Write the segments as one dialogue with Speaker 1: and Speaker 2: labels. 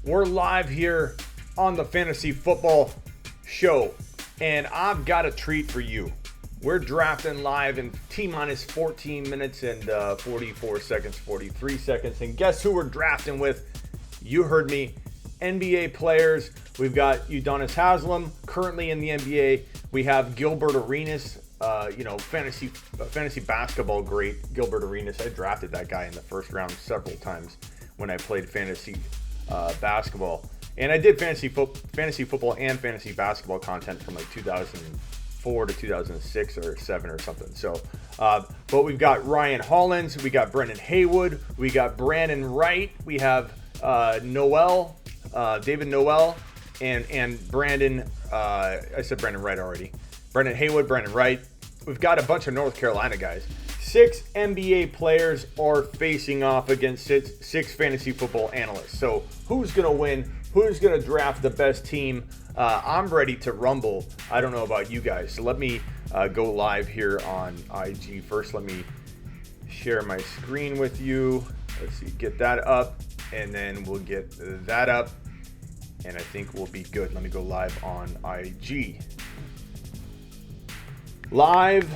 Speaker 1: We're live here on the Fantasy Football Show, and I've got a treat for you. We're drafting live in T-minus 14 minutes and 44 seconds, 43 seconds. And guess who we're drafting with? You heard me. NBA players. We've got Udonis Haslem, currently in the NBA. We have Gilbert Arenas, fantasy basketball great Gilbert Arenas. I drafted that guy in the first round several times when I played fantasy basketball. And I did fantasy football and fantasy basketball content from like 2004 to 2006 or 7 or something. So, but we've got Ryan Hollins, we got Brendan Haywood, we got Brandon Wright, we have David Noel, and Brandon. I said Brandon Wright already. Brendan Haywood, Brandon Wright. We've got a bunch of North Carolina guys. 6 NBA players are facing off against six fantasy football analysts. So who's going to win? Who's going to draft the best team? I'm ready to rumble. I don't know about you guys. So let me go live here on IG. First, let me share my screen with you. Let's see, get that up. And then we'll get that up. And I think we'll be good. Let me go live on IG. Live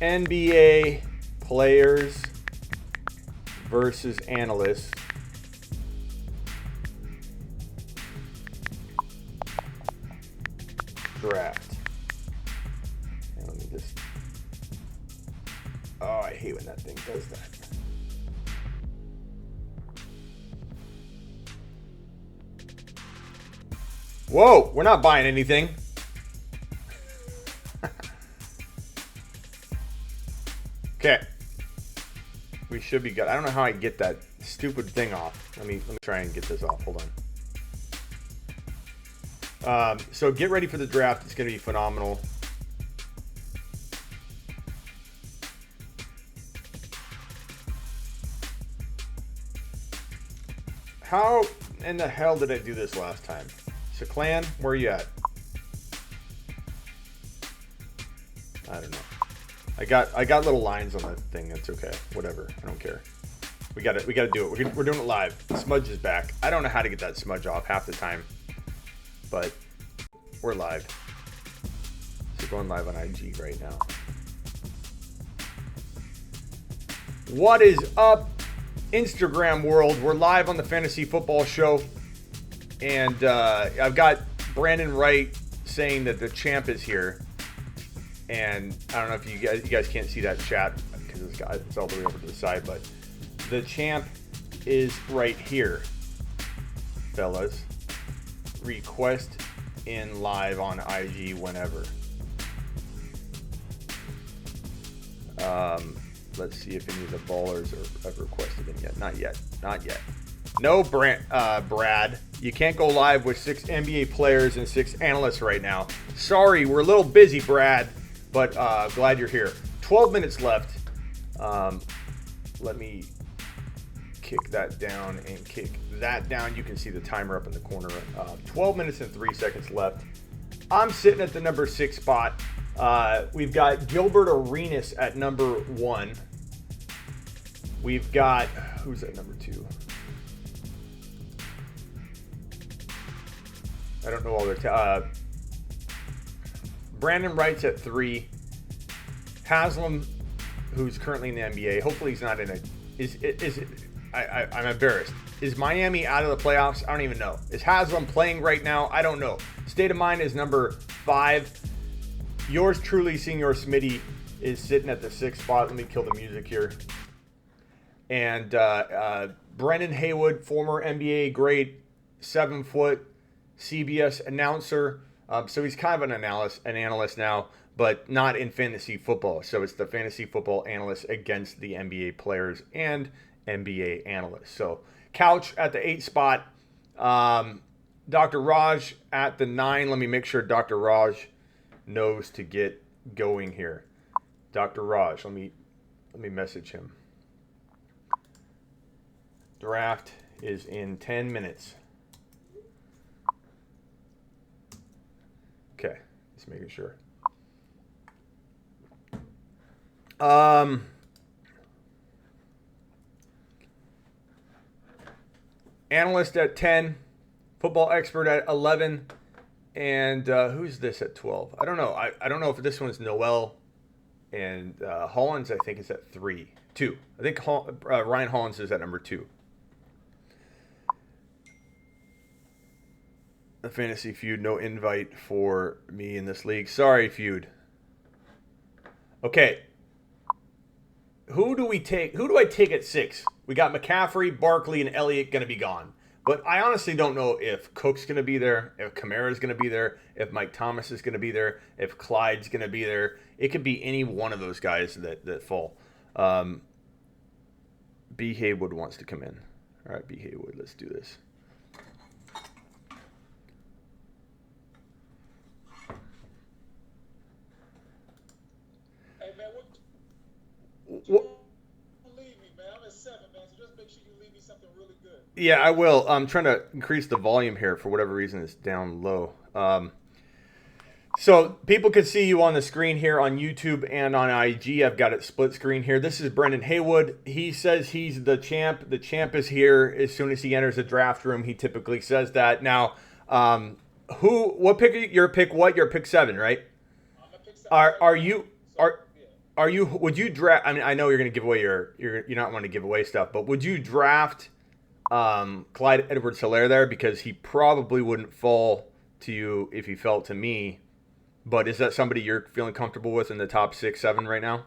Speaker 1: NBA players versus analysts. Draft. And let me just. Oh, I hate when that thing does that. Whoa, we're not buying anything. Okay. We should be good. I don't know how I get that stupid thing off. Let me try and get this off. Hold on. So get ready for the draft. It's going to be phenomenal. How in the hell did I do this last time? So Clan, where are you at? I don't know. I got little lines on that thing. That's okay. Whatever. I don't care. We got to do it. We're doing it live. Smudge is back. I don't know how to get that smudge off half the time, but we're live. So going live on IG right now. What is up, Instagram world? We're live on the Fantasy Football Show, and I've got Brandon Wright saying that the champ is here. And I don't know if you guys can't see that chat because it's all the way over to the side, but the champ is right here, fellas. Request in live on IG whenever. Let's see if any of the ballers have requested him yet. Not yet. No, Brad. You can't go live with 6 NBA players and 6 analysts right now. Sorry, we're a little busy, Brad. But glad you're here. 12 minutes left. Let me kick that down and kick that down. You can see the timer up in the corner. 12 minutes and 3 seconds left. I'm sitting at the number 6 spot. We've got Gilbert Arenas at number 1. We've got, who's at number 2? I don't know all their Brandon Wright's at 3. Haslam, who's currently in the NBA, hopefully he's not in a. I'm embarrassed. Is Miami out of the playoffs? I don't even know. Is Haslam playing right now? I don't know. State of Mind is number 5. Yours truly, Senior Smitty, is sitting at the 6th spot. Let me kill the music here. And Brendan Haywood, former NBA great, 7-foot CBS announcer. So he's kind of an analyst now, but not in fantasy football. So it's the fantasy football analyst against the NBA players and NBA analysts. So Couch at the 8th spot. Dr. Raj at the 9. Let me make sure Dr. Raj knows to get going here. Dr. Raj, let me message him. Draft is in 10 minutes. Okay, just making sure. Analyst at 10. Football expert at 11. And who's this at 12? I don't know. I don't know if this one's Noel. And Hollins, I think, is at 2. I think Ryan Hollins is at number 2. The Fantasy Feud, no invite for me in this league. Sorry, Feud. Okay. Who do I take at 6? We got McCaffrey, Barkley, and Elliott going to be gone. But I honestly don't know if Cook's going to be there, if Kamara's going to be there, if Mike Thomas is going to be there, if Clyde's going to be there. It could be any one of those guys that fall. B. Haywood wants to come in. All right, B. Haywood, let's do this.
Speaker 2: Hey, man,
Speaker 1: What?
Speaker 2: leave me, man. I'm at 7, man. So just make sure you leave me something really good.
Speaker 1: Yeah, I will. I'm trying to increase the volume here. For whatever reason, it's down low. So people can see you on the screen here on YouTube and on IG. I've got it split screen here. This is Brendan Haywood. He says he's the champ. The champ is here as soon as he enters the draft room. He typically says that. Now, what pick? Your pick what? Your pick 7, right?
Speaker 2: I'm a pick 7.
Speaker 1: Are you? Would you draft? I mean, I know you're going to give away you're not wanting to give away stuff, but would you draft Clyde Edwards-Helaire there, because he probably wouldn't fall to you if he fell to me? But is that somebody you're feeling comfortable with in the top 6, 7 right now?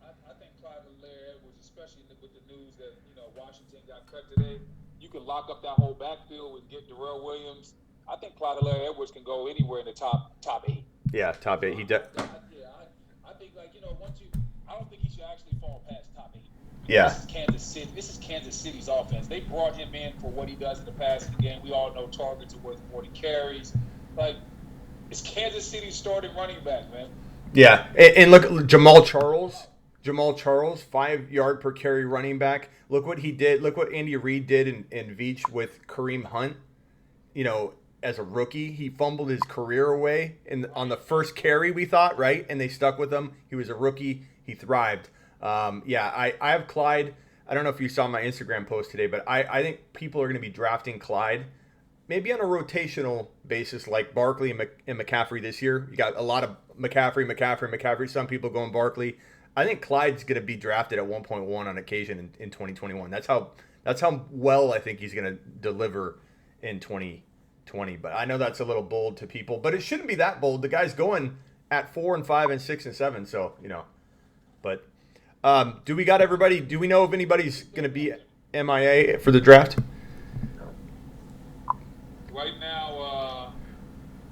Speaker 2: I think Clyde Edwards, especially with the news that Washington got cut today, you can lock up that whole backfield and get Darrell Williams. I think Clyde Edwards can go anywhere in the top 8.
Speaker 1: Yeah, top 8.
Speaker 2: I think I don't think he should actually fall past top 8.
Speaker 1: Yeah.
Speaker 2: This is Kansas City. This is Kansas City's offense. They brought him in for what he does in the passing game. We all know targets are worth 40 carries. It's Kansas City's starting running back, man.
Speaker 1: Yeah, and look, Jamal Charles, 5-yard per carry running back. Look what he did. Look what Andy Reid did in Veach with Kareem Hunt. As a rookie, he fumbled his career away on the first carry, we thought, right? And they stuck with him. He was a rookie. He thrived. I have Clyde. I don't know if you saw my Instagram post today, but I think people are going to be drafting Clyde maybe on a rotational basis, like Barkley and McCaffrey this year. You got a lot of McCaffrey. Some people going Barkley. I think Clyde's going to be drafted at 1.1 on occasion in 2021. That's how well I think he's going to deliver in 2020. But I know that's a little bold to people, but it shouldn't be that bold. The guy's going at 4 and 5 and 6 and 7. So, but do we got everybody? Do we know if anybody's going to be MIA for the draft?
Speaker 2: Right now,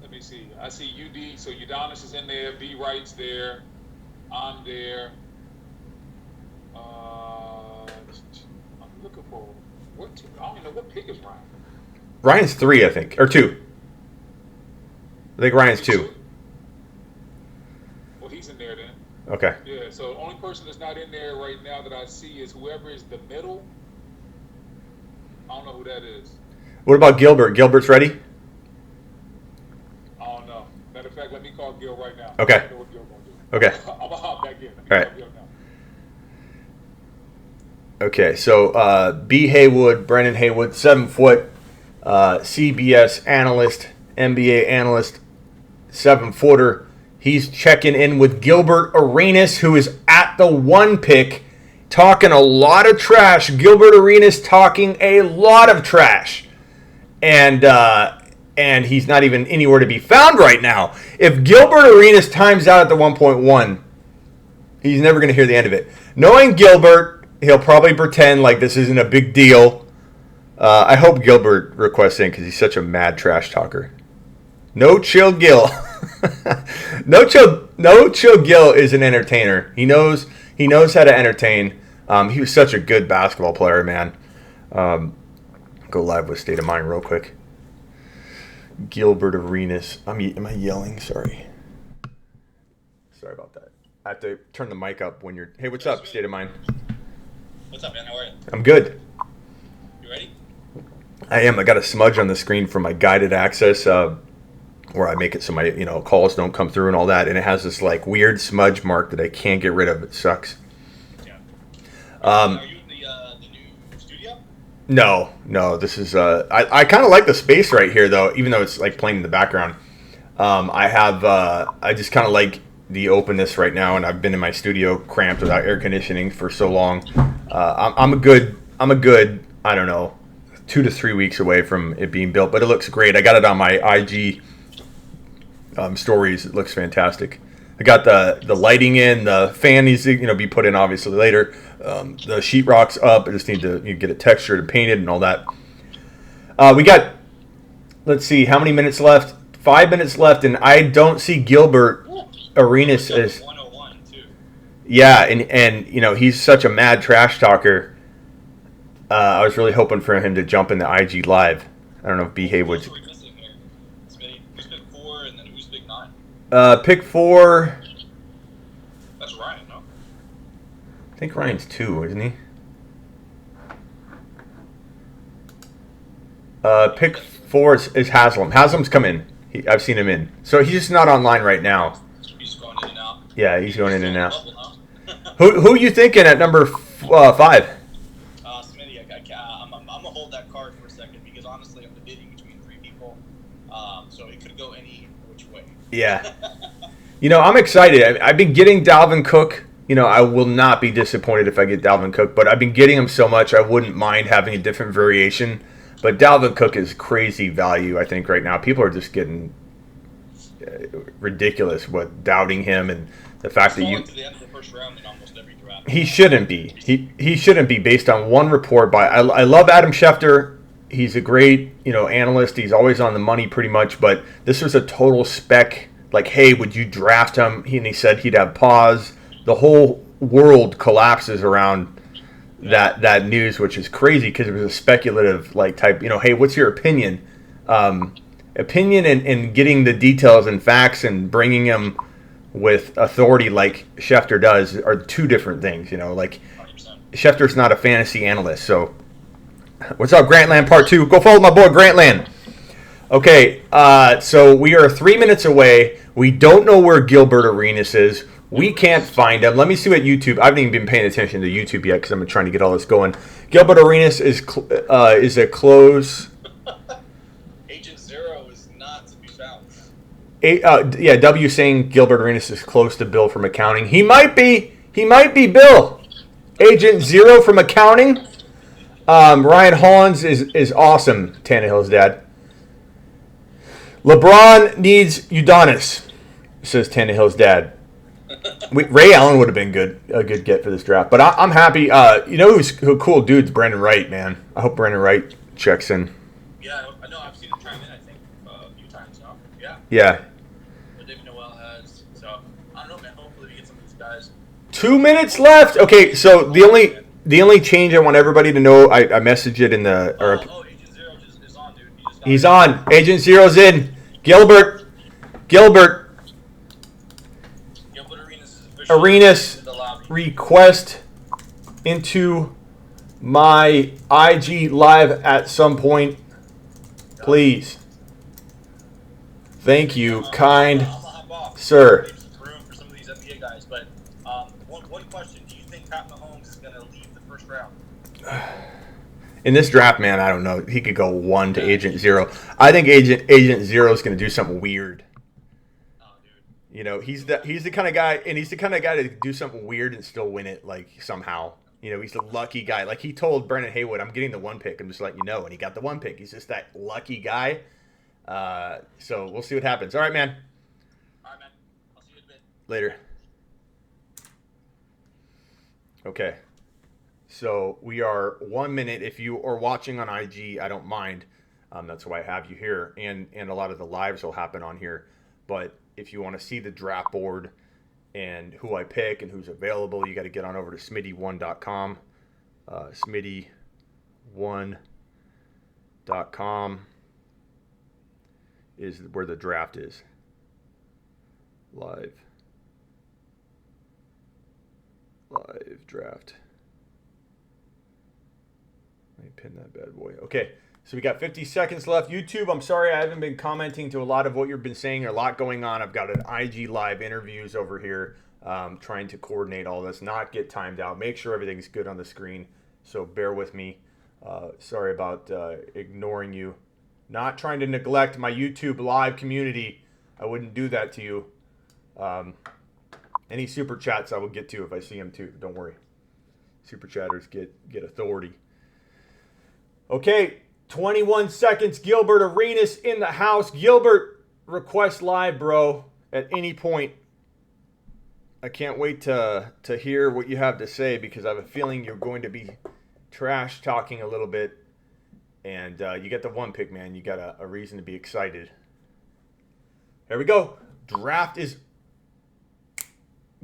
Speaker 2: let me see. I see UD. So Udonis is in there. B Wright's there. I'm there. I'm looking for what? I don't even know what pick is Ryan.
Speaker 1: Ryan's 3, I think, or 2. I think Ryan's 2.
Speaker 2: Well, he's in there then.
Speaker 1: Okay.
Speaker 2: Yeah. So the only person that's not in there right now that I see is whoever is the middle. I don't know who that is.
Speaker 1: What about Gilbert? Gilbert's ready?
Speaker 2: I don't know. Matter of fact, let me call Gil right now.
Speaker 1: Okay.
Speaker 2: I don't know what Gil gonna do.
Speaker 1: Okay.
Speaker 2: I'm gonna hop back in.
Speaker 1: All right. Okay, so B. Haywood, Brendan Haywood, 7 foot, CBS analyst, NBA analyst, 7-footer. He's checking in with Gilbert Arenas, who is at the 1 pick, talking a lot of trash. Gilbert Arenas talking a lot of trash. And he's not even anywhere to be found right now. If Gilbert Arenas times out at the 1.1, he's never going to hear the end of it. Knowing Gilbert, he'll probably pretend like this isn't a big deal. I hope Gilbert requests in because he's such a mad trash talker. No Chill Gil. No Chill Gil is an entertainer. He knows how to entertain. He was such a good basketball player, man. Go live with State of Mind real quick. Gilbert Arenas. Am I yelling? Sorry about that. I have to turn the mic up when you're... Hey, what's up, State of Mind?
Speaker 3: What's up, man? How are you?
Speaker 1: I'm good.
Speaker 3: You ready?
Speaker 1: I am. I got a smudge on the screen for my guided access where I make it so my calls don't come through and all that. And it has this weird smudge mark that I can't get rid of. It sucks.
Speaker 3: Yeah. Are you in the new studio?
Speaker 1: No, this is I kind of like the space right here though, even though it's like playing in the background. I just kind of like the openness right now, and I've been in my studio cramped without air conditioning for so long. I'm a good I don't know, 2 to 3 weeks away from it being built, but it looks great. I got it on my IG stories. It looks fantastic. I got the lighting in, the fan needs to be put in obviously later. The sheetrock's up. I just need to get it textured and painted and all that. We got, let's see, how many minutes left? 5 minutes left, and I don't see Gilbert Arenas as
Speaker 3: 101 too.
Speaker 1: yeah, and he's such a mad trash talker. I was really hoping for him to jump in the IG live. I don't know if B Haywood.
Speaker 3: Who's missing here? Who's pick 4 and then who's pick 9?
Speaker 1: Pick 4.
Speaker 3: That's Ryan, no?
Speaker 1: I think Ryan's 2, isn't he? Pick 4 is Haslem. Haslem's come in. I've seen him in. So he's just not online right now.
Speaker 3: He's going in and out.
Speaker 1: Yeah, he's going in and out.
Speaker 3: Level, huh?
Speaker 1: Who you thinking at number 5?
Speaker 3: Smitty, I'm gonna hold that card for a second because honestly, I'm debating between 3 people. So it could go any which way.
Speaker 1: Yeah. I'm excited. I've been getting Dalvin Cook. I will not be disappointed if I get Dalvin Cook, but I've been getting him so much I wouldn't mind having a different variation. But Dalvin Cook is crazy value, I think, right now. People are just getting ridiculous with doubting him and the fact that
Speaker 3: to the end of the first round in almost every draft.
Speaker 1: He shouldn't be. He shouldn't be based on one report by. I love Adam Schefter. He's a great analyst. He's always on the money pretty much. But this was a total spec. Like, hey, would you draft him? And he said he'd have pause. The whole world collapses around that news, which is crazy because it was a speculative type. Hey, what's your opinion? Opinion and getting the details and facts and bringing them with authority like Schefter does are 2 different things.
Speaker 3: 100%.
Speaker 1: Schefter's not a fantasy analyst. So, what's up, Grantland Part 2? Go follow my boy Grantland. Okay, so we are 3 minutes away. We don't know where Gilbert Arenas is. We can't find him. Let me see what YouTube. I haven't even been paying attention to YouTube yet because I'm trying to get all this going. Gilbert Arenas is a close.
Speaker 3: Agent Zero is not to be found.
Speaker 1: W saying Gilbert Arenas is close to Bill from accounting. He might be. Bill. Agent Zero from accounting. Ryan Hollins is awesome. Tannehill's dad. LeBron needs Udonis, says Tannehill's dad. Ray Allen would have been a good get for this draft, but I'm happy. Who cool dude's Brandon Wright, man. I hope Brandon Wright checks in.
Speaker 3: Yeah, I know. I've seen him chime in. I think a few times now. Yeah.
Speaker 1: Yeah.
Speaker 3: But David Noel has. So I don't know, man. Hopefully we get some of these guys.
Speaker 1: 2 minutes left. Okay, so the only change I want everybody to know, I messaged it in the.
Speaker 3: Agent Zero is on, dude.
Speaker 1: He's on. Agent Zero's in. Gilbert Arenas request into my IG live at some point, please. Thank you, kind sir.
Speaker 3: Room for some of these NBA guys, but one question: do you think Pat Mahomes is going to leave the first round?
Speaker 1: In this draft, man, I don't know. He could go 1 to Agent Zero. I think Agent Zero is going to do something weird. He's the kind of guy, and he's the kind of guy to do something weird and still win it, somehow. He's a lucky guy. Like he told Brendan Haywood, "I'm getting the 1 pick. I'm just letting you know," and he got the 1 pick. He's just that lucky guy. So we'll see what happens. All right, man.
Speaker 3: All right, man. I'll see you in a bit.
Speaker 1: Later. Okay. So we are 1 minute. If you are watching on IG, I don't mind. That's why I have you here, and a lot of the lives will happen on here. But if you want to see the draft board and who I pick and who's available, you got to get on over to smitty1.com. Smitty1.com is where the draft is. Live draft. Let me pin that bad boy. Okay. So we got 50 seconds left. YouTube, I'm sorry I haven't been commenting to a lot of what you've been saying. There's a lot going on. I've got an IG live interviews over here, trying to coordinate all this, not get timed out, make sure everything's good on the screen. So bear with me. Sorry about ignoring you. Not trying to neglect my YouTube live community. I wouldn't do that to you. Any super chats I will get to if I see them too. Don't worry. Super chatters get authority. Okay, 21 seconds. Gilbert Arenas in the house. Gilbert, request live, bro, at any point. I can't wait to hear what you have to say because I have a feeling you're going to be trash talking a little bit. And you get the one pick, man. You got a reason to be excited. Here we go. Draft is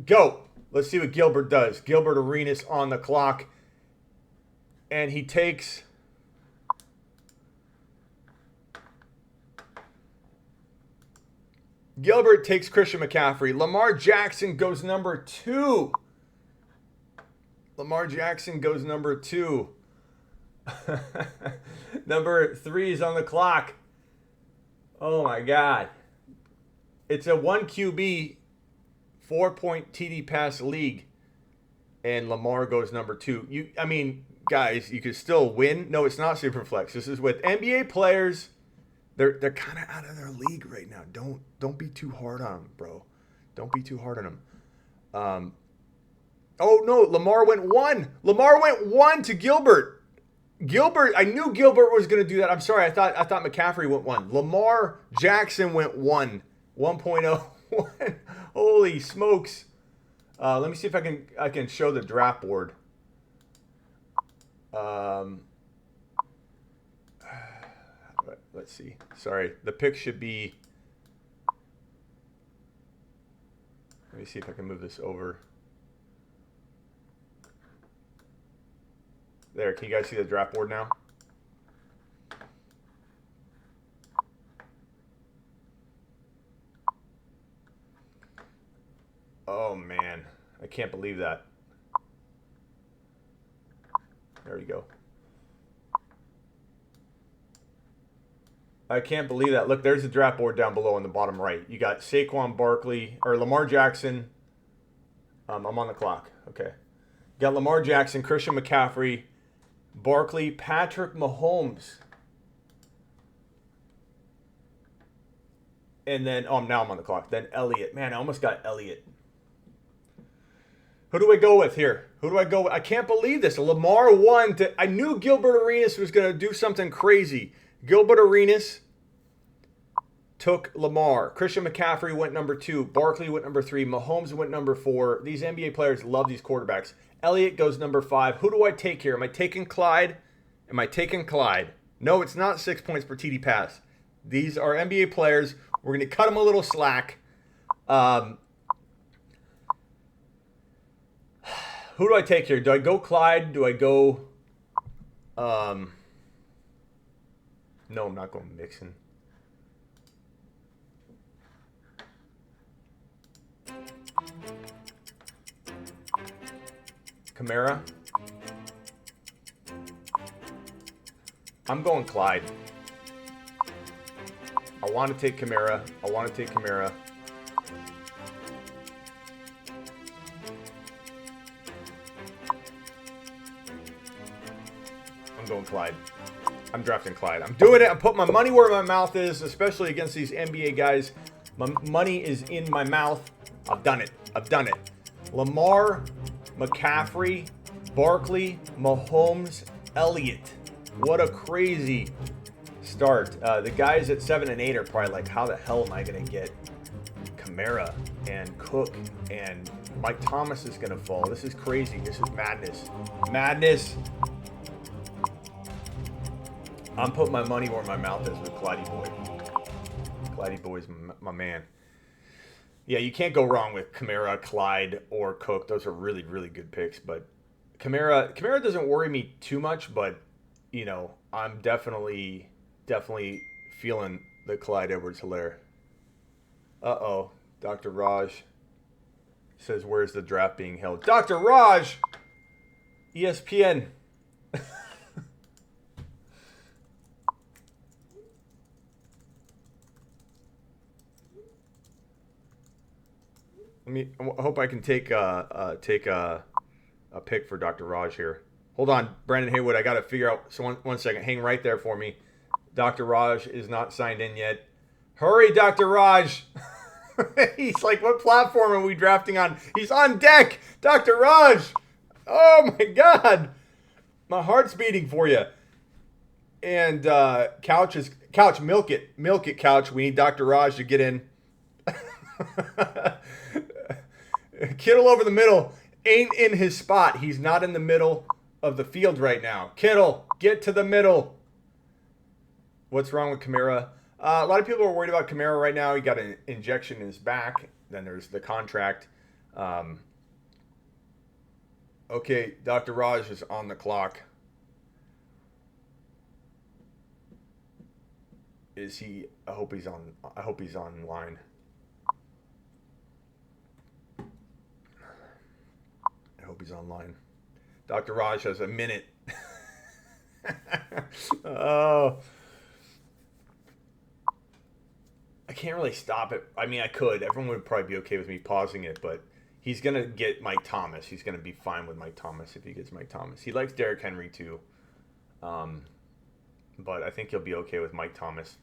Speaker 1: go. Let's see what Gilbert does. Gilbert Arenas on the clock. And he takes... Gilbert takes Christian McCaffrey. Lamar Jackson goes number 2. Lamar Jackson goes number 2. Number 3 is on the clock. Oh my God. It's a 1 QB 4-point TD pass league. And Lamar goes number 2. I mean, guys, you could still win. No, it's not Superflex. This is with NBA players. They're kind of out of their league right now. Don't be too hard on them, bro. Don't be too hard on them. Oh no, Lamar went 1. Lamar went 1 to Gilbert. Gilbert, I knew Gilbert was going to do that. I'm sorry. I thought McCaffrey went 1. Lamar Jackson went 1. 1.01. Holy smokes. Let me see if I can show the draft board. Let's see. Sorry. The pick should be... Let me see if I can move this over. There. Can you guys see the draft board now? Oh, man. I can't believe that. There we go. I can't believe that. Look, there's the draft board down below in the bottom right. You got Saquon Barkley, or Lamar Jackson. I'm on the clock. Okay. You got Lamar Jackson, Christian McCaffrey, Barkley, Patrick Mahomes. And then, now I'm on the clock. Then Elliott. Man, I almost got Elliott. Who do I go with here? Who do I go with? I can't believe this. Lamar won. I knew Gilbert Arenas was going to do something crazy. Gilbert Arenas took Lamar. Christian McCaffrey went number 2. Barkley went number 3. Mahomes went number 4. These NBA players love these quarterbacks. Elliott goes number 5. Who do I take here? Am I taking Clyde? No, it's not 6 points per TD pass. These are NBA players. We're going to cut them a little slack. Who do I take here? Do I go Clyde? Do I go... No, I'm not going Mixon. Kamara. I'm going Clyde. I want to take Kamara. I'm going Clyde. I'm drafting Clyde. I'm doing it. I'm putting my money where my mouth is, especially against these NBA guys. My money is in my mouth. I've done it. Lamar, McCaffrey, Barkley, Mahomes, Elliott. What a crazy start. The guys at 7 and 8 are probably like, how the hell am I going to get Kamara and Cook and Mike Thomas is going to fall? This is crazy. This is madness. I'm putting my money where my mouth is with Clyde Boy. Clyde Boy's my man. Yeah, you can't go wrong with Kamara, Clyde, or Cook. Those are really, really good picks. But Kamara doesn't worry me too much, but, you know, I'm definitely feeling the Clyde Edwards-Helaire. Uh-oh. Dr. Raj says, where's the draft being held? Dr. Raj! ESPN. I hope I can take a pick for Dr. Raj here. Hold on, Brandon Haywood. I got to figure out. So one second. Hang right there for me. Dr. Raj is not signed in yet. Hurry, Dr. Raj. He's like, what platform are we drafting on? He's on deck. Dr. Raj. Oh, my God. My heart's beating for you. And Couch, milk it. Milk it, Couch. We need Dr. Raj to get in. Kittle over the middle. Ain't in his spot. He's not in the middle of the field right now. Kittle, get to the middle. What's wrong with Kamara? A lot of people are worried about Kamara right now. He got an injection in his back. Then there's the contract. Okay, Dr. Raj is on the clock. Is he? I hope he's on. I hope he's online. I hope he's online. Dr. Raj has a minute. Oh. I can't really stop it. I mean, I could. Everyone would probably be okay with me pausing it, but he's going to get Mike Thomas. He's going to be fine with Mike Thomas if he gets Mike Thomas. He likes Derrick Henry too. But I think he'll be okay with Mike Thomas.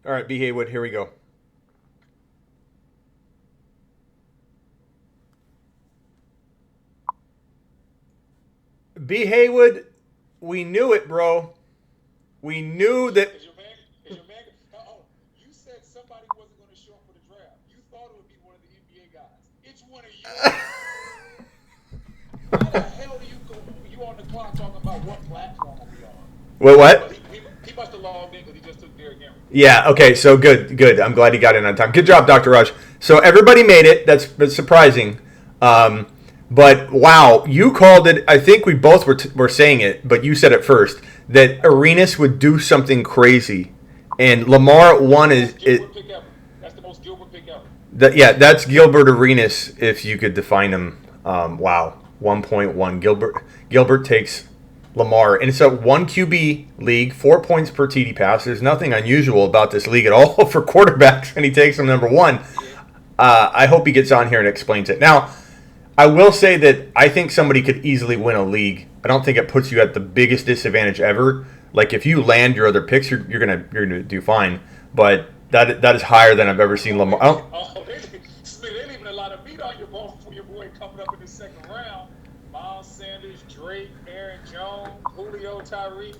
Speaker 1: All right, B. Haywood, here we go. B. Haywood, we knew it, bro. We knew that.
Speaker 2: Is your man? Oh, you said somebody wasn't going to show up for the draft. You thought it would be one of the NBA guys. It's one of you. How the hell do you go? You on the clock talking about what platform are we on?
Speaker 1: What?
Speaker 2: He must have logged in because he just took Derrick Henry.
Speaker 1: Yeah, okay, so good. I'm glad he got in on time. Good job, Dr. Raj. So everybody made it. That's surprising. But, wow, you called it. I think we both were saying it, but you said it first, that Arenas would do something crazy. And Lamar at 1 is...
Speaker 2: Pick ever. That's the most Gilbert pick ever.
Speaker 1: That's Gilbert Arenas, if you could define him. Wow, 1.1. Gilbert takes Lamar. And it's a 1 QB league, 4 points per TD pass. There's nothing unusual about this league at all for quarterbacks, and he takes him number 1. I hope he gets on here and explains it. Now, I will say that I think somebody could easily win a league. I don't think it puts you at the biggest disadvantage ever. Like, if you land your other picks, you're gonna do fine. But that is higher than I've ever seen Lamar.
Speaker 2: They're leaving a lot of meat on your bone for your boy coming up in the second round. Miles Sanders, Drake, Aaron Jones, Julio, Tyreek.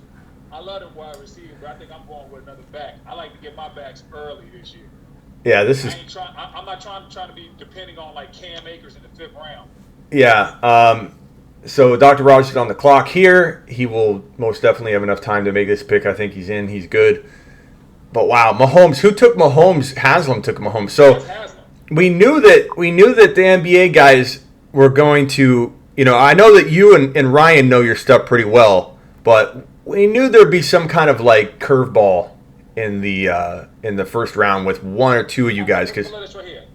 Speaker 2: I love them wide receivers, but I think I'm going with another back. I like to get my backs early this year.
Speaker 1: Yeah, this is.
Speaker 2: I'm not trying to be depending on like Cam Akers in the 5th round.
Speaker 1: Yeah. So Dr. Raj is on the clock here. He will most definitely have enough time to make this pick. I think he's in. He's good. But wow, Mahomes. Who took Mahomes? Haslem took Mahomes. So we knew that the NBA guys were going to. You know, I know that you and Ryan know your stuff pretty well, but we knew there'd be some kind of like curveball in the first round with one or two of you guys. Because
Speaker 2: right here,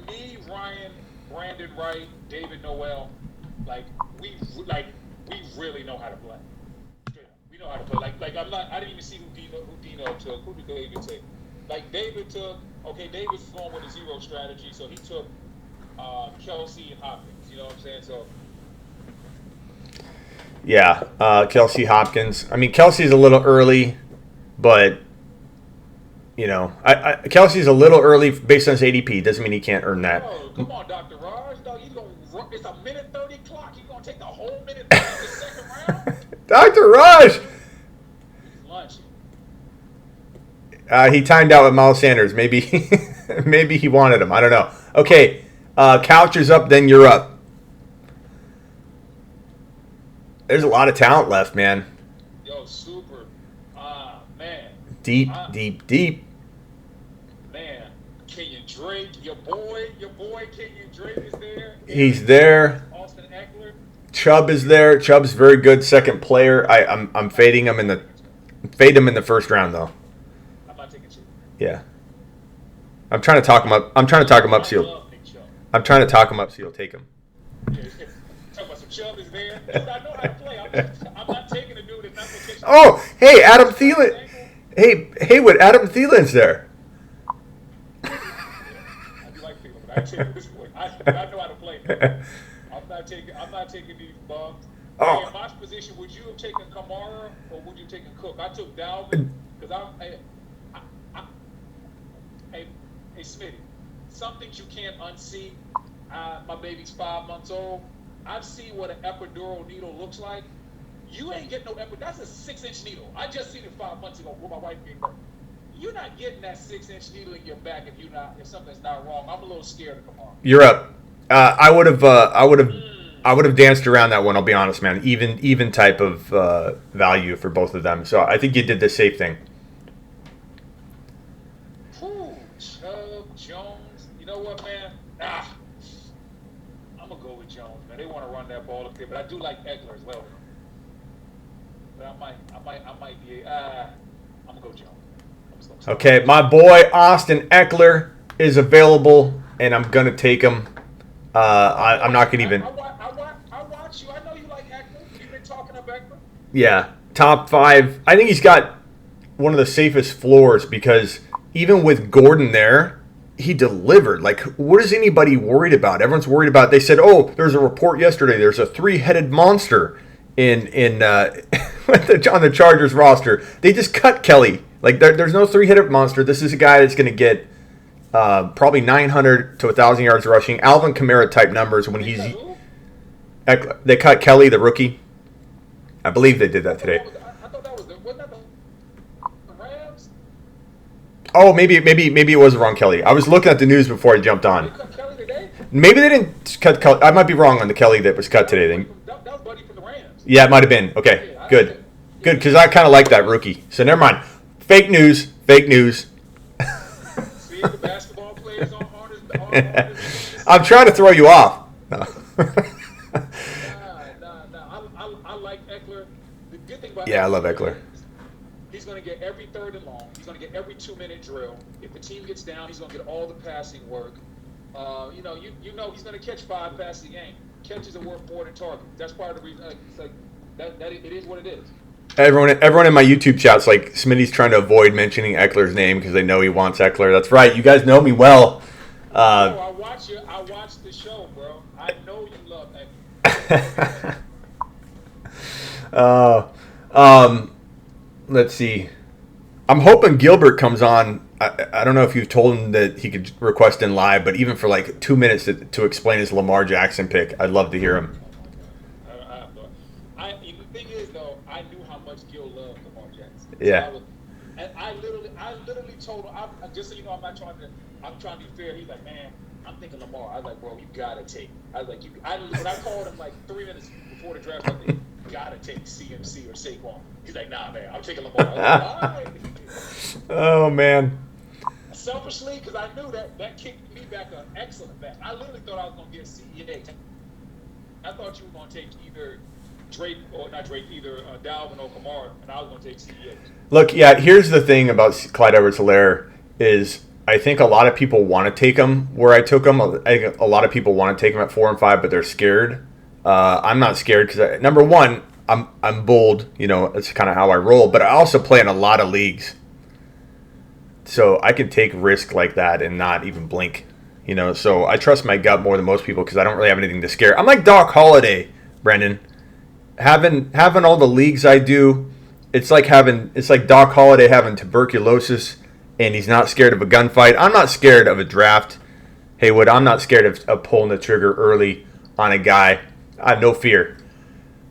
Speaker 2: me, Ryan, Brandon Wright, David Noel, we really know how to play. We know how to play. I didn't even see who Dino took. Who did David take? Like David took. Okay, David's going with a 0 strategy, so he took Kelsey and Hopkins. You know what I'm saying? So.
Speaker 1: Yeah, Kelsey Hopkins. I mean, Kelsey's a little early, but. You know, Kelsey's a little early based on his ADP. Doesn't mean he can't earn that.
Speaker 2: Oh, come on, Dr. Raj. No, it's a minute 30 clock. You're going to take the whole minute 30 in the second round?
Speaker 1: Dr. Raj!
Speaker 2: He's lunching.
Speaker 1: He timed out with Miles Sanders. Maybe he wanted him. I don't know. Okay, Couch is up, then you're up. There's a lot of talent left, man.
Speaker 2: Yo, super. Man.
Speaker 1: Deep.
Speaker 2: Man, Kenyon Drake, your boy Kenyon Drake is there.
Speaker 1: He's there.
Speaker 2: Austin Eckler.
Speaker 1: Chubb is there. Chubb's very good second player. I'm fading him in the first round though.
Speaker 2: I'm not taking Chubb.
Speaker 1: Yeah. I'm trying to talk him up. So I'm trying to talk him up so you'll take him.
Speaker 2: Yeah, talking about some Chubb is there. I know how to play. I'm not taking a dude that's not going to catch
Speaker 1: Oh, hey, Adam Thielen. Hey, Haywood, Adam Thielen's there.
Speaker 2: I do like Thielen, but I tell you this point, I know how to play. Man. I'm not taking these bums. Hey, in my position, would you have taken Kamara or would you have taken Cook? I took Dalvin because hey, Smitty, some things you can't unsee. My baby's 5 months old. I've seen what an epidural needle looks like. You ain't getting no epidural. That's a 6-inch needle. I just seen it 5 months ago with my wife being pregnant. You're not getting that 6-inch needle in your back if something's not wrong. I'm a little scared of Kamara.
Speaker 1: You're up. I would have danced around that one. I'll be honest, man. Even type of value for both of them. So I think you did the safe thing.
Speaker 2: Chubb, Jones. You know what, man? I'm gonna go with Jones, man. They want to run that ball up there, but I do like Eckler as well. But I might be. I'm gonna go Jones.
Speaker 1: Okay, my boy Austin Eckler is available, and I'm gonna take him. I'm not gonna even.
Speaker 2: I watch you. I know you like Eckler. You've been talking about Eckler.
Speaker 1: Yeah, top 5. I think he's got one of the safest floors because even with Gordon there, he delivered. Like, what is anybody worried about? Everyone's worried about. They said, "Oh, there's a report yesterday. There's a 3-headed monster in on the Chargers roster." They just cut Kelly. Like, there's no 3-headed monster. This is a guy that's going to get probably 900 to 1,000 yards rushing. Alvin Kamara type numbers when he's. They cut Kelly, the rookie. I believe they did that today.
Speaker 2: I thought that was wasn't that the Rams?
Speaker 1: Oh, maybe it was Ron Kelly. I was looking at the news before I jumped on.
Speaker 2: They cut Kelly today?
Speaker 1: Maybe they didn't cut Kelly. I might be wrong on the Kelly that was cut today.
Speaker 2: That was Buddy from the Rams.
Speaker 1: Yeah, it might have been. Okay, good, because I kind of like that rookie. So never mind. Fake news.
Speaker 2: See, the basketball players on his
Speaker 1: I'm trying to throw you off. No.
Speaker 2: I like Eckler. The good thing about
Speaker 1: I love Eckler.
Speaker 2: He's going to get every 3rd and long. He's going to get every 2-minute drill. If the team gets down, he's going to get all the passing work. You know he's going to catch 5 passes a game. Catches are worth more than targets. That's part of the reason. It's like that. It is what it is.
Speaker 1: Everyone in my YouTube chat's like, Smitty's trying to avoid mentioning Eckler's name because they know he wants Eckler. That's right. You guys know me well.
Speaker 2: I watch the show, bro. I know you love Eckler.
Speaker 1: Let's see. I'm hoping Gilbert comes on. I don't know if you've told him that he could request in live, but even for like 2 minutes to explain his Lamar Jackson pick, I'd love to hear him.
Speaker 2: The thing is, though, I knew how much Gil loved Lamar Jackson.
Speaker 1: Yeah.
Speaker 2: And I literally told him, just so you know, I'm trying to be fair. He's like, man, I'm thinking Lamar. I was like, bro, you gotta take. I was like, when I called him like 3 minutes before the draft, I was like, you gotta take CMC or Saquon. He's like, nah, man, I'm taking Lamar. I was like, all right.
Speaker 1: Oh man.
Speaker 2: Selfishly, because I knew that kicked me back an excellent back. I literally thought I was gonna get CEA. I thought you were gonna take either Dalvin or Kamara, and I was going to take CEH.
Speaker 1: Look, yeah, here's the thing about Clyde Edwards-Helaire is I think a lot of people want to take him where I took him. I think a lot of people want to take him at 4 and 5, but they're scared. I'm not scared because, number one, I'm bold. You know, that's kind of how I roll. But I also play in a lot of leagues. So I can take risk like that and not even blink. You know, so I trust my gut more than most people because I don't really have anything to scare. I'm like Doc Holliday, Brendan. Having all the leagues I do, it's like Doc Holliday having tuberculosis, and he's not scared of a gunfight. I'm not scared of a draft. Haywood, I'm not scared of pulling the trigger early on a guy. I have no fear.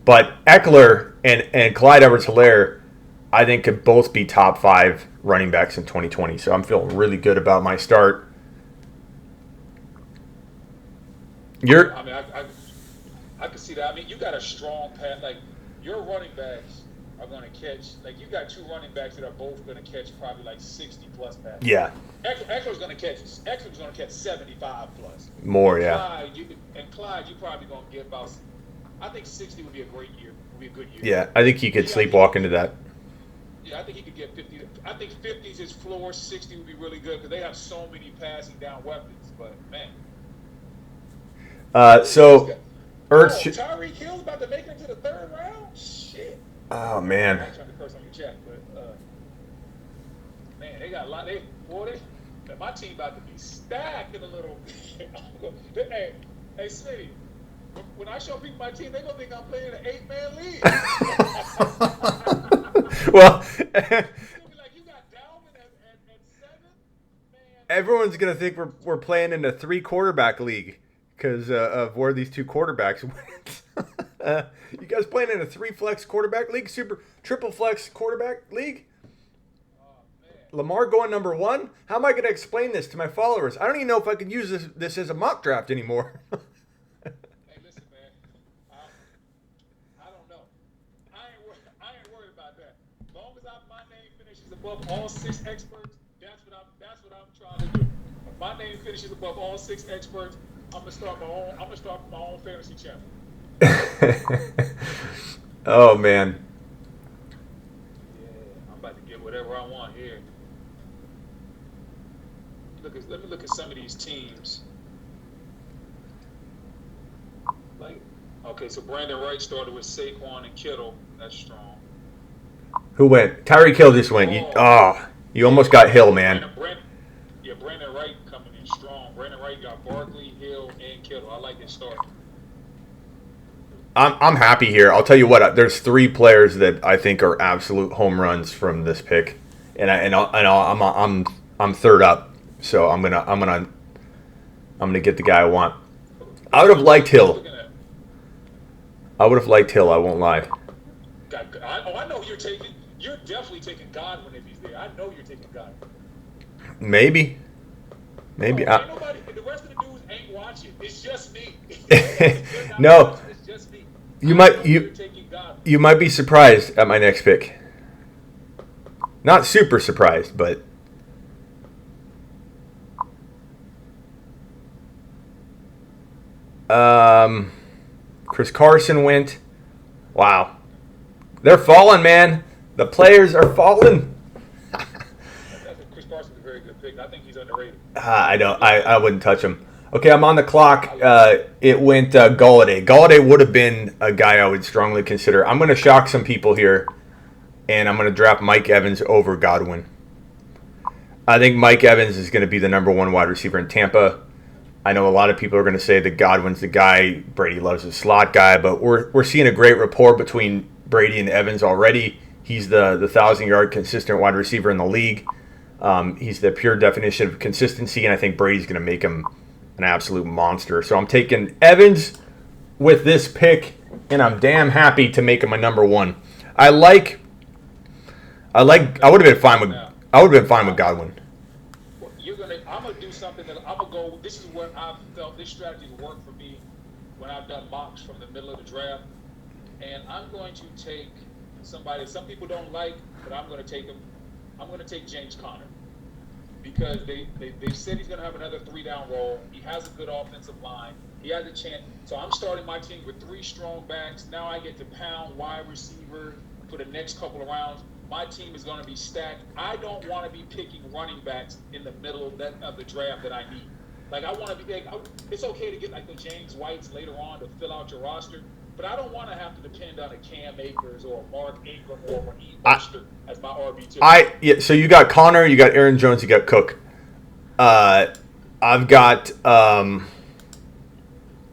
Speaker 1: But Eckler and Clyde Edwards-Helaire, I think could both be top 5 running backs in 2020. So I'm feeling really good about my start.
Speaker 2: I can see that. I mean, you got a strong pass. Like, your running backs are going to catch. Like, you got 2 running backs that are both going to catch probably like 60-plus passes.
Speaker 1: Yeah.
Speaker 2: Eckler's going to catch 75-plus.
Speaker 1: More, yeah.
Speaker 2: Clyde, you probably going to get about. I think 60 would be a great year. Would be a good year.
Speaker 1: Yeah, I think he could sleepwalk into that.
Speaker 2: Yeah, I think he could get 50. I think 50 is his floor. 60 would be really good because they have so many passing down weapons. But man.
Speaker 1: So.
Speaker 2: Tyreek Hill's about to make it to the 3rd round? Shit.
Speaker 1: Oh man.
Speaker 2: I ain't trying to curse on your chat, but man, they got a lot. My team about to be stacked in a little bit. Hey, Smitty, when I show people my team, they gonna think I'm playing an 8-man league.
Speaker 1: Well,
Speaker 2: It's gonna be like, you got Dalvin at 7, man.
Speaker 1: everyone's gonna think we're playing in a 3-quarterback league because of where these 2 quarterbacks went. You guys playing in a 3-flex quarterback league, triple flex quarterback league? Lamar going number 1? How am I going to explain this to my followers? I don't even know if I can use this as a mock draft anymore.
Speaker 2: Hey, listen, man. I don't know. I ain't worried about that. As long as my name finishes above all 6 experts, that's what I'm trying to do. If my name finishes above all 6 experts, I'm gonna start my own fantasy channel.
Speaker 1: Oh man.
Speaker 2: Yeah, I'm about to get whatever I want here. Let me look at some of these teams. Okay, so Brandon Wright started with Saquon and Kittle. That's strong.
Speaker 1: Who went? Tyreek Hill just went. You almost got Hill, man.
Speaker 2: Brandon Wright coming in strong. Brandon Wright got Barkley, Hill, and Kittle. I like his start.
Speaker 1: I'm happy here. I'll tell you what. There's 3 players that I think are absolute home runs from this pick, and I'm third up. So I'm gonna get the guy I want. I would have liked Hill. I won't lie.
Speaker 2: I know you're taking. You're definitely taking Godwin if he's there. I know you're taking Godwin.
Speaker 1: Maybe.
Speaker 2: Ain't nobody. The rest of the dudes ain't watching. It's just me.
Speaker 1: No.
Speaker 2: It's just me.
Speaker 1: You might be surprised at my next pick. Not super surprised, but. Chris Carson went. Wow. They're falling, man. The players are falling.
Speaker 2: Chris Carson's a very good pick. I think he's underrated.
Speaker 1: I wouldn't touch him. Okay, I'm on the clock. It went Galladay. Galladay would have been a guy I would strongly consider. I'm going to shock some people here, and I'm going to draft Mike Evans over Godwin. I think Mike Evans is going to be the number 1 wide receiver in Tampa. I know a lot of people are going to say that Godwin's the guy. Brady loves a slot guy, but we're seeing a great rapport between Brady and Evans already. He's the 1,000-yard consistent wide receiver in the league. He's the pure definition of consistency, and I think Brady's going to make him an absolute monster. So I'm taking Evans with this pick, and I'm damn happy to make him a number 1. I would have been fine with Godwin.
Speaker 2: I'm gonna do something that I'm gonna go. This is what I felt this strategy worked for me when I've done mocks from the middle of the draft, and I'm going to take somebody some people don't like, but I'm going to take him. I'm going to take James Conner because they said he's going to have another 3-down role. He has a good offensive line. He has a chance. So I'm starting my team with 3 strong backs. Now I get to pound wide receiver for the next couple of rounds. My team is going to be stacked. I don't want to be picking running backs in the middle of the draft that I need. Like, I want to be it's okay to get like the James Whites later on to fill out your roster, but I don't want to have to depend on a Cam Akers or a Mark Ingram or Raheem Mostert as my RB2.
Speaker 1: So you got Connor, you got Aaron Jones, you got Cook. I've got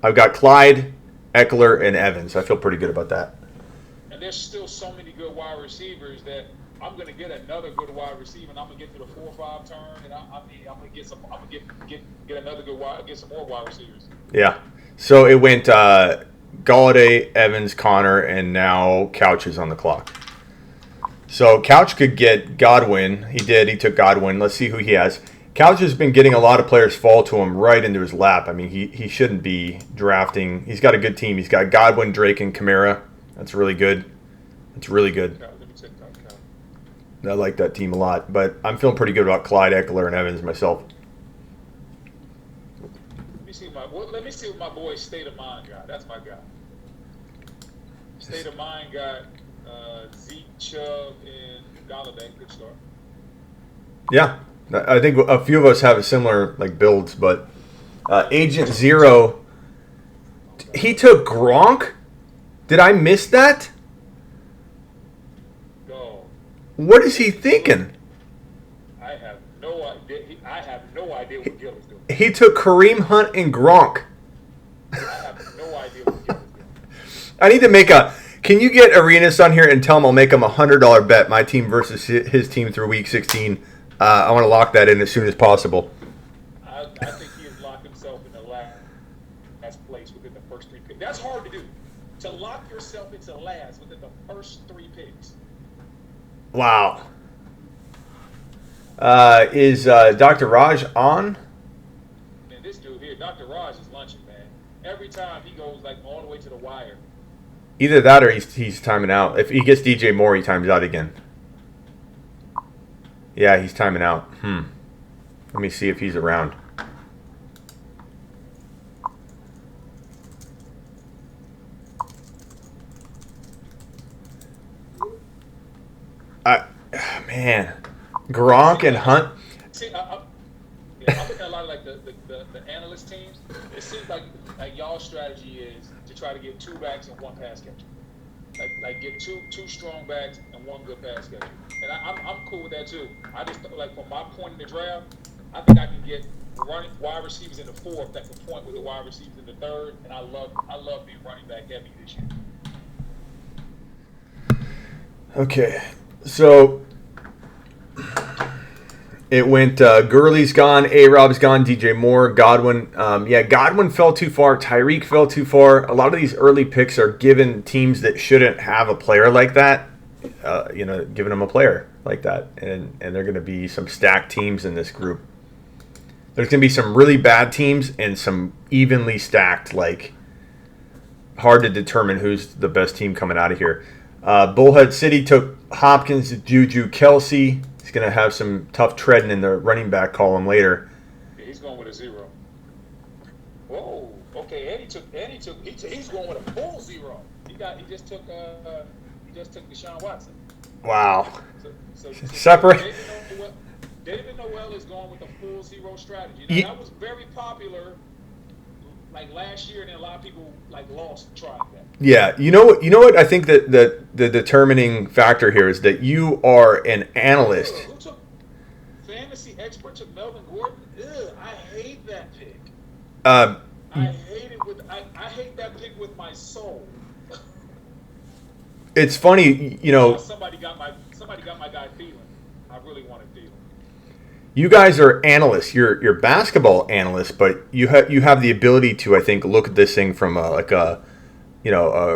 Speaker 1: Clyde, Eckler, and Evans. I feel pretty good about that.
Speaker 2: And there's still so many good wide receivers that I'm going to get another good wide receiver, and I'm going to get to the 4 or 5 turn, and I'm going to get some. I'm going to get another good get some more wide receivers.
Speaker 1: Yeah. So it went Galladay, Evans, Connor, and now Couch is on the clock. So Couch could get Godwin. He did. He took Godwin. Let's see who he has. Couch has been getting a lot of players fall to him right into his lap. I mean, he shouldn't be drafting. He's got a good team. He's got Godwin, Drake, and Kamara. That's really good. It's really good. I like that team a lot, but I'm feeling pretty good about Clyde, Eckler, and Evans myself.
Speaker 2: Let me see what my boy State of Mind got. That's my guy. State of Mind got Zeke, Chubb, and Galladay. Good start.
Speaker 1: Yeah, I think a few of us have similar builds, but Agent Zero, he took Gronk. Did I miss that? What is he thinking?
Speaker 2: I have no idea. I have no idea what Gil is doing.
Speaker 1: He took Kareem Hunt and Gronk.
Speaker 2: I have no idea what Gil is doing.
Speaker 1: I need to make a. Can you get Arenas on here and tell him I'll make him a $100 bet, my team versus his team through week 16? I want to lock that in as soon as possible.
Speaker 2: I think he has locked himself in the last place within the first 3 picks. That's hard to do. To lock yourself into last within the first 3 picks.
Speaker 1: Wow. Is Dr. Raj on?
Speaker 2: Man, this dude here, Dr. Raj is lunching, man. Every time he goes like all the way to the wire.
Speaker 1: Either that or he's timing out. If he gets DJ Moore, he times out again. Yeah, he's timing out. Let me see if he's around. Man, Gronk and Hunt.
Speaker 2: See, I'm looking at a lot of like the analyst teams. It seems like y'all's strategy is to try to get 2 backs and 1 pass catcher. Like get two strong backs and 1 good pass catcher. And I'm cool with that too. I just like from my point in the draft, I think I can get wide receivers in the 4th that can point with the wide receivers in the 3rd. And I love being running back heavy this year.
Speaker 1: Okay, so it went Gurley's gone, A-Rob's gone, DJ Moore, Godwin. Godwin fell too far. Tyreek fell too far. A lot of these early picks are given teams that shouldn't have a player like that, giving them a player like that. And there are going to be some stacked teams in this group. There's going to be some really bad teams and some evenly stacked, like hard to determine who's the best team coming out of here. Bullhead City took Hopkins, Juju, Kelsey. He's going to have some tough treading in the running back column later.
Speaker 2: Yeah, he's going with a 0. Whoa. Okay, Eddie took. He's going with a full 0. He just took Deshaun Watson.
Speaker 1: Wow.
Speaker 2: So
Speaker 1: Separate.
Speaker 2: David Noel is going with a full 0 strategy. Now, that was very popular. Like last year, and then a lot of people like lost trying that. Yeah,
Speaker 1: you know what? I think that the determining factor here is that you are an analyst.
Speaker 2: Who took fantasy expert took Melvin Gordon? I hate that pick. I hate that pick with my soul.
Speaker 1: It's funny,
Speaker 2: Somebody got my guy Thielen. I really wanted Thielen.
Speaker 1: You guys are analysts. You're basketball analysts, but you have the ability to, I think, look at this thing from a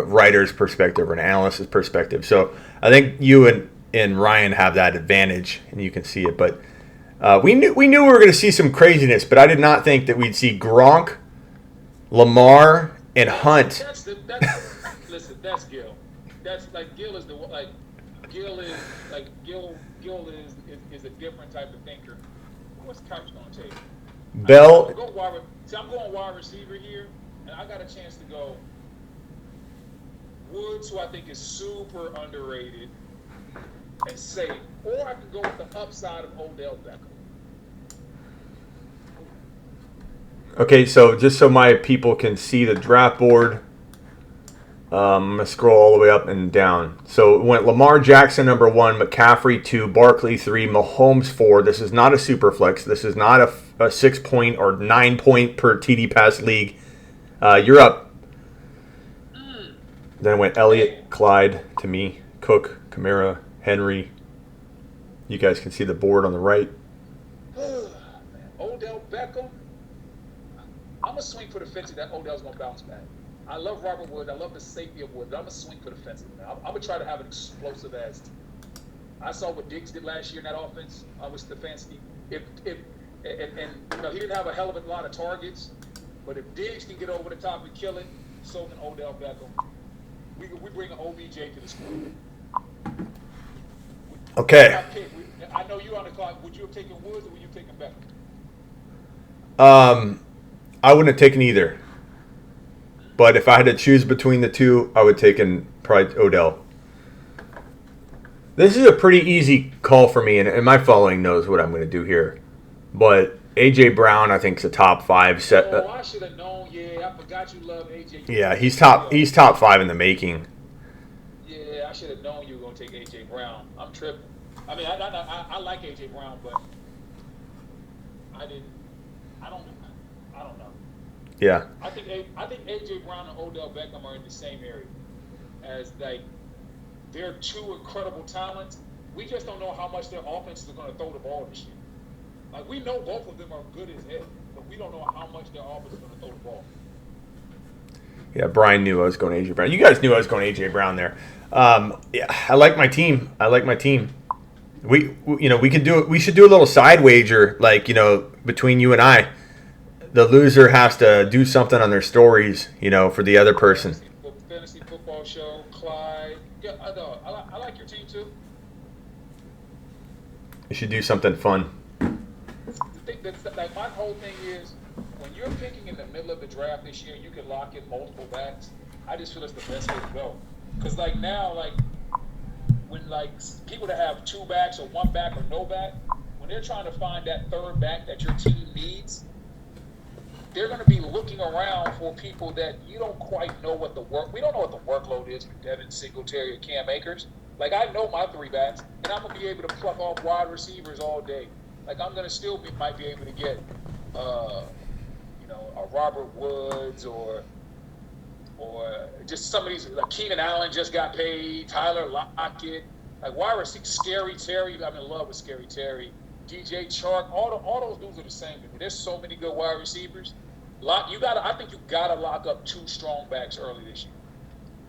Speaker 1: writer's perspective or an analyst's perspective. So I think you and Ryan have that advantage, and you can see it. But we knew we were going to see some craziness, but I did not think that we'd see Gronk, Lamar, and Hunt.
Speaker 2: Listen, that's Gil. That's like Gil is Gil is a different type of thinker. What's Couch going to take?
Speaker 1: Bell.
Speaker 2: I'm going wide receiver here, and I got a chance to go Woods, who I think is super underrated and safe, or I can go with the upside of Odell Beckham.
Speaker 1: Okay, so just so my people can see the draft board, I'm going to scroll all the way up and down. So it went Lamar Jackson, number 1, McCaffrey, 2, Barkley, 3, Mahomes, 4. This is not a super flex. This is not a 6-point or 9-point per TD pass league. You're up. Then it went Elliott, Clyde, to me, Cook, Kamara, Henry. You guys can see the board on the right.
Speaker 2: Odell Beckham. I'm going to swing for the fence that Odell's going to bounce back. I love Robert Woods. I love the safety of Woods. I'm going to swing for the fence. I'm going to try to have an explosive ass team. I saw what Diggs did last year in that offense with Stefanski. He didn't have a hell of a lot of targets, but if Diggs can get over the top and kill it, so can Odell Beckham. We bring an OBJ to the school.
Speaker 1: Okay.
Speaker 2: I know you on the clock. Would you have taken Woods or would you have taken Beckham?
Speaker 1: I wouldn't have taken either. But if I had to choose between the two, I would have taken probably Odell. This is a pretty easy call for me, and my following knows what I'm going to do here. But A.J. Brown, I think, is a top 5 set.
Speaker 2: I should have known. Yeah, I forgot you love A.J.
Speaker 1: Yeah, he's top 5 in the making.
Speaker 2: Yeah, I should have known you were going to take A.J. Brown. I'm tripping. I mean, I like AJ Brown, but I didn't. I don't. I don't know.
Speaker 1: Yeah.
Speaker 2: I think AJ Brown and Odell Beckham are in the same area as like they're two incredible talents. We just don't know how much their offenses are going to throw the ball this year. Like we know both of them are good as hell, but we don't know how much their offense is going to throw the ball.
Speaker 1: Yeah, Brian knew I was going AJ Brown. You guys knew I was going AJ Brown there. Yeah, I like my team. We could do it. We should do a little side wager, like between you and I. The loser has to do something on their stories, for the other person.
Speaker 2: Fantasy football show, Clyde. Yeah, I know. I like your team too.
Speaker 1: You should do something fun.
Speaker 2: Like my whole thing is, when you're picking in the middle of the draft this year, you can lock in multiple backs. I just feel it's the best way to go. Because like now, like when like people that have two backs or one back or no back, when they're trying to find that third back that your team needs, they're going to be looking around for people that you don't quite know what the work. We don't know what the workload is for Devin Singletary or Cam Akers. Like I know my three backs, and I'm going to be able to pluck off wide receivers all day. Like I'm going to still might be able to get, a Robert Woods or just some of these. Like Keenan Allen just got paid. Tyler Lockett. Like wide receiver, Scary Terry. I'm in love with Scary Terry. DJ Chark. All those dudes are the same. There's so many good wide receivers. I think you gotta lock up two strong backs early this year.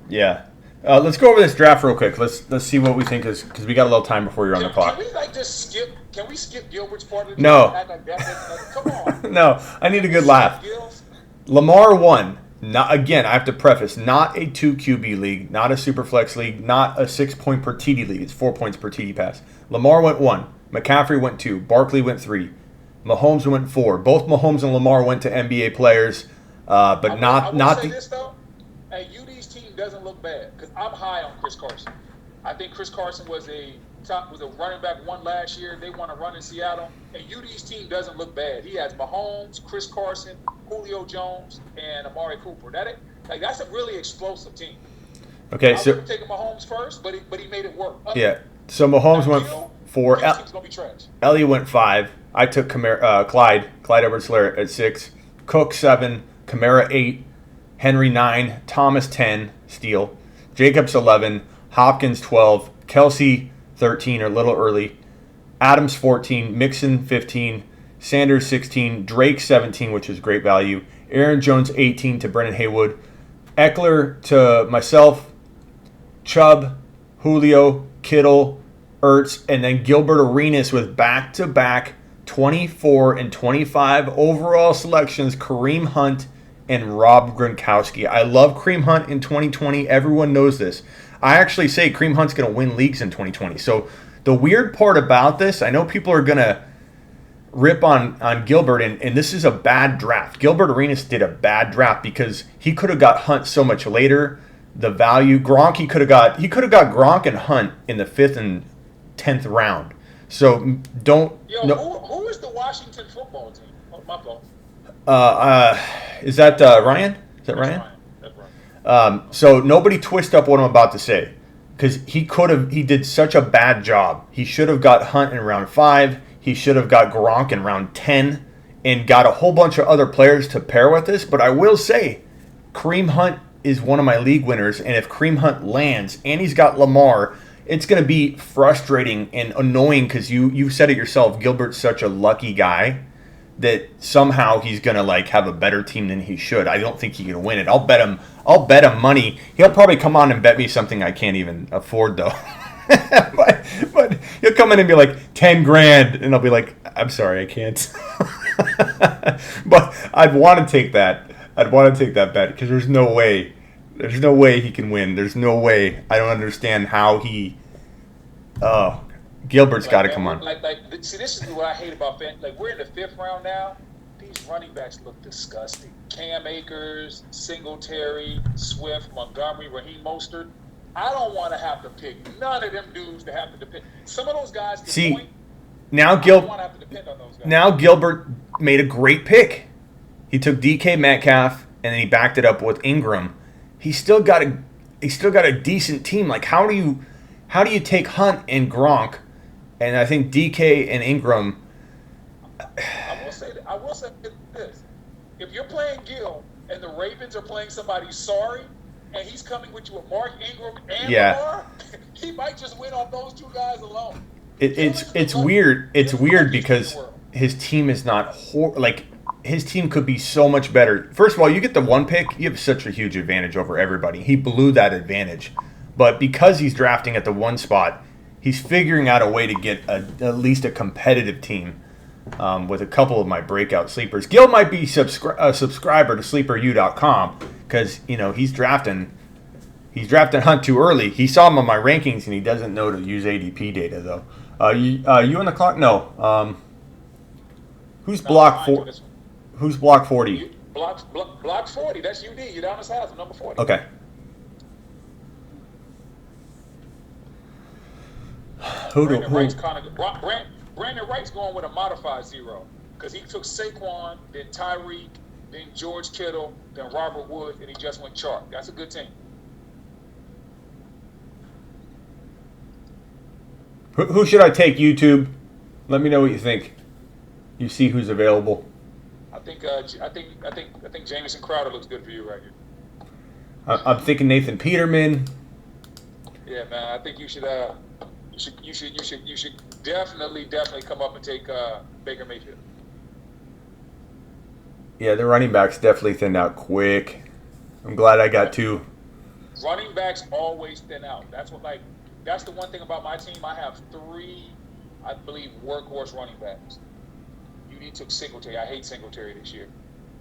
Speaker 1: Yeah. Let's go over this draft real quick. Let's see what we think is, because we got a little time before you're on the clock.
Speaker 2: Can we just skip? Can we skip Gilbert's part of the
Speaker 1: No.
Speaker 2: draft? Come on.
Speaker 1: No, I need a good laugh. Lamar won. Not again. I have to preface: not a 2 QB league, not a super flex league, not a 6 point per TD league. It's 4 points per TD pass. Lamar went 1. McCaffrey went 2. Barkley went 3. Mahomes went 4. Both Mahomes and Lamar went to NBA players, but
Speaker 2: I will say this though. Hey, UD's team doesn't look bad because I'm high on Chris Carson. I think Chris Carson was a running back one last year. They want to run in Seattle, and UD's team doesn't look bad. He has Mahomes, Chris Carson, Julio Jones, and Amari Cooper. That's a really explosive team.
Speaker 1: Okay,
Speaker 2: I would have taken Mahomes first, but he made it work.
Speaker 1: Yeah. So Mahomes went 4.
Speaker 2: His team's gonna be trash.
Speaker 1: Elliott went 5. I took Clyde Edwards-Helaire at 6. Cook 7. Kamara 8. Henry 9. Thomas 10. Steele. Jacobs 11. Hopkins 12. Kelsey 13, or a little early. Adams 14. Mixon 15. Sanders 16. Drake 17, which is great value. Aaron Jones 18 to Brennan Haywood. Eckler to myself. Chubb, Julio, Kittle, Ertz, and then Gilbert Arenas with back-to-back 24 and 25 overall selections, Kareem Hunt and Rob Gronkowski. I love Kareem Hunt in 2020. Everyone knows this. I actually say Kareem Hunt's going to win leagues in 2020. So the weird part about this, I know people are going to rip on Gilbert, and this is a bad draft. Gilbert Arenas did a bad draft because he could have got Hunt so much later. The value, Gronk, he could have got Gronk and Hunt in the 5th and 10th round. So don't.
Speaker 2: Who is the Washington football team? Oh, my fault.
Speaker 1: Is that Ryan? Is that Ryan?
Speaker 2: That's Ryan.
Speaker 1: So nobody twist up what I'm about to say, because he did such a bad job. He should have got Hunt in round 5. He should have got Gronk in round 10 and got a whole bunch of other players to pair with this. But I will say, Kareem Hunt is one of my league winners, and if Kareem Hunt lands and he's got Lamar, it's going to be frustrating and annoying because you've said it yourself. Gilbert's such a lucky guy that somehow he's going to have a better team than he should. I don't think he can win it. I'll bet him money. He'll probably come on and bet me something I can't even afford though. but he'll come in and be like 10 grand, and I'll be like, I'm sorry, I can't. But I'd want to take that. I'd want to take that bet because there's no way he can win. There's no way. I don't understand how he. Oh, Gilbert's got to come on.
Speaker 2: See, this is what I hate about fan. We're in the 5th round now. These running backs look disgusting. Cam Akers, Singletary, Swift, Montgomery, Raheem Mostert. I don't want to have to pick none of them dudes to have to depend. Some of those guys.
Speaker 1: Now
Speaker 2: I don't want to have to depend on those guys.
Speaker 1: Now Gilbert made a great pick. He took DK Metcalf and then he backed it up with Ingram. He's still got a decent team. How do you take Hunt and Gronk And I think DK and Ingram.
Speaker 2: I will say this: if you're playing Gil and the Ravens are playing somebody sorry, and he's coming with you with Mark Ingram and Lamar, he might just win off those two guys alone.
Speaker 1: It's weird. It's weird because his team is not his team could be so much better. First of all, you get the 1 pick, you have such a huge advantage over everybody. He blew that advantage. But because he's drafting at the 1 spot, he's figuring out a way to get at least a competitive team with a couple of my breakout sleepers. Gil might be a subscriber to sleeperu.com because, he's drafting Hunt too early. He saw him on my rankings, and he doesn't know to use ADP data, though. You on the clock? No. Who's block 4? Who's block 40?
Speaker 2: Block 40. That's UD. Udonis Haslem, number 40.
Speaker 1: Okay.
Speaker 2: Brandon Wright's going with a modified 0 because he took Saquon, then Tyreek, then George Kittle, then Robert Woods, and he just went Chark. That's a good team.
Speaker 1: Who should I take, YouTube? Let me know what you think. You see who's available.
Speaker 2: I think Jamison Crowder looks good for you right here.
Speaker 1: I'm thinking Nathan Peterman.
Speaker 2: Yeah, man. I think you should definitely come up and take Baker Mayfield.
Speaker 1: Yeah, the running backs definitely thinned out quick. I'm glad I got 2.
Speaker 2: Running backs always thin out. That's the one thing about my team. I have 3, I believe, workhorse running backs. UD took Singletary. I hate Singletary this year.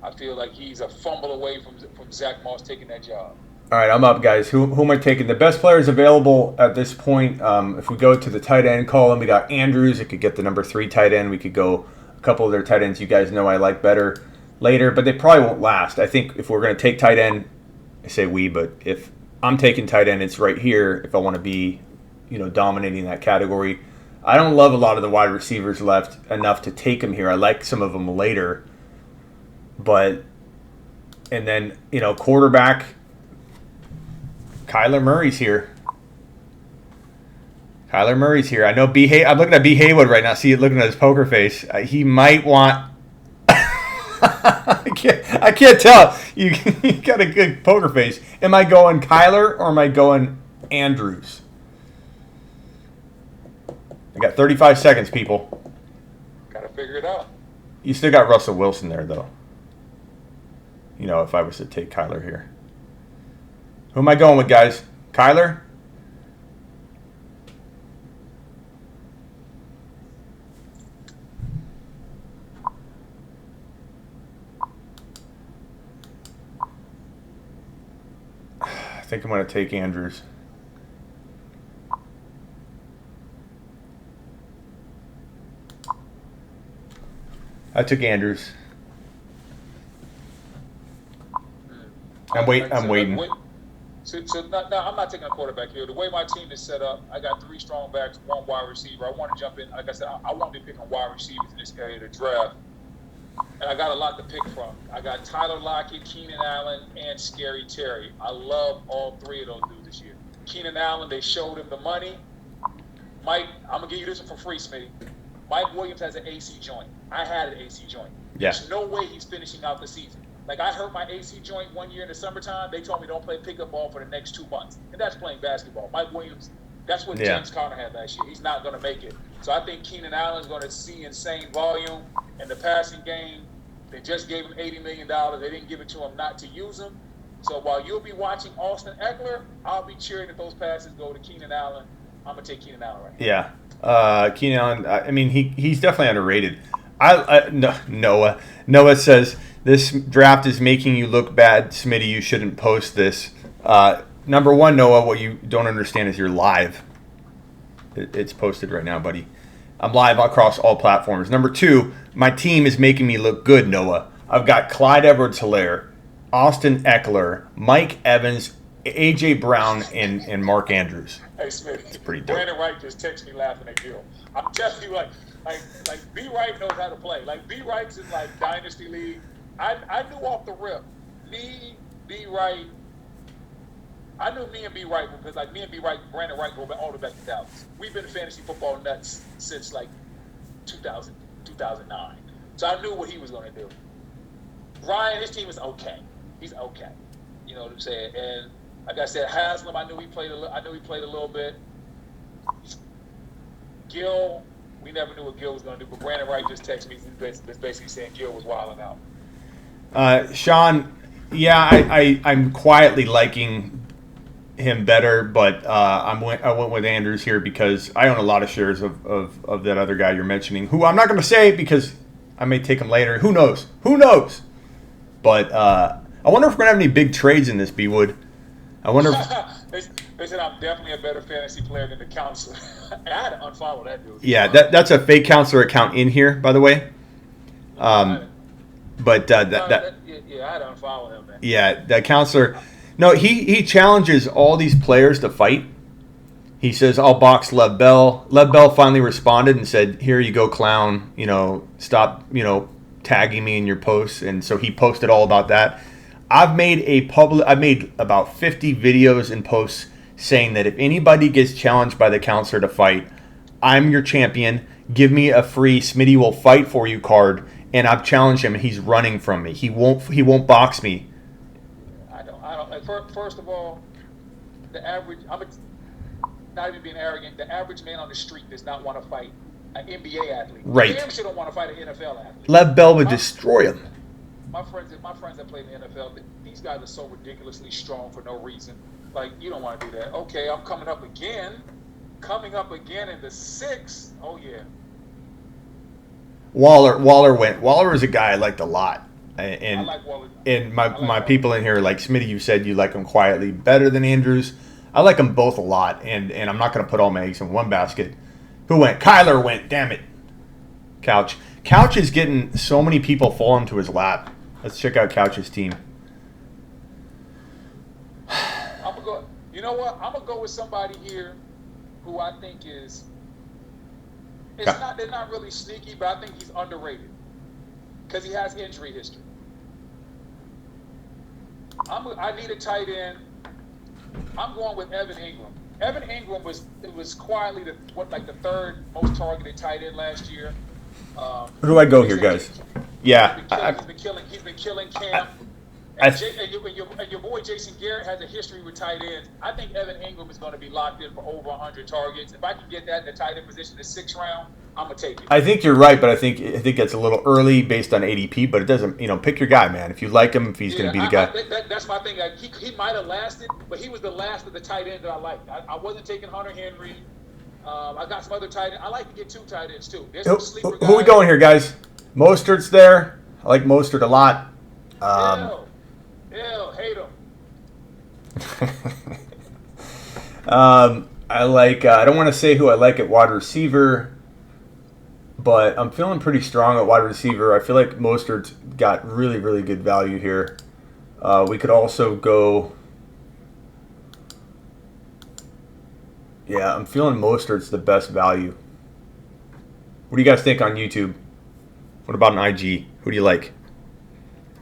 Speaker 2: I feel like he's a fumble away from Zach Moss taking that job.
Speaker 1: All right, I'm up, guys. Who am I taking? The best players available at this point. If we go to the tight end column, we got Andrews. It could get the number 3 tight end. We could go a couple of their tight ends you guys know I like better later, but they probably won't last. I think if we're going to take tight end, I say we, but if I'm taking tight end, it's right here if I want to be, dominating that category. I don't love a lot of the wide receivers left enough to take them here. I like some of them later. And then, quarterback, Kyler Murray's here. I know I'm looking at B. Haywood right now. See it looking at his poker face. He might want. I can't tell. You got a good poker face. Am I going Kyler or am I going Andrews? I got 35 seconds, people.
Speaker 2: Got to figure it out.
Speaker 1: You still got Russell Wilson there, though. If I was to take Kyler here. Who am I going with, guys? Kyler? I think I'm going to take Andrews. I took Andrews. I'm waiting.
Speaker 2: So I'm not taking a quarterback here. The way my team is set up, I got 3 strong backs, 1 wide receiver. I want to jump in. Like I said, I want to be picking wide receivers in this area of the draft. And I got a lot to pick from. I got Tyler Lockett, Keenan Allen, and Scary Terry. I love all 3 of those dudes this year. Keenan Allen, they showed him the money. Mike, I'm going to give you this one for free, Smitty. Mike Williams has an AC joint. I had an AC joint.
Speaker 1: Yeah.
Speaker 2: There's no way he's finishing out the season. Like, I hurt my AC joint one year in the summertime. They told me don't play pickup ball for the next 2 months. And that's playing basketball. Mike Williams, that's what James Conner had last year. He's not going to make it. So I think Keenan Allen's going to see insane volume in the passing game. They just gave him $80 million. They didn't give it to him not to use him. So while you'll be watching Austin Eckler, I'll be cheering that those passes go to Keenan Allen. I'm going to take Keenan Allen right now.
Speaker 1: Yeah. Keenan Allen, I mean, he's definitely underrated. Noah says, this draft is making you look bad. Smitty, you shouldn't post this. Number 1, Noah, what you don't understand is you're live. It's posted right now, buddy. I'm live across all platforms. Number 2, my team is making me look good, Noah. I've got Clyde Edwards-Helaire, Austin Eckler, Mike Evans, A.J. Brown, and Mark Andrews.
Speaker 2: Hey, Smitty.
Speaker 1: It's pretty dope.
Speaker 2: Brandon Wright just texted me laughing at Gil. I'm telling you, like B. Wright knows how to play. Like, B. Wright's in, Dynasty League. I knew off the rip. B. Wright, I knew me and B Wright because like me and B Wright, Brandon Wright go back all the way back to Dallas. We've been fantasy football nuts since like 2000, 2009. So I knew what he was going to do. Ryan, his team is okay. He's okay. You know what I'm saying? And like I said, Haslem, I knew he played a little bit. Gil, we never knew what Gil was going to do, but Brandon Wright just texted me. He's basically saying Gil was wilding out.
Speaker 1: Sean, yeah, I'm quietly liking him better, but I went with Andrews here because I own a lot of shares of that other guy you're mentioning, who I'm not going to say because I may take him later. Who knows? But I wonder if we're going to have any big trades in this, B-Wood. I wonder if...
Speaker 2: They said I'm definitely a better fantasy player than the counselor. I had to unfollow that dude.
Speaker 1: Yeah, that's a fake counselor account in here, by the way. But
Speaker 2: I had to unfollow him, man.
Speaker 1: Yeah, that counselor... No, he challenges all these players to fight. He says, I'll box Lev Bell. Lev Bell finally responded and said, here you go, clown. Stop, tagging me in your posts. And so he posted all about that. I've made about 50 videos and posts saying that if anybody gets challenged by the counselor to fight, I'm your champion. Give me a free Smitty will fight for you card. And I've challenged him and he's running from me. He won't box me.
Speaker 2: First of all, the average, not even being arrogant, the average man on the street does not want to fight an NBA athlete.
Speaker 1: Right.
Speaker 2: Damn sure don't want to fight an NFL athlete.
Speaker 1: Lev Bell would destroy him.
Speaker 2: My friends that play in the NFL, these guys are so ridiculously strong for no reason. Like, you don't want to do that. Okay, I'm coming up again in the 6. Oh, yeah.
Speaker 1: Waller went. Waller is a guy I liked a lot. And
Speaker 2: I like Waller.
Speaker 1: And my people in here, like Smitty, you said you like him quietly better than Andrews. I like them both a lot, and I'm not going to put all my eggs in one basket. Who went? Kyler went. Damn it. Couch is getting so many people falling to his lap. Let's check out Couch's team.
Speaker 2: You know what? I'm gonna go with somebody here who I think is. They're not really sneaky, but I think he's underrated because he has injury history. I need a tight end. I'm going with Evan Ingram. Evan Ingram was quietly the third most targeted tight end last year.
Speaker 1: Who do I go here, guys? Yeah,
Speaker 2: he's been killing Cam. And your boy Jason Garrett has a history with tight ends. I think Evan Ingram is going to be locked in for over 100 targets. If I can get that in the tight end position in the 6th round, I'm gonna take it.
Speaker 1: I think you're right, but I think that's a little early based on ADP. But it doesn't, pick your guy, man. If you like him, if he's going to be the guy.
Speaker 2: That's my thing. He might have lasted, but he was the last of the tight ends that I liked. I wasn't taking Hunter Henry. I got some other tight ends. I like to get 2 tight ends too. There's some sleeper guys.
Speaker 1: Who we going here, guys? Mostert's there. I like Mostert a lot.
Speaker 2: Hate
Speaker 1: him. I like. I don't want to say who I like at wide receiver, but I'm feeling pretty strong at wide receiver. I feel like Mostert's got really, really good value here. We could also go. Yeah, I'm feeling Mostert's the best value. What do you guys think on YouTube? What about an IG? Who do you like?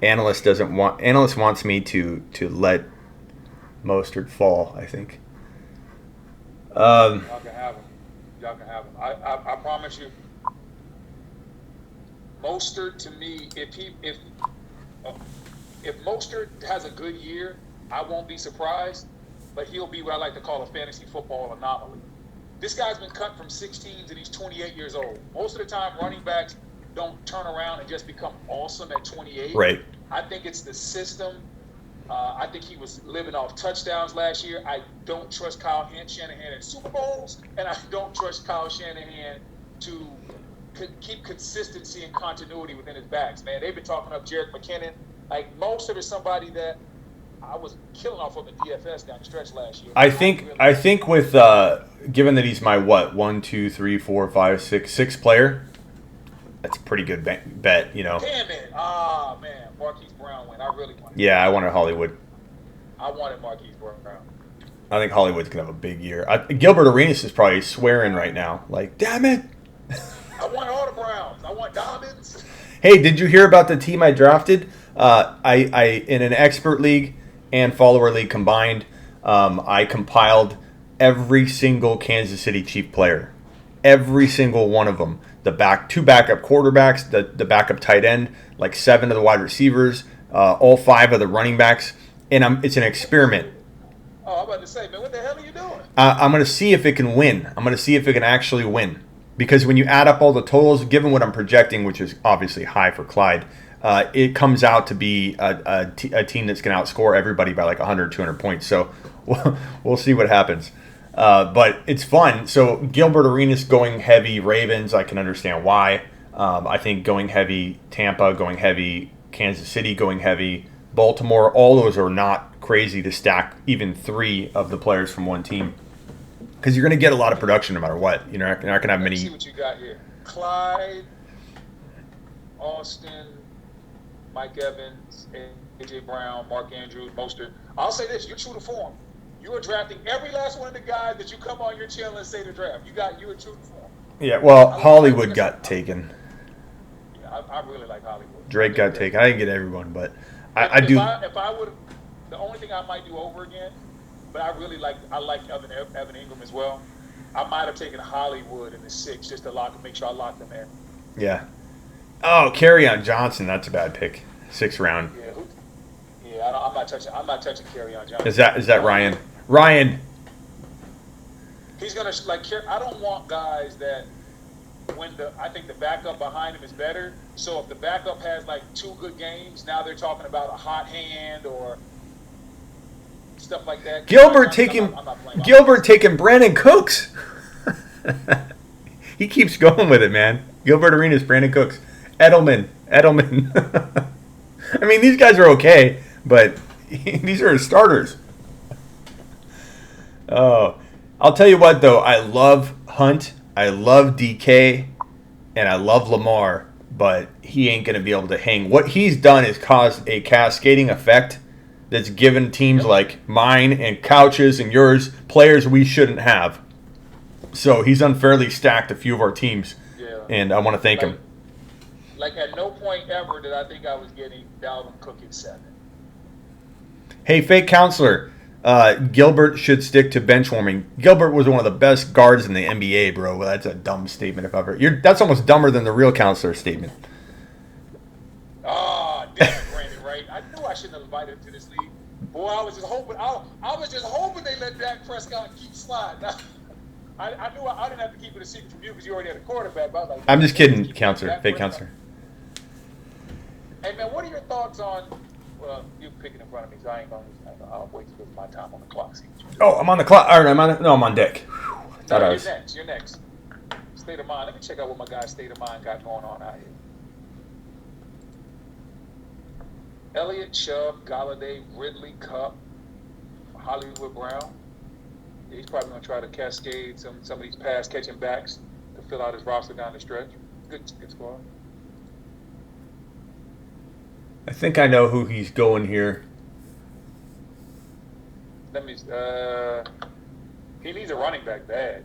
Speaker 1: Analyst wants me to let Mostert fall, I think.
Speaker 2: Y'all can have him. I promise you. Mostert, to me, if Mostert has a good year, I won't be surprised. But he'll be what I like to call a fantasy football anomaly. This guy's been cut from 6 teams and he's 28 years old. Most of the time, running backs don't turn around and just become awesome at 28.
Speaker 1: Right.
Speaker 2: I think it's the system. I think he was living off touchdowns last year. I don't trust Kyle Shanahan in Super Bowls, and I don't trust Kyle Shanahan to keep consistency and continuity within his backs. Man, they've been talking up Jerick McKinnon. Like, Mostert is somebody that I was killing off of in DFS down the stretch last year.
Speaker 1: I think with given that he's my 1, 2, 3, 4, 5, 6 player, that's a pretty good bet, Damn
Speaker 2: it! Man, Marquise Brown went. I really wanted.
Speaker 1: Yeah, I wanted Hollywood.
Speaker 2: I wanted Marquise Brown.
Speaker 1: I think Hollywood's gonna have a big year. Gilbert Arenas is probably swearing right now, like, damn it!
Speaker 2: I want all the Browns. I want Dobbins.
Speaker 1: Hey, did you hear about the team I drafted? I in an expert league and follower league combined, I compiled every single Kansas City Chief player, every single one of them. The two backup quarterbacks, the backup tight end, like 7 of the wide receivers, all 5 of the running backs, and it's an experiment.
Speaker 2: Oh, I'm about to say, man, what the hell are you doing?
Speaker 1: I'm going to see if it can win. I'm going to see if it can actually win. Because when you add up all the totals, given what I'm projecting, which is obviously high for Clyde, it comes out to be a team that's going to outscore everybody by like 100, 200 points. So we'll see what happens. But it's fun. So Gilbert Arenas going heavy Ravens, I can understand why. I think going heavy Tampa, going heavy Kansas City, going heavy Baltimore, all those are not crazy to stack even 3 of the players from one team. Because you're going to get a lot of production no matter what. You're not going to have many.
Speaker 2: Let's see what you got here. Clyde, Austin, Mike Evans, A.J. Brown, Mark Andrews, Mostert. I'll say this: you're true to form. You are drafting every last one of the guys that you come on your channel and say to draft. You are true to form.
Speaker 1: Yeah, well, Hollywood got taken.
Speaker 2: Yeah, I really like Hollywood.
Speaker 1: Drake got taken. I didn't get everyone, but I do.
Speaker 2: If I would, the only thing I might do over again, but I like Evan Ingram as well. I might have taken Hollywood in the 6 just to make sure I lock them in.
Speaker 1: Yeah. Oh, Kerryon Johnson. That's a bad pick. 6th round.
Speaker 2: Yeah. I'm not touching Kerryon Johnson.
Speaker 1: Is that Ryan? Ryan.
Speaker 2: He's gonna I don't want guys that I think the backup behind him is better. So if the backup has like 2 good games, now they're talking about a hot hand or stuff like that.
Speaker 1: Gilbert taking Brandon Cooks. He keeps going with it, man. Gilbert Arenas, Brandon Cooks, Edelman. I mean, these guys are okay, but these are starters. Oh, I'll tell you what, though. I love Hunt. I love DK. And I love Lamar. But he ain't going to be able to hang. What he's done is caused a cascading effect that's given teams like mine and Couch's and yours players we shouldn't have. So he's unfairly stacked a few of our teams.
Speaker 2: Yeah.
Speaker 1: And I want to thank him.
Speaker 2: Like at no point ever did I think I was getting Dalvin Cook at 7.
Speaker 1: Hey, fake counselor. Gilbert should stick to bench warming. Gilbert was one of the best guards in the NBA, bro. Well, that's a dumb statement if ever. That's almost dumber than the real counselor statement.
Speaker 2: Oh, damn it, Brandon, right? I knew I shouldn't have invited him to this league. Boy, I was just hoping they let Dak Prescott keep sliding. I knew I didn't have to keep it a secret from you because you already had a quarterback. But I was like,
Speaker 1: I'm just kidding, counselor. Fake counselor.
Speaker 2: Hey, man, what are your thoughts on... Well, you're picking in front of me, so I'll wait till my time on the clock.
Speaker 1: Oh, I'm on the clock. All right, I'm on deck.
Speaker 2: You're next. State of mind. Let me check out what my guy's state of mind got going on out here. Elliott, Chubb, Galladay, Ridley, Cup, Hollywood Brown. He's probably going to try to cascade some of these pass-catching backs to fill out his roster down the stretch. Good squad.
Speaker 1: I think I know who he's going here.
Speaker 2: He needs a running back bad.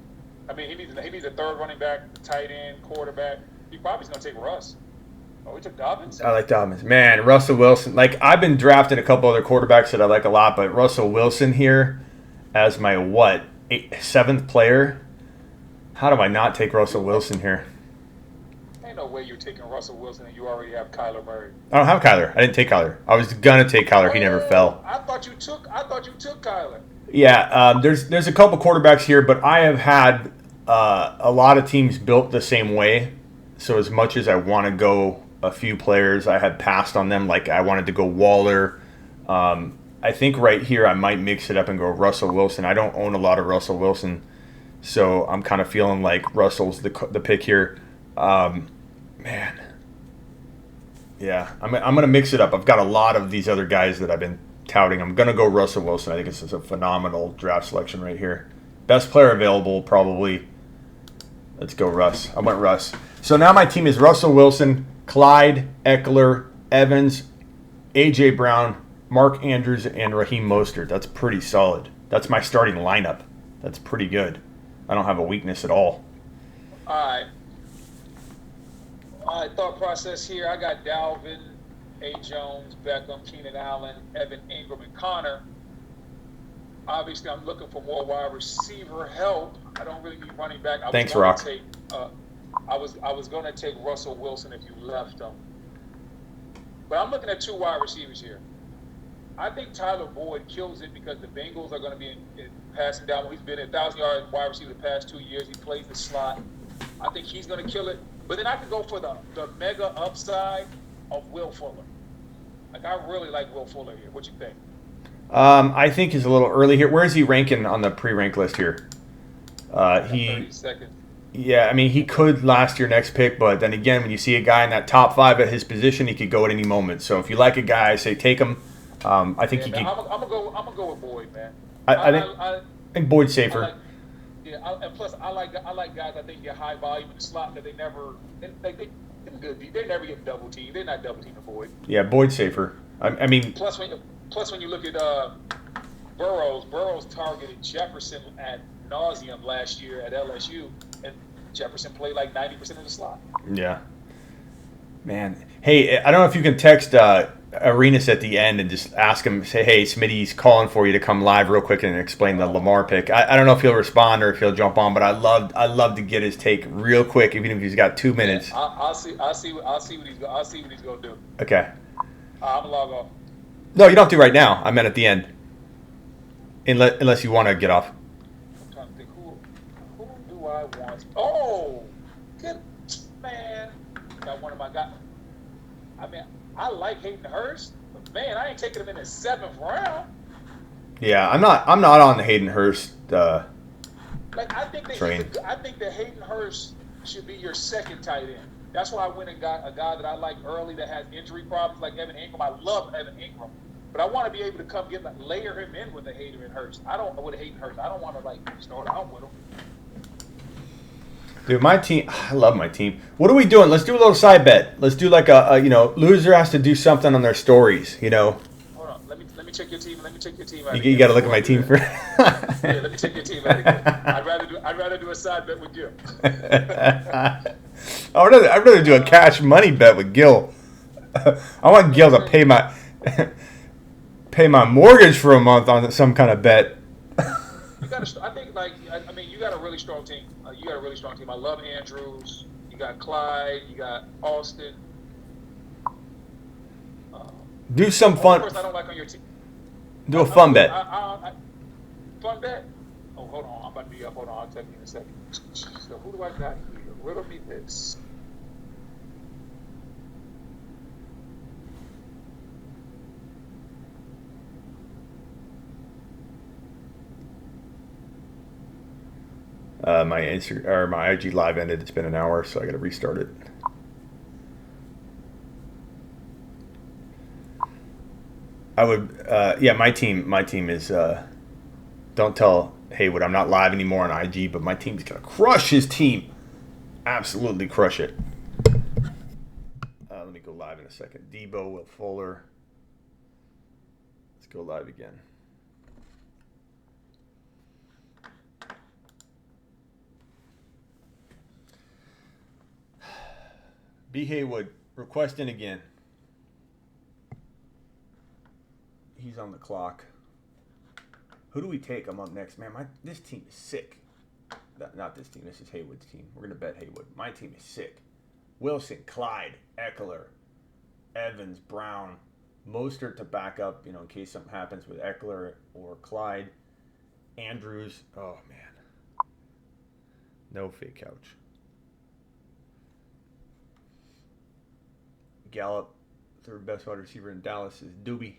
Speaker 2: I mean, he needs a third running back, tight end, quarterback. He probably is going to take Russ. Oh, he took Dobbins?
Speaker 1: I like Dobbins. Man, Russell Wilson. Like, I've been drafting a couple other quarterbacks that I like a lot, but Russell Wilson here as my, 7th player? How do I not take Russell Wilson here?
Speaker 2: Ain't no way you're taking Russell Wilson and you already have Kyler Murray.
Speaker 1: I don't have Kyler. I didn't take Kyler. I was going to take Kyler. He never fell.
Speaker 2: I thought you took Kyler.
Speaker 1: Yeah, there's a couple quarterbacks here, but I have had a lot of teams built the same way. So as much as I want to go a few players, I had passed on them. Like I wanted to go Waller. I think right here I might mix it up and go Russell Wilson. I don't own a lot of Russell Wilson, so I'm kind of feeling like Russell's the pick here. Man. Yeah, I'm going to mix it up. I've got a lot of these other guys that I've been touting. I'm going to go Russell Wilson. I think this is a phenomenal draft selection right here. Best player available, probably. Let's go Russ. I went Russ. So now my team is Russell Wilson, Clyde, Eckler, Evans, A.J. Brown, Mark Andrews, and Raheem Mostert. That's pretty solid. That's my starting lineup. That's pretty good. I don't have a weakness at all.
Speaker 2: All right. Thought process here. I got Dalvin, A. Jones, Beckham, Keenan Allen, Evan Ingram, and Connor. Obviously, I'm looking for more wide receiver help. I don't really need running back.
Speaker 1: Thanks, Rock.
Speaker 2: I was going to take Russell Wilson if you left him, but I'm looking at two wide receivers here. I think Tyler Boyd kills it because the Bengals are going to be in passing down. He's been a 1,000-yard wide receiver the past 2 years. He plays the slot. I think he's going to kill it. But then I could go for the mega upside of Will Fuller. Like, I really like Will Fuller here. What you think?
Speaker 1: I think he's a little early here. Where is he ranking on the pre-rank list here? He
Speaker 2: 32nd.
Speaker 1: Yeah, I mean, he could last your next pick, but then again, when you see a guy in that top 5 at his position, he could go at any moment. So if you like a guy, I say take him. I think he
Speaker 2: man,
Speaker 1: can.
Speaker 2: I'm gonna go with Boyd, man.
Speaker 1: I think Boyd's safer.
Speaker 2: And plus I like guys I think get high volume in the slot that they never they never get double teamed. They're not double teaming Boyd.
Speaker 1: Yeah, Boyd's safer. I mean,
Speaker 2: plus when you look at Burrows targeted Jefferson at nauseum last year at LSU, and Jefferson played like 90% of the slot.
Speaker 1: Yeah. Man. Hey, I don't know if you can text Arenas at the end and just ask him, say, hey, Smitty's calling for you to come live real quick and explain the Lamar pick. I don't know if he'll respond or if he'll jump on, but I'd love to get his take real quick, even if he's got 2 minutes.
Speaker 2: Yeah, I'll see what he's gonna do.
Speaker 1: Okay.
Speaker 2: I'm log off.
Speaker 1: No, you don't have to right now. I meant at the end. Unless you want to get off.
Speaker 2: I'm trying to think who do I want? Oh, good man. Got one of my guys. I mean, I like Hayden Hurst, but man, I ain't taking him in the 7th round.
Speaker 1: Yeah, I'm not on the Hayden Hurst
Speaker 2: I think
Speaker 1: train.
Speaker 2: I think that Hayden Hurst should be your second tight end. That's why I went and got a guy that I like early that has injury problems like Evan Ingram. I love Evan Ingram, but I want to be able to come layer him in with a Hayden Hurst. I don't want to start out with him.
Speaker 1: Dude, my team, I love my team. What are we doing? Let's do a little side bet. Let's do like a loser has to do something on their stories,
Speaker 2: Hold on, let me check your team.
Speaker 1: You got to look at my team first.
Speaker 2: Yeah, let me check your team. I'd rather do a side bet with you.
Speaker 1: I'd rather do a cash money bet with Gil. I want Gil to pay my mortgage for a month on some kind of bet.
Speaker 2: You got a really strong team. I love Andrews. You got Clyde. You got Austin.
Speaker 1: Do some fun.
Speaker 2: Of course, I don't like on your team.
Speaker 1: Do a fun bet.
Speaker 2: Fun bet. Oh, hold on. I'm about to be up. Hold on. I'll tell you in a second. So who do I got here? Riddle me this.
Speaker 1: My IG live ended. It's been an hour, so I got to restart it. I would, my team is. Don't tell Haywood I'm not live anymore on IG, but my team's gonna crush his team. Absolutely crush it. Let me go live in a second. Debo, Will Fuller. Let's go live again. B. Haywood, requesting again. He's on the clock. Who do we take? I'm up next. Man, this team is sick. Not this team. This is Haywood's team. We're going to bet Haywood. My team is sick. Wilson, Clyde, Eckler, Evans, Brown, Mostert to back up, in case something happens with Eckler or Clyde. Andrews. Oh, man. No fake couch. Gallup, third best wide receiver in Dallas, is Doobie.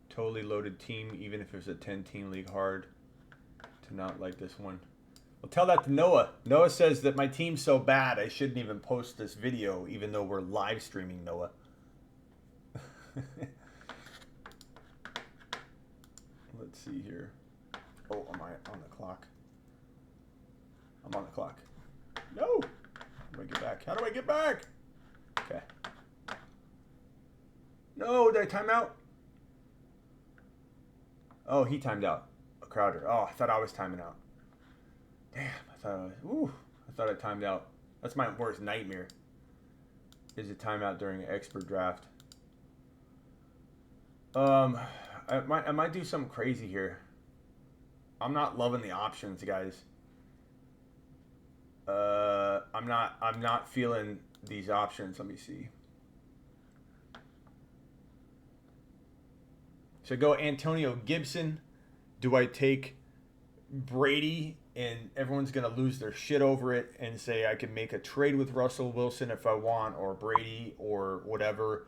Speaker 1: Totally loaded team, even if it was a 10-team league. Hard to not like this one. Well, tell that to Noah. Noah says that my team's so bad I shouldn't even post this video, even though we're live streaming, Noah. Let's see here. Oh, am I on the clock? I'm on the clock. No! How do I get back? How do I get back? Okay. No, did I time out? Oh, he timed out. Crowder. Oh, I thought I was timing out. Damn, I thought I timed out. That's my worst nightmare. Is a timeout during an expert draft. I might do something crazy here. I'm not loving the options, guys. I'm not feeling these options. Let me see. So go Antonio Gibson. Do I take Brady and everyone's going to lose their shit over it and say I can make a trade with Russell Wilson if I want, or Brady, or whatever?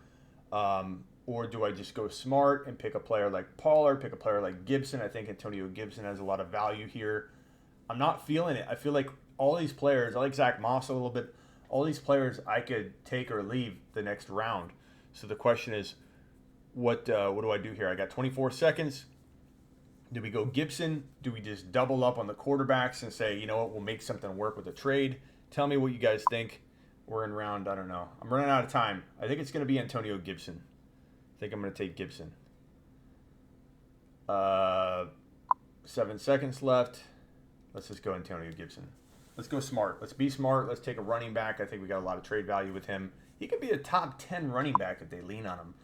Speaker 1: Or do I just go smart and pick a player like Pollard, pick a player like Gibson? I think Antonio Gibson has a lot of value here. I'm not feeling it. I feel like all these players, I like Zach Moss a little bit, all these players I could take or leave the next round. So the question is, what do I do here? I got 24 seconds. Do we go Gibson? Do we just double up on the quarterbacks and say, you know what, we'll make something work with a trade? Tell me what you guys think. We're in round, I don't know. I'm running out of time. I think it's going to be Antonio Gibson. I think I'm going to take Gibson. 7 seconds left. Let's just go Antonio Gibson. Let's go smart. Let's be smart. Let's take a running back. I think we got a lot of trade value with him. He could be a top 10 running back if they lean on him.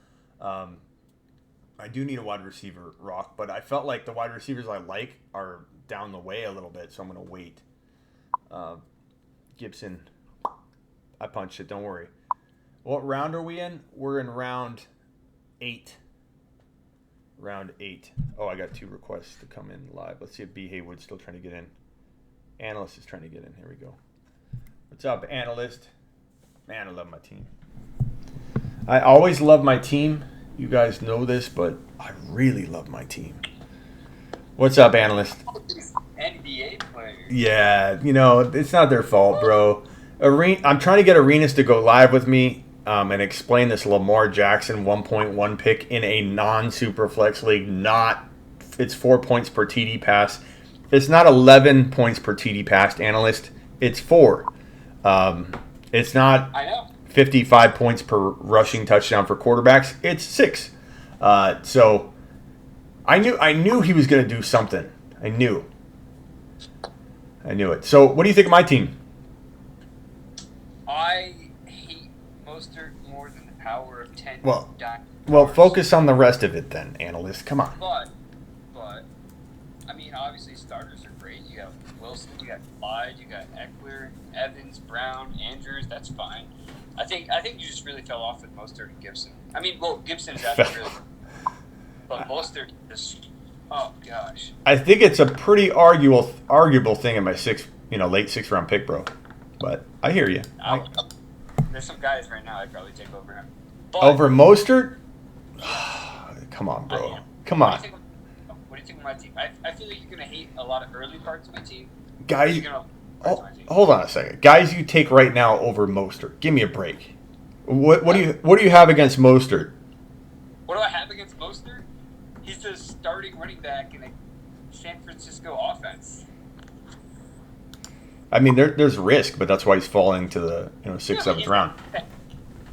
Speaker 1: I do need a wide receiver, Rock, but I felt like the wide receivers I like are down the way a little bit, so I'm going to wait. Gibson, I punched it. Don't worry. What round are we in? We're in round 8. Round 8. Oh, I got 2 requests to come in live. Let's see if B. Haywood's still trying to get in. Analyst is trying to get in. Here we go. What's up, analyst? Man, I love my team. I always love my team. You guys know this, but I really love my team. What's up, analyst?
Speaker 3: NBA players.
Speaker 1: Yeah, it's not their fault, bro. I'm trying to get Arenas to go live with me and explain this Lamar Jackson 1.1 pick in a non-Superflex league. It's 4 points per TD pass. It's not 11 points per TD pass, analyst. It's 4. It's not.
Speaker 3: I know.
Speaker 1: 55 points per rushing touchdown for quarterbacks. It's 6. So I knew he was going to do something. I knew it. So what do you think of my team?
Speaker 4: I hate Mostert more than the power of 10.
Speaker 1: Well, focus on the rest of it then, analyst. Come on.
Speaker 4: But I mean, obviously starters are great. You got Wilson, you got Clyde, you got Eckler, Evans, Brown, Andrews. That's fine. I think you just really fell off with Mostert and Gibson. I mean, well, Gibson's actually really, but Mostert just, oh gosh.
Speaker 1: I think it's a pretty arguable thing in my late 6th round pick, bro. But I hear you.
Speaker 4: There's some guys right now I'd probably take over him. But,
Speaker 1: over Mostert? Come on, bro. Come on.
Speaker 4: What do you think of my team? I feel like you're gonna hate a lot of early parts of my team.
Speaker 1: Guys. Hold on a second. Guys you take right now over Mostert. Give me a break. What do you have against Mostert?
Speaker 4: What do I have against Mostert? He's the starting running back in a San Francisco offense.
Speaker 1: I mean, there's risk, but that's why he's falling to the 6th, 7th round.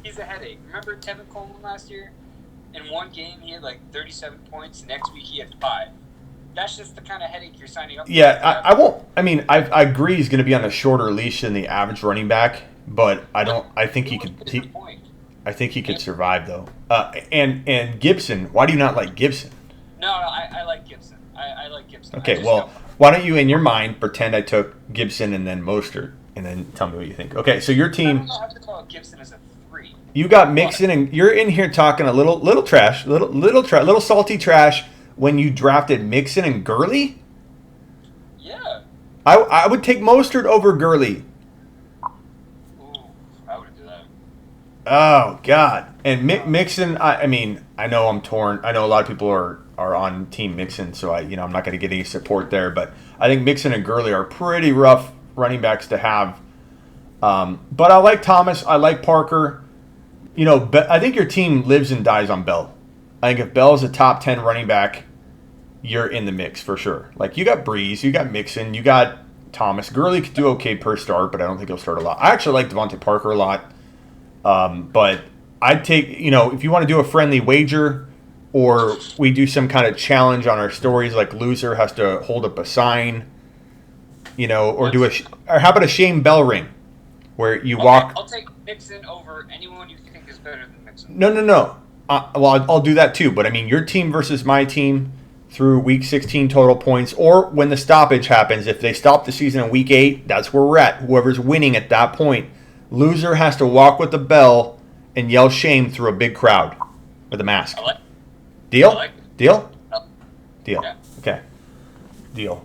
Speaker 4: He's a headache. Remember Tevin Coleman last year? In one game, he had like 37 points. Next week, he had 5. That's just the kind of headache you're signing up for.
Speaker 1: Yeah, I won't. I mean, I agree he's going to be on a shorter leash than the average running back, but I think he could. I think he could survive though. And Gibson, why do you not like Gibson?
Speaker 4: No, I like Gibson. I like Gibson.
Speaker 1: Okay, why don't you in your mind pretend I took Gibson and then Mostert, and then tell me what you think. Okay, so your team.
Speaker 4: I don't know how to call Gibson as a 3.
Speaker 1: You got Mixon, and you're in here talking a little trash, little salty trash. When you drafted Mixon and Gurley?
Speaker 4: Yeah.
Speaker 1: I would take Mostert over Gurley.
Speaker 4: Ooh, I wouldn't do that.
Speaker 1: Oh, God. And Mixon, I mean, I know I'm torn. I know a lot of people are on Team Mixon, so I'm not going to get any support there. But I think Mixon and Gurley are pretty rough running backs to have. But I like Thomas. I like Parker. I think your team lives and dies on Bell. I think if Bell's a top 10 running back, you're in the mix for sure. Like, you got Breeze, you got Mixon, you got Thomas. Gurley could do okay per start, but I don't think he'll start a lot. I actually like Devontae Parker a lot. But I'd take, if you want to do a friendly wager or we do some kind of challenge on our stories, like loser has to hold up a sign, or or how about a Shane Bell ring where you walk.
Speaker 4: I'll take Mixon over anyone you think is better than Mixon.
Speaker 1: No. Well, I'll do that too. But I mean, your team versus my team through week 16 total points, or when the stoppage happens. If they stop the season in week 8, that's where we're at. Whoever's winning at that point, loser has to walk with the bell and yell shame through a big crowd with a mask.
Speaker 4: I like it.
Speaker 1: Deal?
Speaker 4: I like it.
Speaker 1: Deal? Deal.
Speaker 4: Yeah.
Speaker 1: Okay. Deal.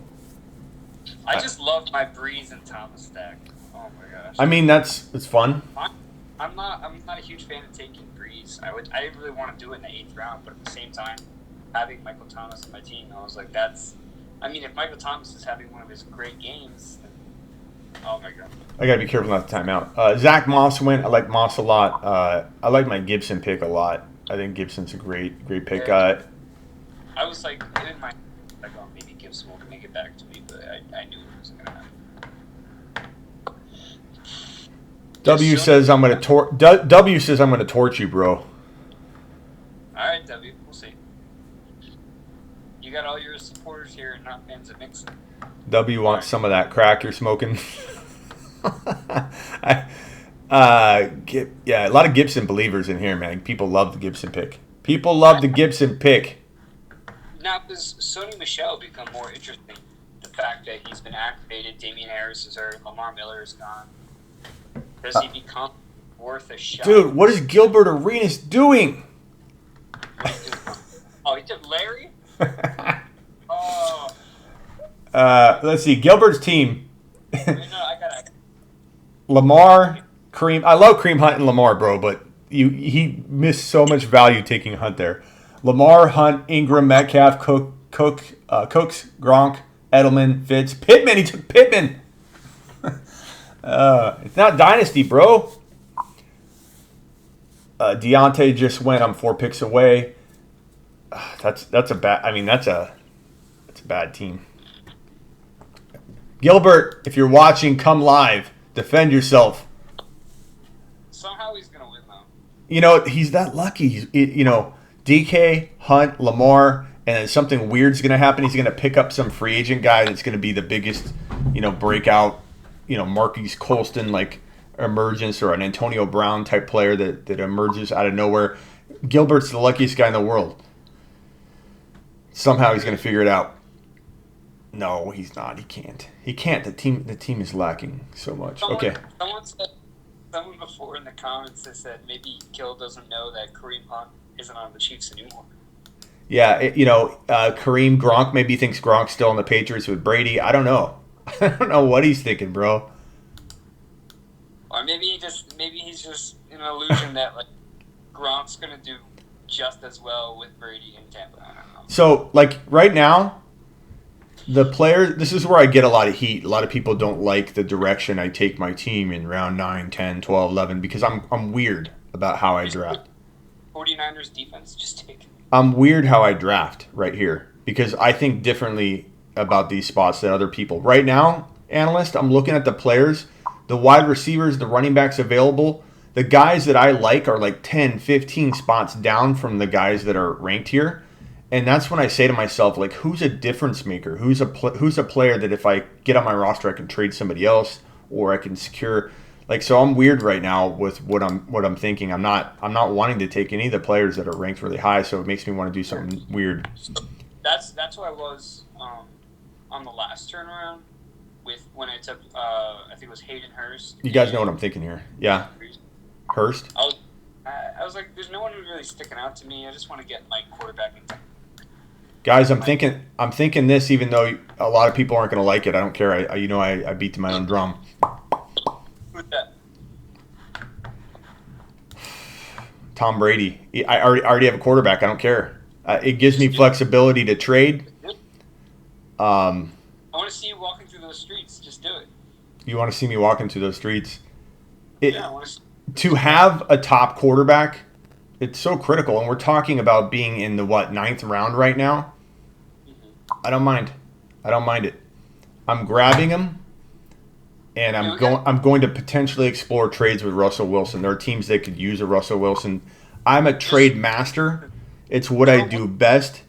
Speaker 4: I just love my Breeze and Thomas stack. Oh my gosh.
Speaker 1: I mean, it's fun.
Speaker 4: I'm not a huge fan of taking Breeze. I didn't really want to do it in the 8th round, but at the same time, having Michael Thomas in my team, I was like, if Michael Thomas is having one of his great games, then, oh my god.
Speaker 1: I gotta be careful not to time out. Zach Moss went. I like Moss a lot. I like my Gibson pick a lot. I think Gibson's a great pick.
Speaker 4: I was like, in my maybe Gibson will make it back to me, but I knew it wasn't gonna happen.
Speaker 1: W says I'm gonna torch you, bro.
Speaker 4: All right, W, we'll see. You got all your supporters here and not fans of Mixon.
Speaker 1: W wants some of that crack you're smoking. Yeah, a lot of Gibson believers in here, man. People love the Gibson pick.
Speaker 4: Now, does Sony Michel become more interesting? The fact that he's been activated, Damian Harris is hurt, Lamar Miller is gone. Does he become worth a shot?
Speaker 1: Dude, what is Gilbert Arenas doing?
Speaker 4: Oh, he took Larry? Oh.
Speaker 1: Let's see. Gilbert's team.
Speaker 4: No, I got
Speaker 1: Lamar, Kareem. I love Kareem Hunt and Lamar, bro, but he missed so much value taking Hunt there. Lamar, Hunt, Ingram, Metcalf, Cooks, Gronk, Edelman, Fitz, Pittman. He took Pittman. It's not dynasty, bro. Deontay just went. I'm 4 picks away. That's a bad. I mean, that's a bad team. Gilbert, if you're watching, come live. Defend yourself.
Speaker 4: Somehow he's gonna win though.
Speaker 1: You know, he's that lucky. DK, Hunt, Lamar, and then something weird's going to happen. He's going to pick up some free agent guy that's going to be the biggest, breakout, Marquise Colston like emergence, or an Antonio Brown type player that emerges out of nowhere. Gilbert's the luckiest guy in the world. Somehow he's going to figure it out. No, he's not. He can't. The team is lacking so much. Okay.
Speaker 4: Someone before in the comments that said maybe Gil doesn't know that Kareem Hunt isn't on the Chiefs anymore.
Speaker 1: Yeah, Kareem Gronk maybe thinks Gronk's still on the Patriots with Brady. I don't know. I don't know what he's thinking, bro.
Speaker 4: Or maybe he's just an illusion that like Gronk's gonna do just as well with Brady in Tampa. I don't know.
Speaker 1: So right now, the player, this is where I get a lot of heat. A lot of people don't like the direction I take my team in round 9, 10, 12, 11 because I'm weird about how I draft.
Speaker 4: 49ers defense, just take it.
Speaker 1: I'm weird how I draft right here because I think differently about these spots than other people. Right now, analyst, I'm looking at the players, the wide receivers, the running backs available. The guys that I like are like 10, 15 spots down from the guys that are ranked here. And that's when I say to myself, like, who's a difference maker? Who's a player that if I get on my roster, I can trade somebody else or I can secure. Like, so I'm weird right now with what I'm thinking. I'm not wanting to take any of the players that are ranked really high, so it makes me want to do something weird.
Speaker 4: That's what I was on the last turnaround with when I took I think it was Hayden Hurst.
Speaker 1: You guys know what I'm thinking here, yeah? Hurst.
Speaker 4: I was like, there's no one who's really sticking out to me. I just want to get my quarterback in.
Speaker 1: Guys, I'm thinking this, even though a lot of people aren't going to like it. I don't care. I beat to my own drum.
Speaker 4: Who's that?
Speaker 1: Tom Brady. I already have a quarterback. I don't care. It gives me flexibility to trade.
Speaker 4: I want to see you walking through those streets. Just do it.
Speaker 1: You want to see me walking through those streets?
Speaker 4: Yeah, I want to.
Speaker 1: To have a top quarterback, it's so critical. And we're talking about being in the 9th round right now. Mm-hmm. I don't mind it. I'm grabbing him, and I'm going to potentially explore trades with Russell Wilson. There are teams that could use a Russell Wilson. I'm a trade master. It's what I do best.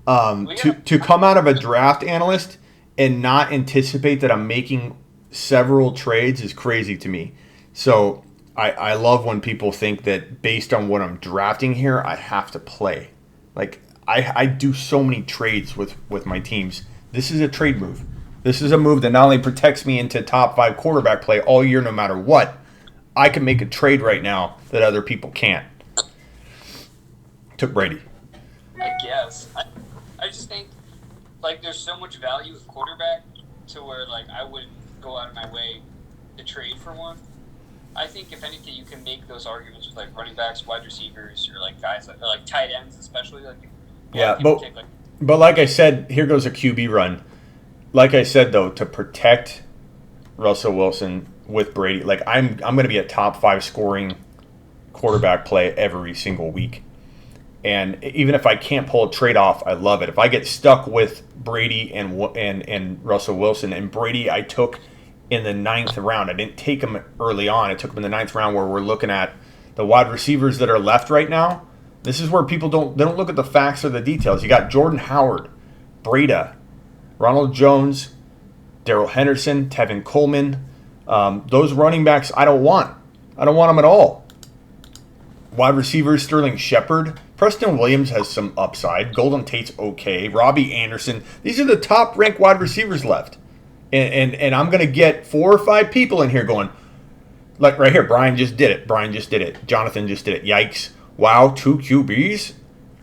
Speaker 1: To come out of a draft analyst and not anticipate that I'm making several trades is crazy to me. So I love when people think that based on what I'm drafting here, I have to play. Like, I do so many trades with my teams. This is a trade move. This is a move that not only protects me into top 5 quarterback play all year no matter what, I can make a trade right now that other people can't. Took Brady.
Speaker 4: I guess. I just think, like, there's so much value at quarterback to where, like, I wouldn't go out of my way to trade for one. I think, if anything, you can make those arguments with, like, running backs, wide receivers, or, like, guys, or, like, tight ends especially. Like,
Speaker 1: yeah, but like I said, here goes a QB run. Like I said, though, to protect Russell Wilson with Brady, like, I'm going to be a top 5 scoring quarterback play every single week. And even if I can't pull a trade off, I love it. If I get stuck with Brady and Russell Wilson, and Brady I took in the 9th round, I didn't take him early on. I took him in the 9th round, where we're looking at the wide receivers that are left right now. This is where people don't look at the facts or the details. You got Jordan Howard, Breida, Ronald Jones, Darrell Henderson, Tevin Coleman. Those running backs I don't want. I don't want them at all. Wide receivers, Sterling Shepard. Preston Williams has some upside. Golden Tate's okay. Robbie Anderson. These are the top-ranked wide receivers left. And I'm going to get 4 or 5 people in here going, like right here, Brian just did it. Jonathan just did it. Yikes. Wow, 2 QBs?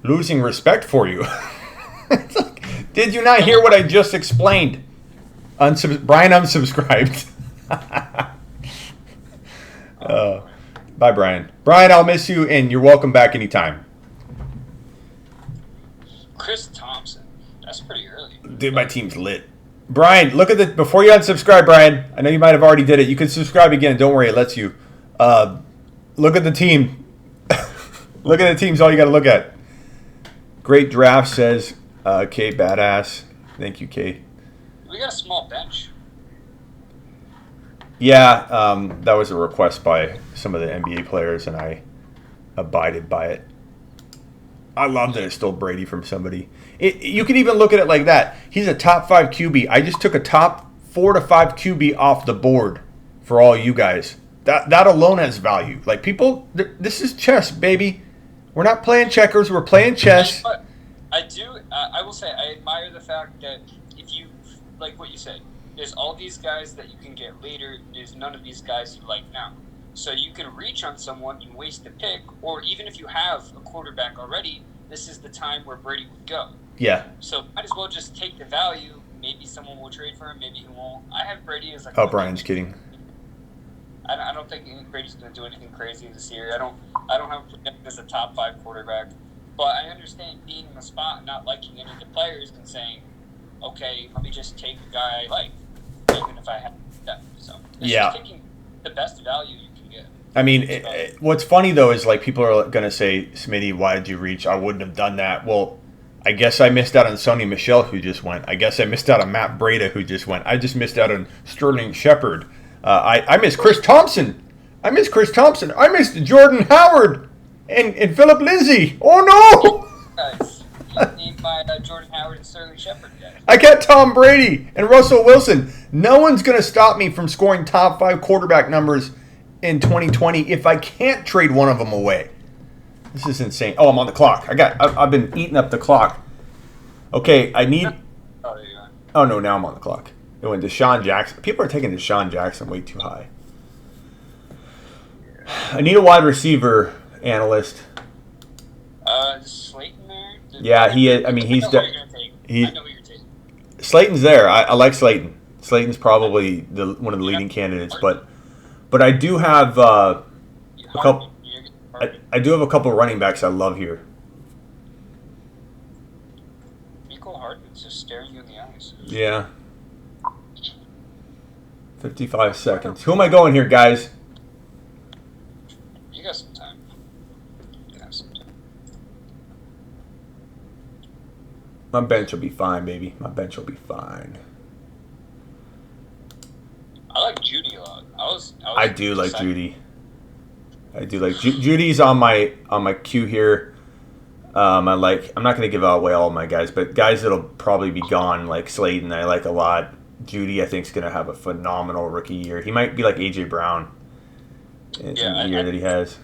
Speaker 1: Losing respect for you. It's like, did you not hear what I just explained? Brian unsubscribed. Bye, Brian. Brian, I'll miss you, and you're welcome back anytime.
Speaker 4: Chris Thompson. That's pretty early.
Speaker 1: Dude, my team's lit. Brian, look at before you unsubscribe, Brian. I know you might have already did it. You can subscribe again. Don't worry, it lets you. Look at the team. Look at the teams. All you got to look at. Great draft, says Kay Badass. Thank you, Kay.
Speaker 4: We got a small bench.
Speaker 1: Yeah, that was a request by some of the NBA players, and I abided by it. I love that it stole Brady from somebody. You can even look at it like that. He's a top 5 QB. I just took a top 4 to 5 QB off the board for all you guys. That alone has value. Like, people, this is chess, baby. We're not playing checkers. We're playing chess.
Speaker 4: But I will say, I admire the fact that if you, like what you said, there's all these guys that you can get later. There's none of these guys you like now. So you can reach on someone and waste a pick, or even if you have a quarterback already, this is the time where Brady would go.
Speaker 1: Yeah.
Speaker 4: So might as well just take the value. Maybe someone will trade for him. Maybe he won't. I have Brady as like.
Speaker 1: Oh, Brian's kidding.
Speaker 4: I don't think Brady's going to do anything crazy this year. I don't have him as a top 5 quarterback. But I understand being in the spot and not liking any of the players and saying, okay, let me just take a guy I like, even if I have depth. So it's just taking the best value you can get.
Speaker 1: I mean, what's funny, though, is like people are going to say, Smitty, why did you reach? I wouldn't have done that. Well, I guess I missed out on Sonny Michel, who just went. I guess I missed out on Matt Breida, who just went. I just missed out on Sterling Shepard. I missed Chris Thompson. I missed Jordan Howard and Philip Lindsay. Oh, no!
Speaker 4: Guys, you need my Jordan Howard and Sterling Shepard, guys.
Speaker 1: I got Tom Brady and Russell Wilson. No one's going to stop me from scoring top 5 quarterback numbers in 2020 if I can't trade one of them away. This is insane. Oh, I'm on the clock. I've been eating up the clock. Okay, I need.
Speaker 4: Oh, there you are.
Speaker 1: Oh no, now I'm on the clock. It went Deshaun Jackson. People are taking Deshaun Jackson way too high. I need a wide receiver analyst.
Speaker 4: Is Slayton there?
Speaker 1: Yeah, he is. I mean, he's.
Speaker 4: I know who you're taking.
Speaker 1: Slayton's there. I like Slayton. Slayton's probably one of the leading candidates, but I do have a couple. I do have a couple running backs I love here.
Speaker 4: Michael Hardman's just staring you in the eyes.
Speaker 1: Yeah. 55 seconds. Who am I going here, guys?
Speaker 4: You got some time.
Speaker 1: My bench will be fine, baby. My bench will be fine.
Speaker 4: I like Judy a lot.
Speaker 1: I do like Judy. I do like Judy's on my queue here. I'm not going to give away all of my guys, but guys that'll probably be gone, like Slayton, I like a lot. Judy, I think, is going to have a phenomenal rookie year. He might be like A.J. Brown. in the year that he has.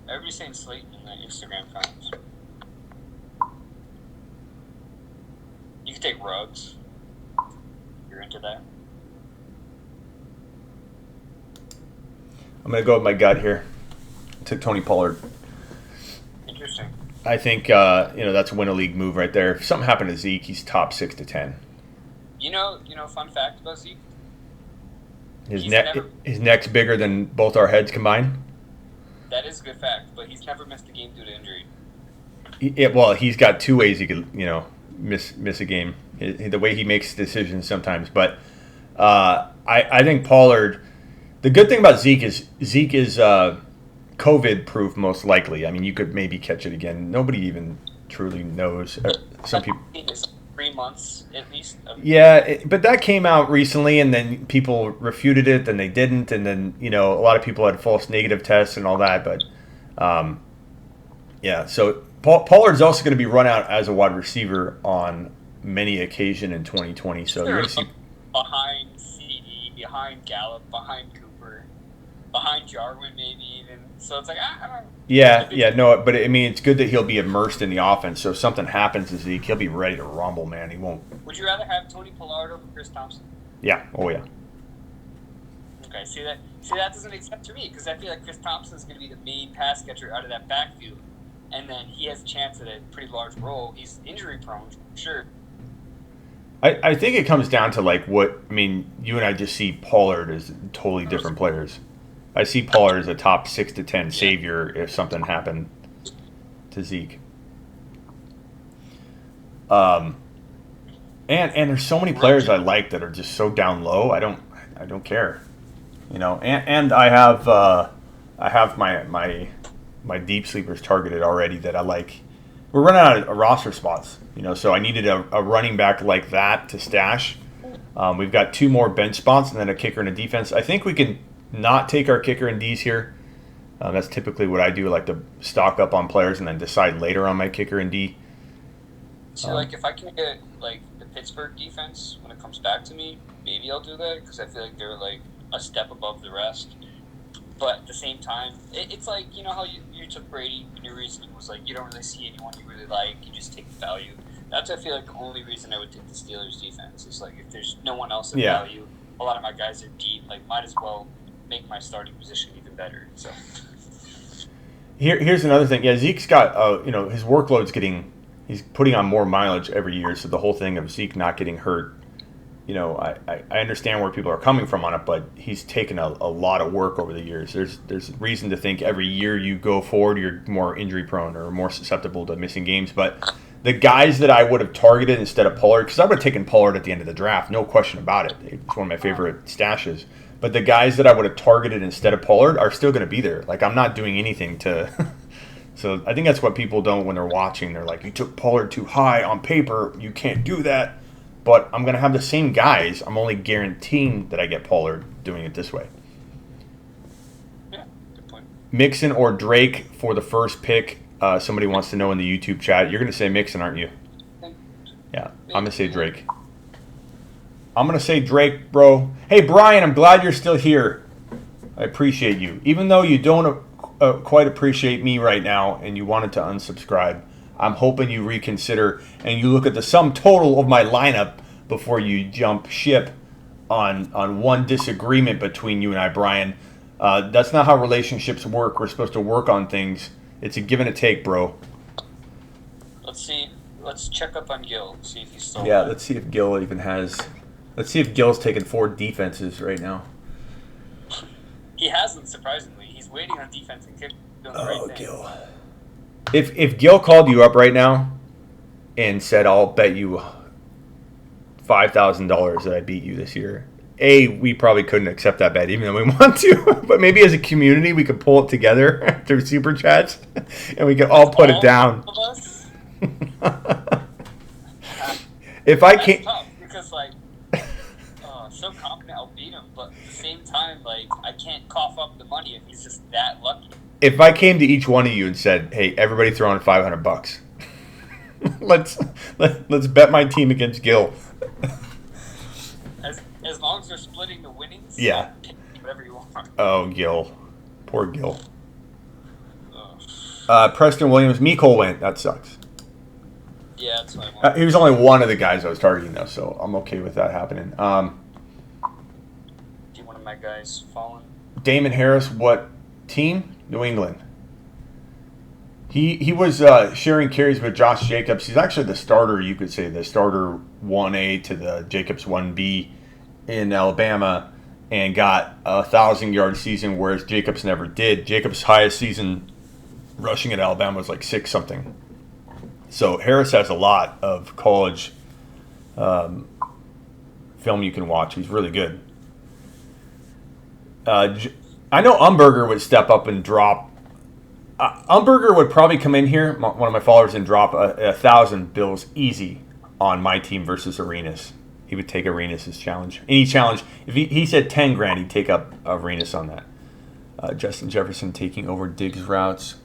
Speaker 4: Everybody's saying Slayton in the Instagram comments. You could take Ruggs. You're into that?
Speaker 1: I'm going to go with my gut here. I took Tony Pollard.
Speaker 4: Interesting.
Speaker 1: I think that's a win a league move right there. If something happened to Zeke, he's top 6 to 10.
Speaker 4: You know, fun fact about Zeke.
Speaker 1: His neck's bigger than both our heads combined.
Speaker 4: That is a good fact, but he's never missed a game due to injury.
Speaker 1: He's got 2 ways he could miss a game. The way he makes decisions sometimes, but I think Pollard. The good thing about Zeke is COVID proof most likely. I mean, you could maybe catch it again. Nobody even truly knows. Some people.
Speaker 4: 3 months at least.
Speaker 1: Yeah, but that came out recently, and then people refuted it, then they didn't, and then a lot of people had false negative tests and all that. But so Pollard's also going to be run out as a wide receiver on many occasion in 2020. So you're going to see
Speaker 4: behind CD, behind Gallup, behind Cooper, behind Jarwin, maybe even. So it's like I don't.
Speaker 1: But I mean, it's good that he'll be immersed in the offense. So if something happens to Zeke, he'll be ready to rumble, man. He won't.
Speaker 4: Would you rather have Tony Pollard over Chris Thompson?
Speaker 1: Yeah. Oh yeah.
Speaker 4: Okay. See that doesn't make sense to me because I feel like Chris Thompson is going to be the main pass catcher out of that backfield, and then he has a chance at a pretty large role. He's injury prone, sure.
Speaker 1: I think it comes down to you and I just see Pollard as totally different players. I see Pollard as a top 6 to 10 savior if something happened to Zeke. And there's so many players I like that are just so down low. I don't care, And I have my deep sleepers targeted already that I like. We're running out of roster spots, So I needed a running back like that to stash. We've got 2 more bench spots and then a kicker and a defense. I think we can not take our kicker and D's here. That's typically what I do. I like to stock up on players and then decide later on my kicker and D.
Speaker 4: So, if I can get, the Pittsburgh defense when it comes back to me, maybe I'll do that because I feel like they're, a step above the rest. But at the same time, it's like, how you took Brady and your reasoning was you don't really see anyone you really like, you just take the value. That's, I feel like, the only reason I would take the Steelers defense is, if there's no one else of value, a lot of my guys are deep, might as well make my starting position even better. So
Speaker 1: here's another thing. Yeah, Zeke's got his workload's he's putting on more mileage every year. So the whole thing of Zeke not getting hurt, I understand where people are coming from on it, but he's taken a lot of work over the years. There's reason to think every year you go forward, you're more injury prone or more susceptible to missing games. But the guys that I would have targeted instead of Pollard, because I would have taken Pollard at the end of the draft, no question about it. It's one of my favorite stashes. But the guys that I would have targeted instead of Pollard are still going to be there. I'm not doing anything to – so I think that's what people don't when they're watching. They're like, you took Pollard too high on paper. You can't do that. But I'm going to have the same guys. I'm only guaranteeing that I get Pollard doing it this way.
Speaker 4: Yeah, good point.
Speaker 1: Mixon or Drake for the first pick. Somebody wants to know in the YouTube chat. You're going to say Mixon, aren't you? Yeah, I'm going to say Drake. I'm going to say Drake, bro. Hey, Brian, I'm glad you're still here. I appreciate you. Even though you don't quite appreciate me right now and you wanted to unsubscribe, I'm hoping you reconsider and you look at the sum total of my lineup before you jump ship on one disagreement between you and I, Brian. That's not how relationships work. We're supposed to work on things. It's a give and a take, bro.
Speaker 4: Let's see. Let's check up on Gil. See if he's still.
Speaker 1: Yeah, let's see if Gil even has. Let's see if Gil's taken 4 defenses right now.
Speaker 4: He hasn't, surprisingly. He's waiting on defense and kick.
Speaker 1: Gil. If Gil called you up right now and said, I'll bet you $5,000 that I beat you this year, we probably couldn't accept that bet even though we want to. But maybe as a community we could pull it together through Super Chats and we could all put it down. If I can't...
Speaker 4: tough because, so confident I'll beat him, but at the same time, I can't cough up the money if he's just that lucky.
Speaker 1: If I came to each one of you and said, "Hey, everybody throw in $500, let's bet my team against Gil
Speaker 4: As long as they're splitting the winnings,
Speaker 1: Yeah.
Speaker 4: pick whatever you want.
Speaker 1: Oh, Gil. Poor Gil.
Speaker 4: Ugh.
Speaker 1: Preston Williams. Mecole went. That sucks.
Speaker 4: Yeah, that's what I want.
Speaker 1: He was only one of the guys I was targeting, though, so I'm okay with that happening.
Speaker 4: Do one of my guys fallen?
Speaker 1: Damon Harris, what team? New England. He was sharing carries with Josh Jacobs. He's actually the starter, you could say, the starter 1A to the Jacobs 1B in Alabama, and got a 1,000-yard season, whereas Jacobs never did. Jacobs' highest season rushing at Alabama was like 6-something. So Harris has a lot of college film you can watch. He's really good. I know Umberger would step up and drop. Umberger would probably come in here, one of my followers, and drop 1,000 bills easy on my team versus Arenas. He would take Arenas' challenge. Any challenge. If he said 10 grand, he'd take up Arenas on that. Justin Jefferson taking over Diggs' routes.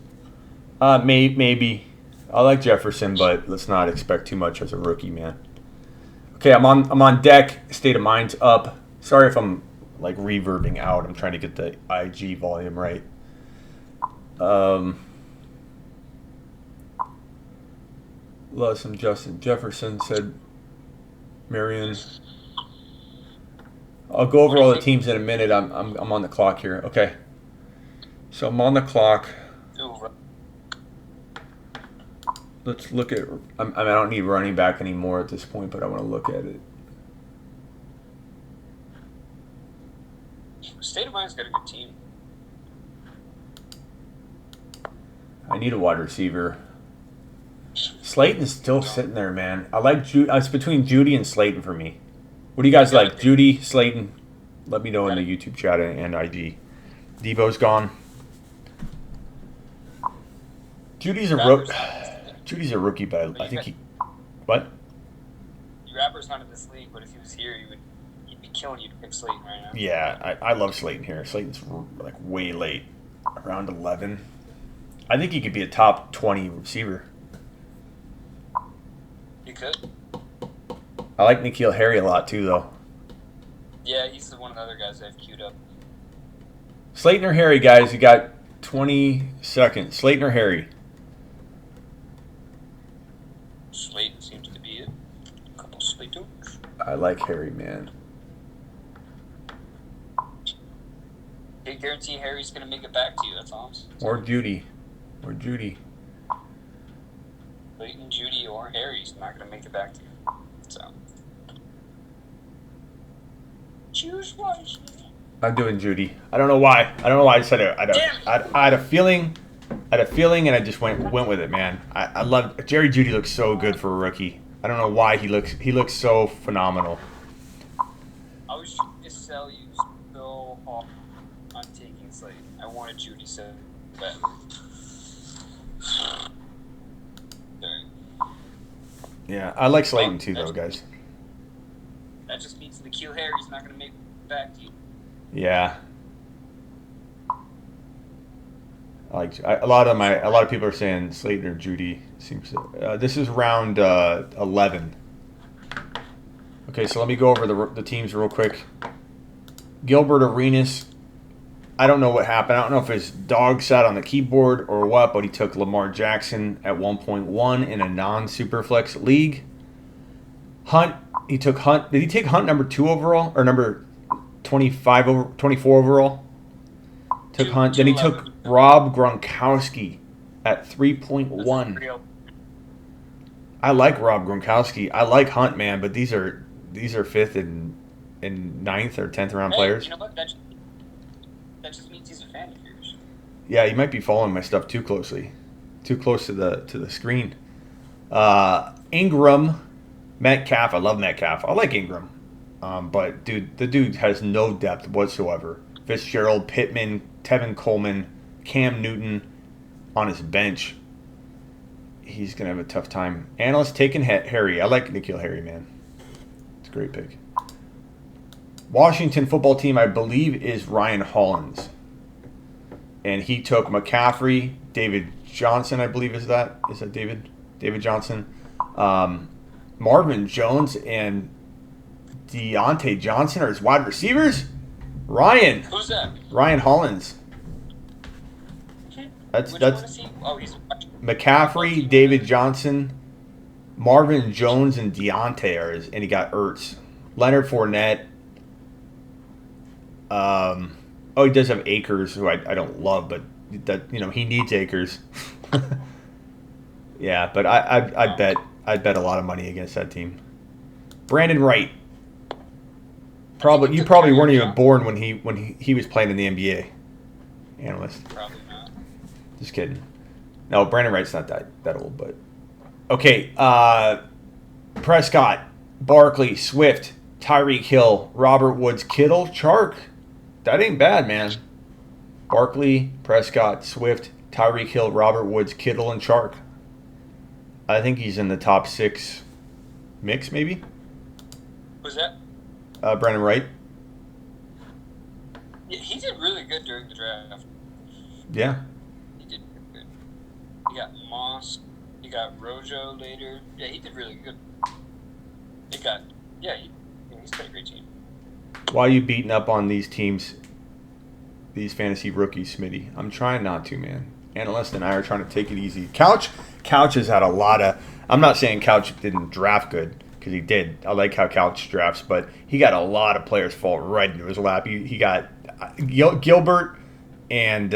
Speaker 1: Maybe. I like Jefferson, but let's not expect too much as a rookie, man. Okay, I'm on deck. State of mind's up. Sorry if I'm like reverbing out. I'm trying to get the IG volume right. Love some Justin Jefferson, said Marion. I'll go over all the teams in a minute. I'm on the clock here. Okay. So I'm on the clock. Let's look at. I don't need running back anymore at this point, but I want to look at it.
Speaker 4: State of Mind's got a good team.
Speaker 1: I need a wide receiver. Slayton's still sitting there, man. I like it's between Judy and Slayton for me. What do you guys like? Judy, Slayton? Let me know in the YouTube chat and IG. Debo's gone. Judy's a rookie, but I think he. What?
Speaker 4: Rapper's not in this league, but if he was here, he'd be killing you to pick Slayton right now.
Speaker 1: Yeah, I love Slayton here. Slayton's like way late, around 11. I think he could be a top 20 receiver.
Speaker 4: He could.
Speaker 1: I like N'Keal Harry a lot too, though.
Speaker 4: Yeah, he's one of the other guys I've queued up.
Speaker 1: Slayton or Harry, guys? You got 20 seconds. Slayton or Harry?
Speaker 4: Slayton seems to be it. A couple Slaytons.
Speaker 1: I like Harry, man.
Speaker 4: Can't guarantee Harry's going to make it back to you. That's all.
Speaker 1: Or Judy.
Speaker 4: Slayton, Judy, or Harry's not going to make it back to you. So choose wisely.
Speaker 1: I'm doing Judy. I don't know why. I just I had a feeling. And I just went with it, man. I love Jerry Judy. Looks so good for a rookie. I don't know why he looks so phenomenal.
Speaker 4: I was trying to sell you so hard on taking Slayton. I wanted Judy so bad.
Speaker 1: Yeah, I like Slayton too, though, guys.
Speaker 4: That just means N'Keal Harry's not going to make it back to you.
Speaker 1: Yeah. A lot of people are saying Slayton or Judy. Seems this is round 11. Okay, so let me go over the teams real quick. Gilbert Arenas. I don't know what happened. I don't know if his dog sat on the keyboard or what, but he took Lamar Jackson at 1.1 in a non-Superflex league. Hunt. He took Hunt. Did he take Hunt number 2 overall or number 24 overall? Took Hunt. Then he took Rob Gronkowski at 3.1. I like Rob Gronkowski. I like Hunt, man, but these are 5th and 9th or 10th round players.
Speaker 4: You know what? That just means he's a fan of yours.
Speaker 1: Yeah, you might be following my stuff too closely, too close to the screen. Ingram, Metcalf. I love Metcalf. I like Ingram, but the dude has no depth whatsoever. Fitzgerald, Pittman, Tevin Coleman, Cam Newton on his bench. He's going to have a tough time. Analyst taking Harry. I like N'Keal Harry, man. It's a great pick. Washington football team, I believe, is Ryan Hollins. And he took McCaffrey, David Johnson, I believe is that David? David Johnson. Marvin Jones and Deontay Johnson are his wide receivers? Ryan.
Speaker 4: Who's that?
Speaker 1: Ryan Hollins.
Speaker 4: Which one is he? Oh, he's
Speaker 1: McCaffrey, David Johnson, Marvin Jones, and Deontay are his, and he got Ertz. Leonard Fournette. He does have Akers, who I don't love, but that he needs Akers. Yeah, but I'd bet a lot of money against that team. Brandon Wright. You probably weren't even born when he was playing in the NBA. Analyst.
Speaker 4: Probably not.
Speaker 1: Just kidding. No, Brandon Wright's not that old, but okay. Prescott, Barkley, Swift, Tyreek Hill, Robert Woods, Kittle, Chark. That ain't bad, man. Barkley, Prescott, Swift, Tyreek Hill, Robert Woods, Kittle, and Chark. I think he's in the top 6 mix, maybe.
Speaker 4: Who's that?
Speaker 1: Brandon Wright.
Speaker 4: Yeah, he did really good during the draft.
Speaker 1: Yeah.
Speaker 4: He did good. You got Moss. You got Rojo later. Yeah, he did really good. He's got a great team.
Speaker 1: Why are you beating up on these teams, these fantasy rookies, Smitty? I'm trying not to, man. Analyst and I are trying to take it easy. Couch has had a lot of... I'm not saying Couch didn't draft good, because he did. I like how Couch drafts, but he got a lot of players fall right into his lap. He got Gilbert and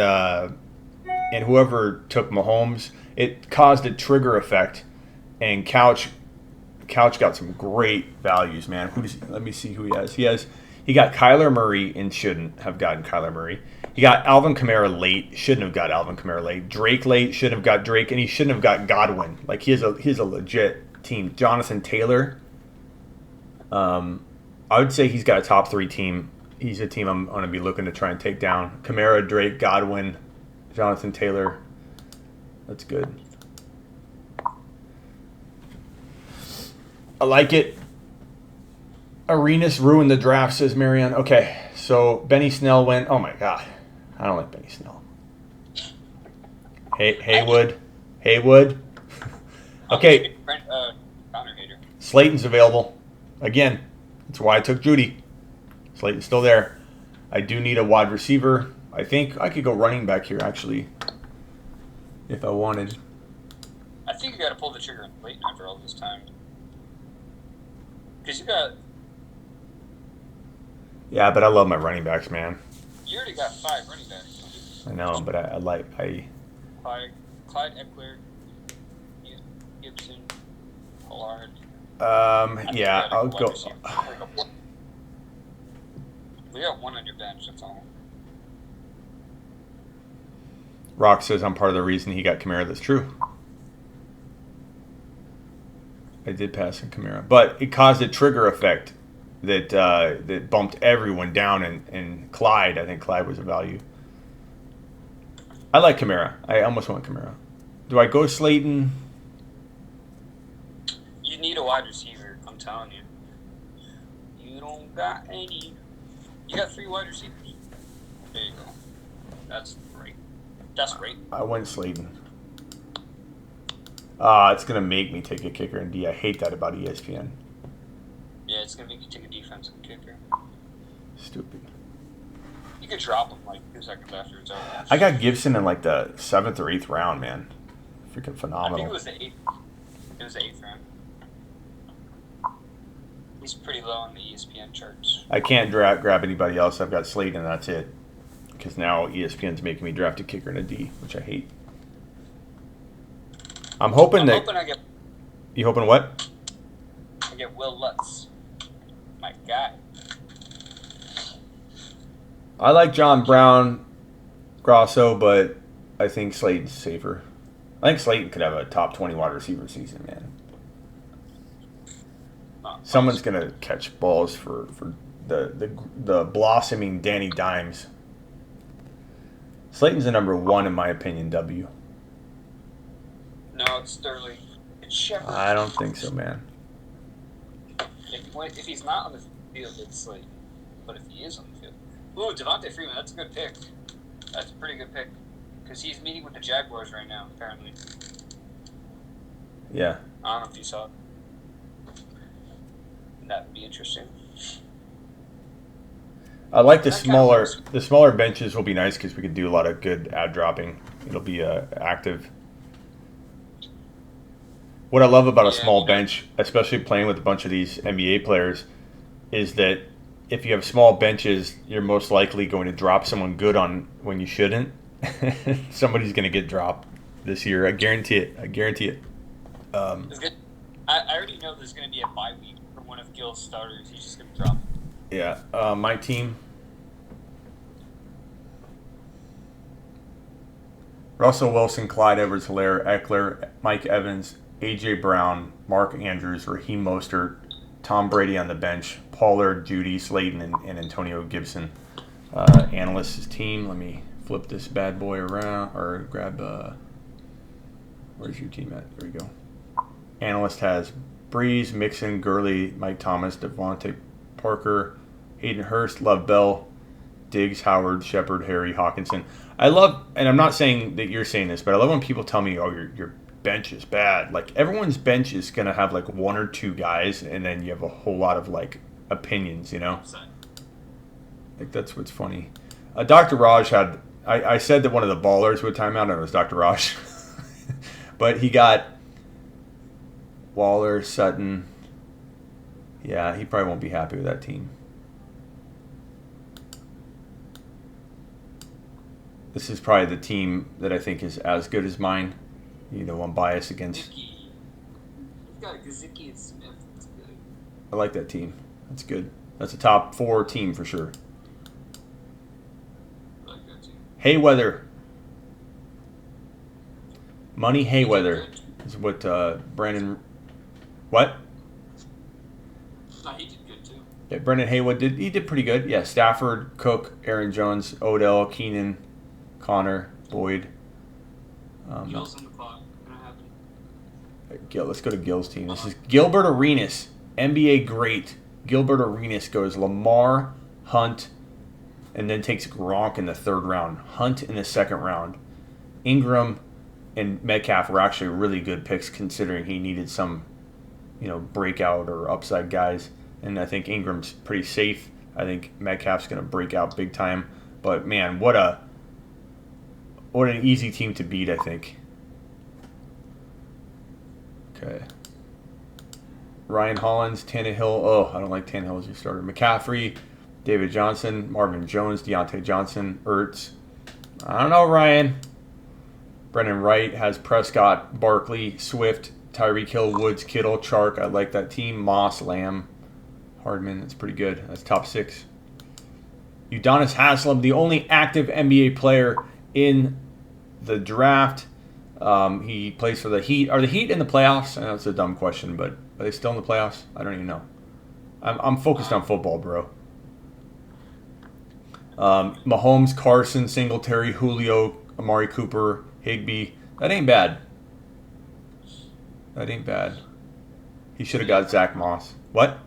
Speaker 1: whoever took Mahomes. It caused a trigger effect, and Couch got some great values, man. Let me see who he has. He got Kyler Murray and shouldn't have gotten Kyler Murray. He got Alvin Kamara late, shouldn't have got Alvin Kamara late. Drake late, shouldn't have got Drake, and he shouldn't have got Godwin. Like, he's a legit team. Jonathan Taylor. I would say he's got a top 3 team. He's a team I'm going to be looking to try and take down. Kamara, Drake, Godwin, Jonathan Taylor. That's good. I like it. Arenas ruined the draft, says Marianne. Okay, so Benny Snell went. Oh my God, I don't like Benny Snell. Haywood. Okay.
Speaker 4: Connor hater.
Speaker 1: Slayton's available. Again, that's why I took Judy. Slayton's still there. I do need a wide receiver. I think I could go running back here, actually, if I wanted.
Speaker 4: I think you got to pull the trigger on Clayton after all this time. Because you got...
Speaker 1: Yeah, but I love my running backs, man.
Speaker 4: You already got 5 running backs.
Speaker 1: I know, but I
Speaker 4: Clyde Eckler, Gibson, Pollard.
Speaker 1: Yeah, I'll go.
Speaker 4: We got 1 on your bench, that's all.
Speaker 1: Rock says I'm part of the reason he got Kamara. That's true. I did pass on Kamara, but it caused a trigger effect that bumped everyone down, and Clyde. I think Clyde was a value. I like Kamara. I almost want Kamara. Do I go Slayton?
Speaker 4: You need a wide receiver. I'm telling you. You don't got any. You got 3 wide receivers. There you go. That's great. That's great.
Speaker 1: I went Slayton. It's going to make me take a kicker in D. I hate that about ESPN.
Speaker 4: Yeah, it's going to make you take a defensive kicker.
Speaker 1: Stupid.
Speaker 4: You could drop him like 2 seconds after it's over.
Speaker 1: I got Gibson in like the 7th or 8th round, man. Freaking
Speaker 4: I
Speaker 1: phenomenal.
Speaker 4: think it was the 8th. It was the 8th round. He's pretty low on the ESPN charts.
Speaker 1: I can't grab anybody else. I've got Slayton, and that's it. Because now ESPN's making me draft a kicker in a D, which I hate. I'm hoping
Speaker 4: I get.
Speaker 1: You hoping what?
Speaker 4: I get Will Lutz. My guy.
Speaker 1: I like John Brown, Grosso, but I think Slayton's safer. I think Slayton could have a top 20 wide receiver season, man. Someone's gonna catch balls for the blossoming Danny Dimes. Slayton's the number 1 in my opinion. W.
Speaker 4: No, it's Sterling. It's Shepard.
Speaker 1: I don't think so, man.
Speaker 4: If he's not on the field, it's Slayton. But if he is on the field, ooh, Devontae Freeman. That's a good pick. That's a pretty good pick because he's meeting with the Jaguars right now, apparently.
Speaker 1: Yeah.
Speaker 4: I don't know if you saw it. That would be interesting.
Speaker 1: I like
Speaker 4: That kind of works.
Speaker 1: the smaller benches will be nice because we could do a lot of good ad dropping. It'll be active. What I love about a
Speaker 4: Yeah,
Speaker 1: small bench, especially playing with a bunch of these NBA players, is that if you have small benches, you're most likely going to drop someone good on when you shouldn't. Somebody's going to get dropped this year. I guarantee it. I guarantee it.
Speaker 4: it's good. I already know there's going to be a bye week for one of Gil's starters. He's just going to drop him.
Speaker 1: Yeah. My team. Russell Wilson, Clyde Edwards-Helaire, Eckler, Mike Evans, A.J. Brown, Mark Andrews, Raheem Mostert, Tom Brady on the bench, Pollard, Judy, Slayton, and Antonio Gibson. Analyst's team. Let me flip this bad boy around or grab. Where's your team at? There we go. Analyst has Breeze, Mixon, Gurley, Mike Thomas, Devontae Parker, Hayden Hurst, Love Bell, Diggs, Howard, Shepard, Harry, Hawkinson. I love, and I'm not saying that you're saying this, but I love when people tell me, "Oh, your bench is bad." Like everyone's bench is gonna have like one or two guys, and then you have a whole lot of like opinions. You know, like that's what's funny. Dr. Raj had. I said that one of the ballers would time out, and it was Dr. Raj, but he got Waller, Sutton. Yeah, he probably won't be happy with that team. This is probably the team that I think is as good as mine. You know, I'm biased against.
Speaker 4: You've got Gesicki and Smith. That's good.
Speaker 1: I like that team. That's good. That's a top 4 team for sure.
Speaker 4: I like that too.
Speaker 1: Hayweather. Money
Speaker 4: He did
Speaker 1: Hayweather
Speaker 4: good.
Speaker 1: is what Brandon. What?
Speaker 4: No, he did good too.
Speaker 1: Yeah, Brendan Haywood did. He did pretty good. Yeah, Stafford, Cook, Aaron Jones, Odell, Keenan, Connor, Boyd.
Speaker 4: Gil's on the clock. Gonna happen.
Speaker 1: Gil, let's go to Gil's team. This is Gilbert Arenas, NBA great. Gilbert Arenas goes Lamar, Hunt, and then takes Gronk in the 3rd round. Hunt in the 2nd round. Ingram and Metcalf were actually really good picks considering he needed some, breakout or upside guys. And I think Ingram's pretty safe. I think Metcalf's going to break out big time. But man, what an easy team to beat, I think. Okay. Ryan Hollins, Tannehill. Oh, I don't like Tannehill as your starter. McCaffrey, David Johnson, Marvin Jones, Deontay Johnson, Ertz. I don't know, Ryan. Brendan Wright has Prescott, Barkley, Swift, Tyreek Hill, Woods, Kittle, Chark. I like that team. Moss, Lamb, Hardman. That's pretty good. That's top 6. Udonis Haslem, the only active NBA player in the draft. He plays for the Heat. Are the Heat in the playoffs? I know it's a dumb question, but are they still in the playoffs? I don't even know. I'm focused on football, bro. Mahomes, Carson, Singletary, Julio, Amari Cooper, Higbee. That ain't bad. That ain't bad. He should have got Zach Moss. What?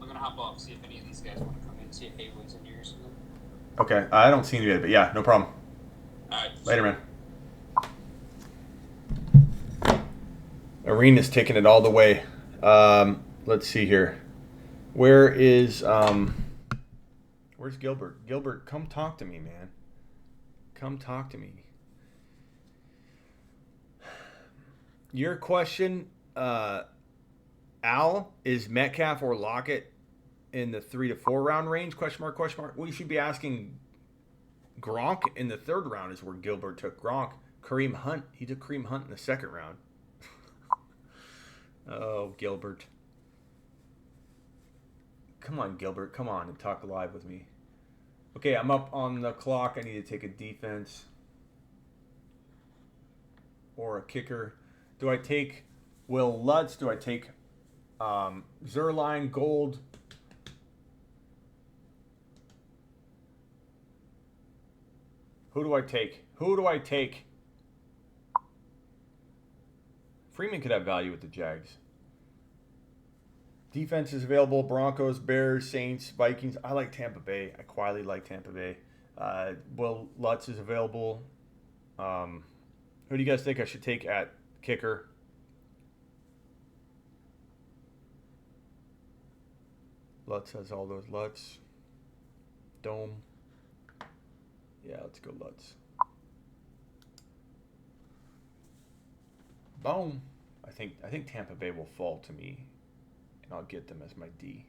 Speaker 4: I'm gonna hop off, see if any of these guys want to come in, see if Haywood's in here or something.
Speaker 1: Okay, I don't see any yet, but yeah, no problem.
Speaker 4: Alright.
Speaker 1: Later, man. Arena's taking it all the way. Let's see here. Where's Gilbert? Gilbert, come talk to me, man. Come talk to me. Your question, Al, is Metcalf or Lockett in the 3 to 4 round range? Question mark, question mark. Well, you should be asking Gronk in the 3rd round is where Gilbert took Gronk. Kareem Hunt, he took Kareem Hunt in the 2nd round. Oh, Gilbert. Come on, Gilbert. Come on and talk live with me. Okay, I'm up on the clock. I need to take a defense or a kicker. Do I take Will Lutz? Do I take Zerline, Gold? Who do I take? Who do I take? Freeman could have value with the Jags. Defense is available. Broncos, Bears, Saints, Vikings. I like Tampa Bay. I quietly like Tampa Bay. Will Lutz is available. Who do you guys think I should take at kicker? Lutz has all those Lutz. Dome. Yeah, let's go Lutz. Boom. I think Tampa Bay will fall to me, and I'll get them as my D.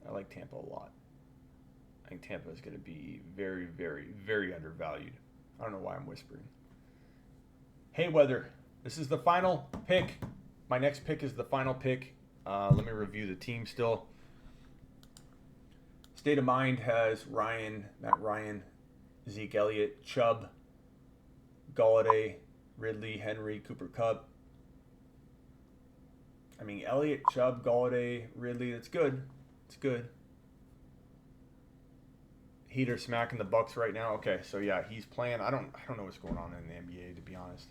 Speaker 1: I like Tampa a lot. I think Tampa is going to be very, very, very undervalued. I don't know why I'm whispering. Haywood, this is the final pick. My next pick is the final pick. Let me review the team still. State of Mind has Matt Ryan, Zeke Elliott, Chubb, Galladay, Ridley, Henry, Cooper Kupp. I mean, Elliott, Chubb, Galladay, Ridley. That's good. It's good. Heater smacking the Bucks right now. Okay, so yeah, he's playing. I don't know what's going on in the NBA, to be honest.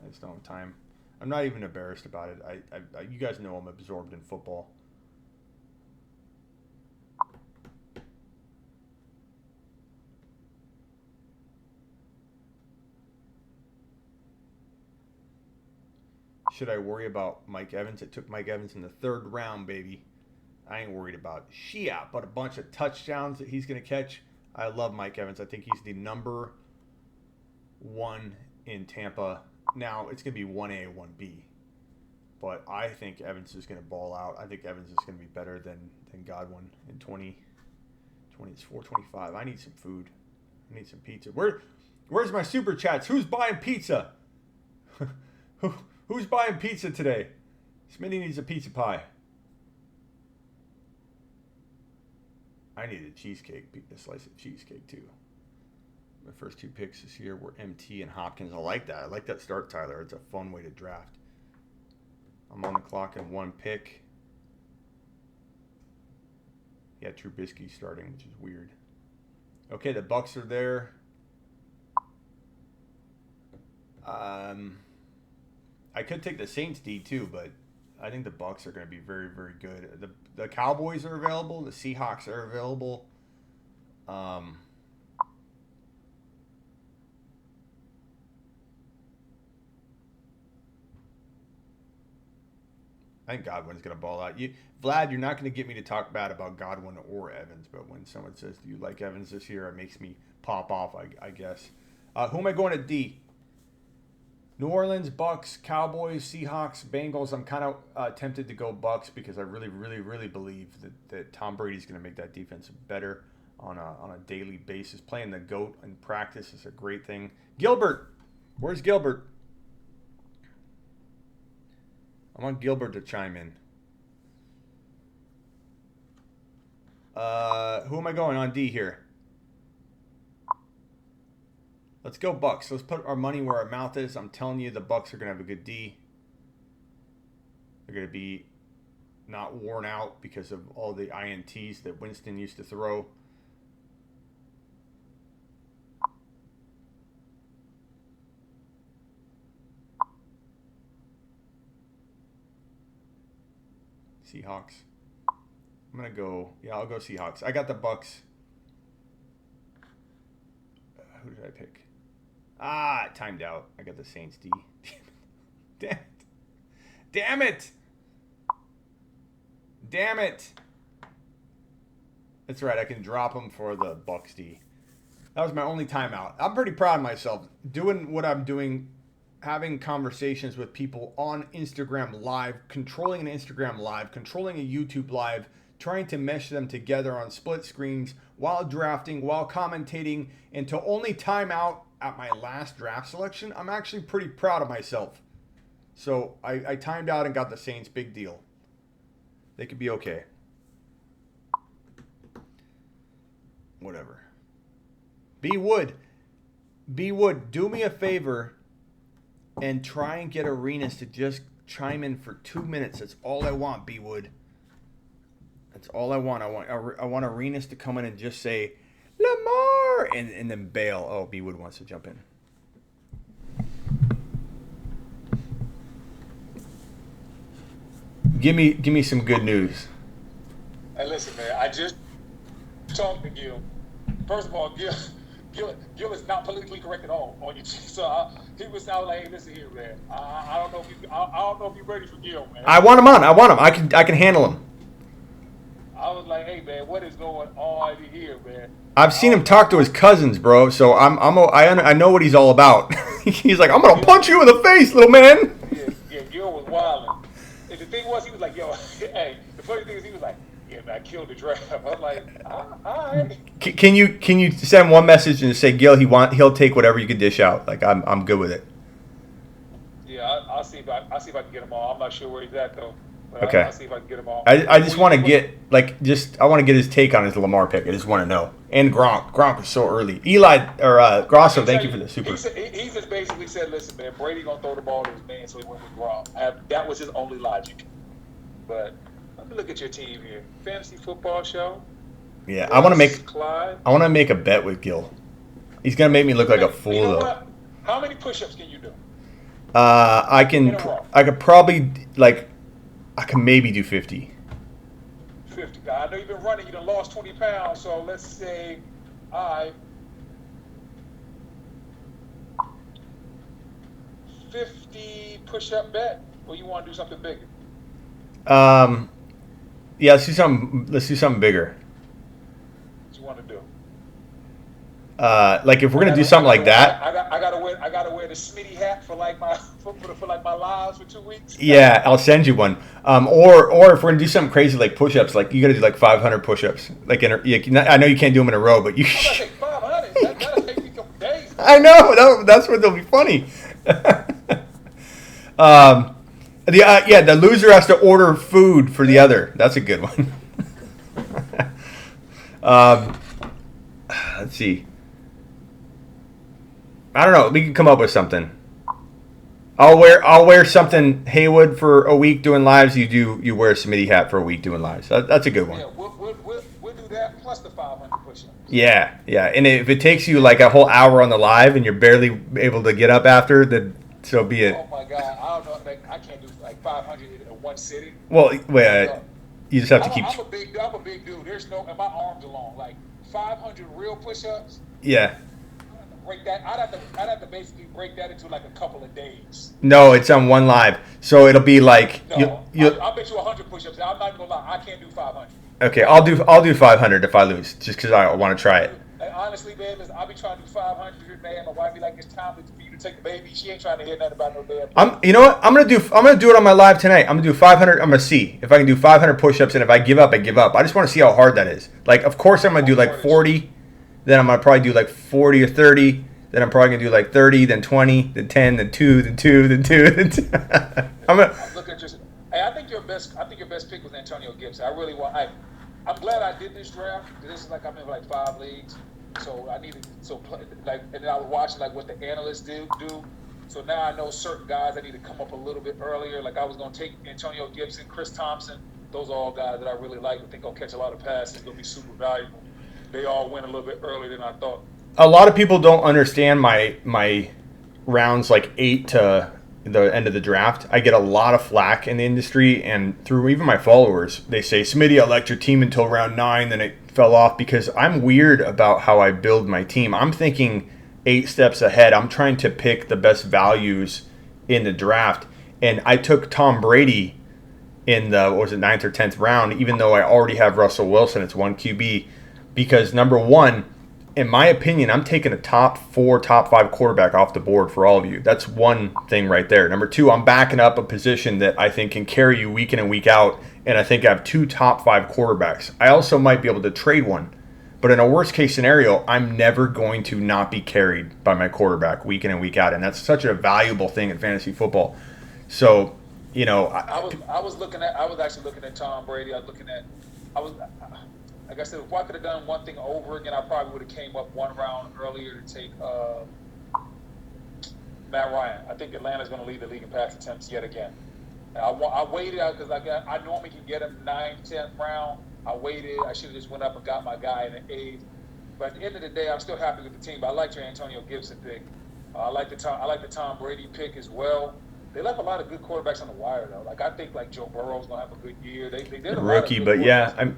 Speaker 1: I just don't have time. I'm not even embarrassed about it. I you guys know I'm absorbed in football. Should I worry about Mike Evans? It took Mike Evans in the 3rd round, baby. I ain't worried about shit, but a bunch of touchdowns that he's going to catch. I love Mike Evans. I think he's the number 1 in Tampa. Now, it's going to be 1A, 1B. But I think Evans is going to ball out. I think Evans is going to be better than Godwin in 2024, 25. I need some food. I need some pizza. Where's my super chats? Who's buying pizza? Who's buying pizza today? Smitty needs a pizza pie. I need a cheesecake, a slice of cheesecake too. My first 2 picks this year were MT and Hopkins. I like that. I like that start, Tyler. It's a fun way to draft. I'm on the clock in 1 pick. Yeah, Trubisky starting, which is weird. Okay, the Bucks are there. I could take the Saints D too, but I think the Bucks are going to be very, very good. The Cowboys are available. The Seahawks are available. I think Godwin's going to ball out. Vlad, you're not going to get me to talk bad about Godwin or Evans, but when someone says, do you like Evans this year, it makes me pop off, I guess. Who am I going to D? New Orleans, Bucks, Cowboys, Seahawks, Bengals. I'm kind of tempted to go Bucks because I really, really, really believe that Tom Brady's going to make that defense better on a daily basis. Playing the GOAT in practice is a great thing. Gilbert. Where's Gilbert? I want Gilbert to chime in. Who am I going on D here? Let's go Bucks. Let's put our money where our mouth is. I'm telling you, the Bucks are going to have a good D. They're going to be not worn out because of all the INTs that Winston used to throw. Seahawks. I'm going to go, I'll go Seahawks. I got the Bucks. Who did I pick? It timed out. I got the Saints D. Damn it. Damn it. Damn it. That's right. I can drop them for the Bucks D. That was my only timeout. I'm pretty proud of myself doing what I'm doing, having conversations with people on Instagram Live, controlling an Instagram Live, controlling a YouTube Live, trying to mesh them together on split screens while drafting, while commentating, and to only time out at my last draft selection. I'm actually pretty proud of myself. So I timed out and got the Saints. Big deal. They could be okay. Whatever. B Wood, do me a favor and try and get Arenas to just chime in for 2 minutes. That's all I want, B Wood. That's all I want. I want Arenas to come in and just say, Lamar, and then bail. Oh, B Wood wants to jump in. Give me some good news.
Speaker 2: Hey, listen, man. I just talked to Gil. First of all, Gil is not politically correct at all on you. So he was out like, hey, listen here, man. I don't know if you ready for Gil, man.
Speaker 1: I want him on. I can handle him.
Speaker 2: I was like, hey man, what is going on here, man?
Speaker 1: I've seen him talk to his cousins, bro. So I know what he's all about. He's like, I'm gonna punch you in the face, little man.
Speaker 2: Yeah, Gil was wilding. And the thing was, he was like, yo, hey. The funny thing is, he was like, yeah, man, I killed the draft. I was like, all right.
Speaker 1: Can you send one message and say, Gil, he'll take whatever you can dish out. Like I'm good with it.
Speaker 2: Yeah, I'll see if I can get him all. I'm not sure where he's at though. But
Speaker 1: Okay.
Speaker 2: I'll see if I can get him all.
Speaker 1: I just want to get I want to get his take on his Lamar pick. I just want to know. And Gronk is so early. Eli or Grosso, thank you for the super.
Speaker 2: He just basically said, listen, man, Brady gonna throw the ball to his man, so he went with Gronk. That was his only logic. But let me look at your team here. Fantasy football show.
Speaker 1: Yeah, I want to make a bet with Gil. He's gonna make me look like a fool though.
Speaker 2: What? How many push-ups can you do?
Speaker 1: I could probably I can maybe do 50.
Speaker 2: 50. I know you've been running. You done lost 20 pounds. So let's say 50 push-up bet, or you want to do something bigger?
Speaker 1: Yeah, let's do something bigger.
Speaker 2: What you want to do?
Speaker 1: If we're gonna do something like that,
Speaker 2: I gotta wear the Smitty hat for like my lives for 2 weeks.
Speaker 1: Yeah, I'll send you one. Or if we're gonna do something crazy like push-ups, like you gotta do like 500 push-ups. Like I know you can't do them in a row, but you.
Speaker 2: I'm gonna take 500. That'll take me a couple days.
Speaker 1: I know that's where they'll be funny. The loser has to order food for the other. That's a good one. Let's see. I don't know. We can come up with something. I'll wear something Haywood for a week doing lives. You wear a Smitty hat for a week doing lives. That's a good one.
Speaker 2: Yeah, we'll do that plus the 500 push-ups.
Speaker 1: Yeah. And if it takes you like a whole hour on the live and you're barely able to get up after, then so be it.
Speaker 2: Oh my God, I don't know. I can't do like 500 in one sitting.
Speaker 1: Well, you just have to keep.
Speaker 2: I'm a big dude. There's no, and my arms are long. Like 500 real push-ups.
Speaker 1: Yeah.
Speaker 2: Break that. I'd have to basically break that into like a couple of days.
Speaker 1: No, it's on one live, so it'll be like
Speaker 2: I'll bet you 100 push-ups. I'm not gonna lie. I can't do 500.
Speaker 1: Okay, I'll do 500 if I lose, just because I want to try it.
Speaker 2: And honestly, man, listen, I'll be trying to do 500, man. My wife be like, it's time for you to take the baby. She ain't trying to hear nothing about no damn.
Speaker 1: You know what? I'm gonna do it on my live tonight. I'm gonna do 500. I'm gonna see if I can do 500 push-ups, and if I give up, I give up. I just want to see how hard that is. Like, of course, I'm gonna do like 40. Then I'm gonna probably do like 40 or 30. Then I'm probably gonna do like 30, then 20, then 10, then 2, then 2, then 2, then 2.
Speaker 2: I'm looking at hey, I think your best pick was Antonio Gibson. I really want. I'm glad I did this draft. This is like I'm in like 5 leagues, so I needed and then I was watching like what the analysts do. So now I know certain guys I need to come up a little bit earlier. Like I was gonna take Antonio Gibson, Chris Thompson. Those are all guys that I really like. I think I'll catch a lot of passes. They'll be super valuable. They all went a little bit earlier than I thought.
Speaker 1: A lot of people don't understand my rounds like 8 to the end of the draft. I get a lot of flack in the industry and through even my followers. They say, Smitty, I liked your team until round 9, then it fell off, because I'm weird about how I build my team. I'm thinking 8 steps ahead. I'm trying to pick the best values in the draft. And I took Tom Brady in the 9th or 10th round, even though I already have Russell Wilson. It's 1 QB. Because number one, in my opinion, I'm taking a top 4, top 5 quarterback off the board for all of you. That's one thing right there. Number 2, I'm backing up a position that I think can carry you week in and week out, and I think I have 2 top 5 quarterbacks. I also might be able to trade one, but in a worst case scenario, I'm never going to not be carried by my quarterback week in and week out, and that's such a valuable thing in fantasy football. So,
Speaker 2: I was actually looking at Tom Brady. Like I said, if I could have done one thing over again, I probably would have came up 1 round earlier to take Matt Ryan. I think Atlanta's going to lead the league in pass attempts yet again. And I waited out because I normally can get him 9th, 10th round. I waited. I should have just went up and got my guy in the 8th. But at the end of the day, I'm still happy with the team. But I liked your Antonio Gibson pick. I like the Tom Brady pick as well. They left a lot of good quarterbacks on the wire though. Like I think like Joe Burrow's going to have a good year. They did a
Speaker 1: rookie,
Speaker 2: lot of
Speaker 1: but yeah,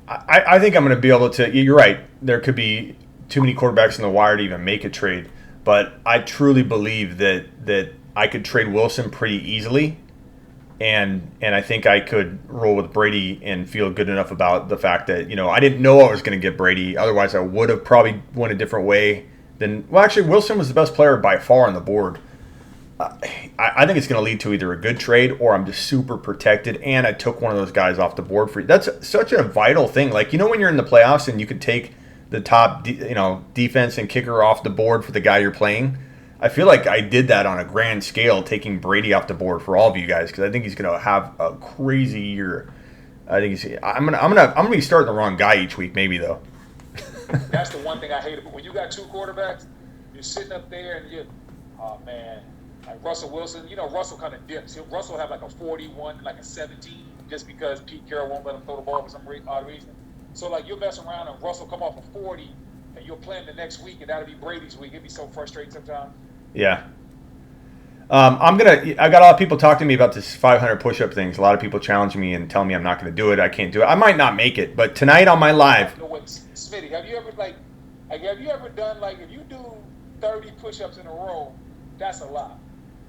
Speaker 1: I think I'm going to be able to. You're right. There could be too many quarterbacks on the wire to even make a trade, but I truly believe that I could trade Wilson pretty easily, And I think I could roll with Brady and feel good enough about the fact that, I didn't know I was going to get Brady. Otherwise, I would have probably went a different way than – well, actually, Wilson was the best player by far on the board. I think it's going to lead to either a good trade or I'm just super protected, and I took one of those guys off the board for you. That's such a vital thing. Like, when you're in the playoffs and you could take the top, defense and kicker off the board for the guy you're playing. I feel like I did that on a grand scale, taking Brady off the board for all of you guys because I think he's going to have a crazy year. I'm gonna be starting the wrong guy each week, maybe though.
Speaker 2: That's the one thing I hate about when you got two quarterbacks. You're sitting up there and oh man. Like Russell Wilson, Russell kind of dips. Russell have like a 41, like a 17, just because Pete Carroll won't let him throw the ball for some odd reason. So like you'll mess around and Russell come off a 40, and you'll play him the next week, and that'll be Brady's week. It'd be so frustrating sometimes.
Speaker 1: Yeah. I got a lot of people talking to me about this 500 push-up things. A lot of people challenging me and telling me I'm not going to do it. I can't do it. I might not make it, but tonight on my live.
Speaker 2: Smitty, have you ever done if you do 30 push-ups in a row, that's a lot.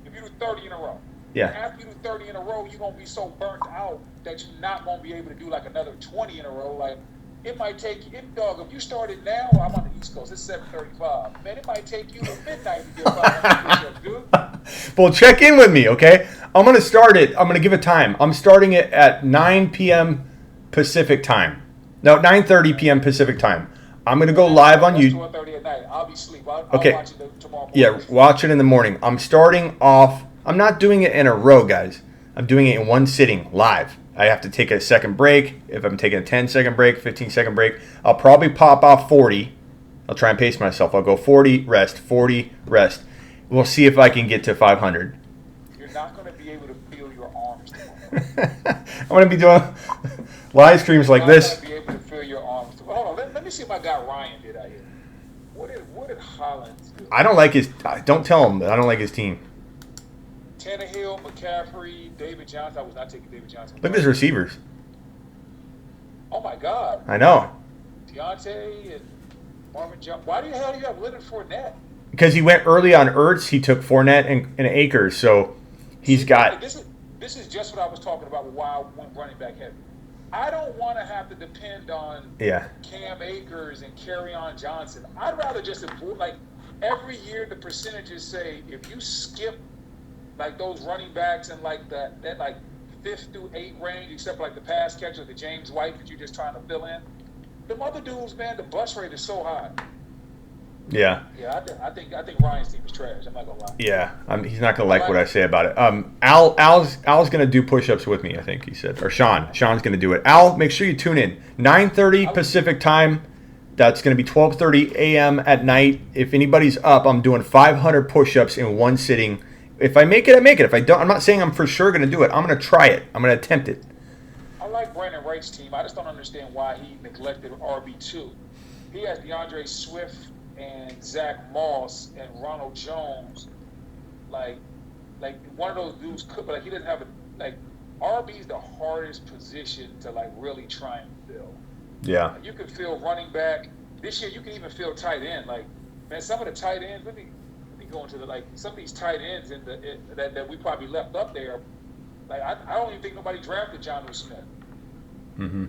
Speaker 2: If you do 30 in a row,
Speaker 1: yeah.
Speaker 2: After you do 30 in a row, you're going to be so burnt out that you're not going to be able to do like another 20 in a row. Like, it might take you, if you started now, I'm on the East Coast, it's 7:35. Man, it might take you to midnight to get 500 push-ups, dude.
Speaker 1: Well, check in with me, okay? I'm going to start it. I'm going to give a time. I'm starting it at 9 p.m. Pacific time. No, 9:30 p.m. Pacific time. I'm going to go live on YouTube.
Speaker 2: 12:30 at night. I'll be asleep. I'll
Speaker 1: okay.
Speaker 2: Watch it tomorrow morning.
Speaker 1: Yeah, watch it in the morning. I'm starting off. I'm not doing it in a row, guys. I'm doing it in one sitting, live. I have to take a second break. If I'm taking a 10-second break, 15-second break, I'll probably pop off 40. I'll try and pace myself. I'll go 40, rest, 40, rest. We'll see if I can get to 500.
Speaker 2: You're not going to be able to feel your arms tomorrow.
Speaker 1: I'm going to be doing live streams like this.
Speaker 2: You're not going to be able to feel your arms tomorrow. Hold on. Let me see what my guy Ryan did out here. What did Hollins do?
Speaker 1: I don't like his – don't tell him that I don't like his team.
Speaker 2: Tannehill, McCaffrey, David Johnson. I was not taking David Johnson.
Speaker 1: Look at his receivers.
Speaker 2: Oh, my God.
Speaker 1: I know.
Speaker 2: Deontay and Marvin Jones. Why the hell do you have Leonard Fournette?
Speaker 1: Because he went early on Ertz. He took Fournette and Akers. So he's got –
Speaker 2: This is just what I was talking about with why I went running back heavy. I don't want to have to depend on Cam Akers and Kerryon Johnson. I'd rather just avoid, every year the percentages say if you skip those running backs in that 5th through 8th range, except for the pass catcher, the James White that you're just trying to fill in. Them other dudes, man, the bust rate is so high.
Speaker 1: Yeah.
Speaker 2: Yeah, I think Ryan's team is trash. I'm not gonna lie.
Speaker 1: Yeah, he's not gonna like what I say about it. Al's gonna do push-ups with me. I think he said, or Sean's gonna do it. Al, make sure you tune in. 9:30 Pacific time. That's gonna be 12:30 a.m. at night. If anybody's up, I'm doing 500 push-ups in one sitting. If I make it, I make it. If I don't, I'm not saying I'm for sure gonna do it. I'm gonna try it. I'm gonna attempt it.
Speaker 2: I like Brandon Wright's team. I just don't understand why he neglected RB2. He has DeAndre Swift and Zach Moss and Ronald Jones, one of those dudes could, but he doesn't have RB is the hardest position to really try and fill.
Speaker 1: Yeah.
Speaker 2: You can fill running back this year. You can even fill tight end. Man, some of the tight ends. Let me go into some of these tight ends that we probably left up there. I don't even think nobody drafted Jonnu Smith.
Speaker 1: Mm-hmm.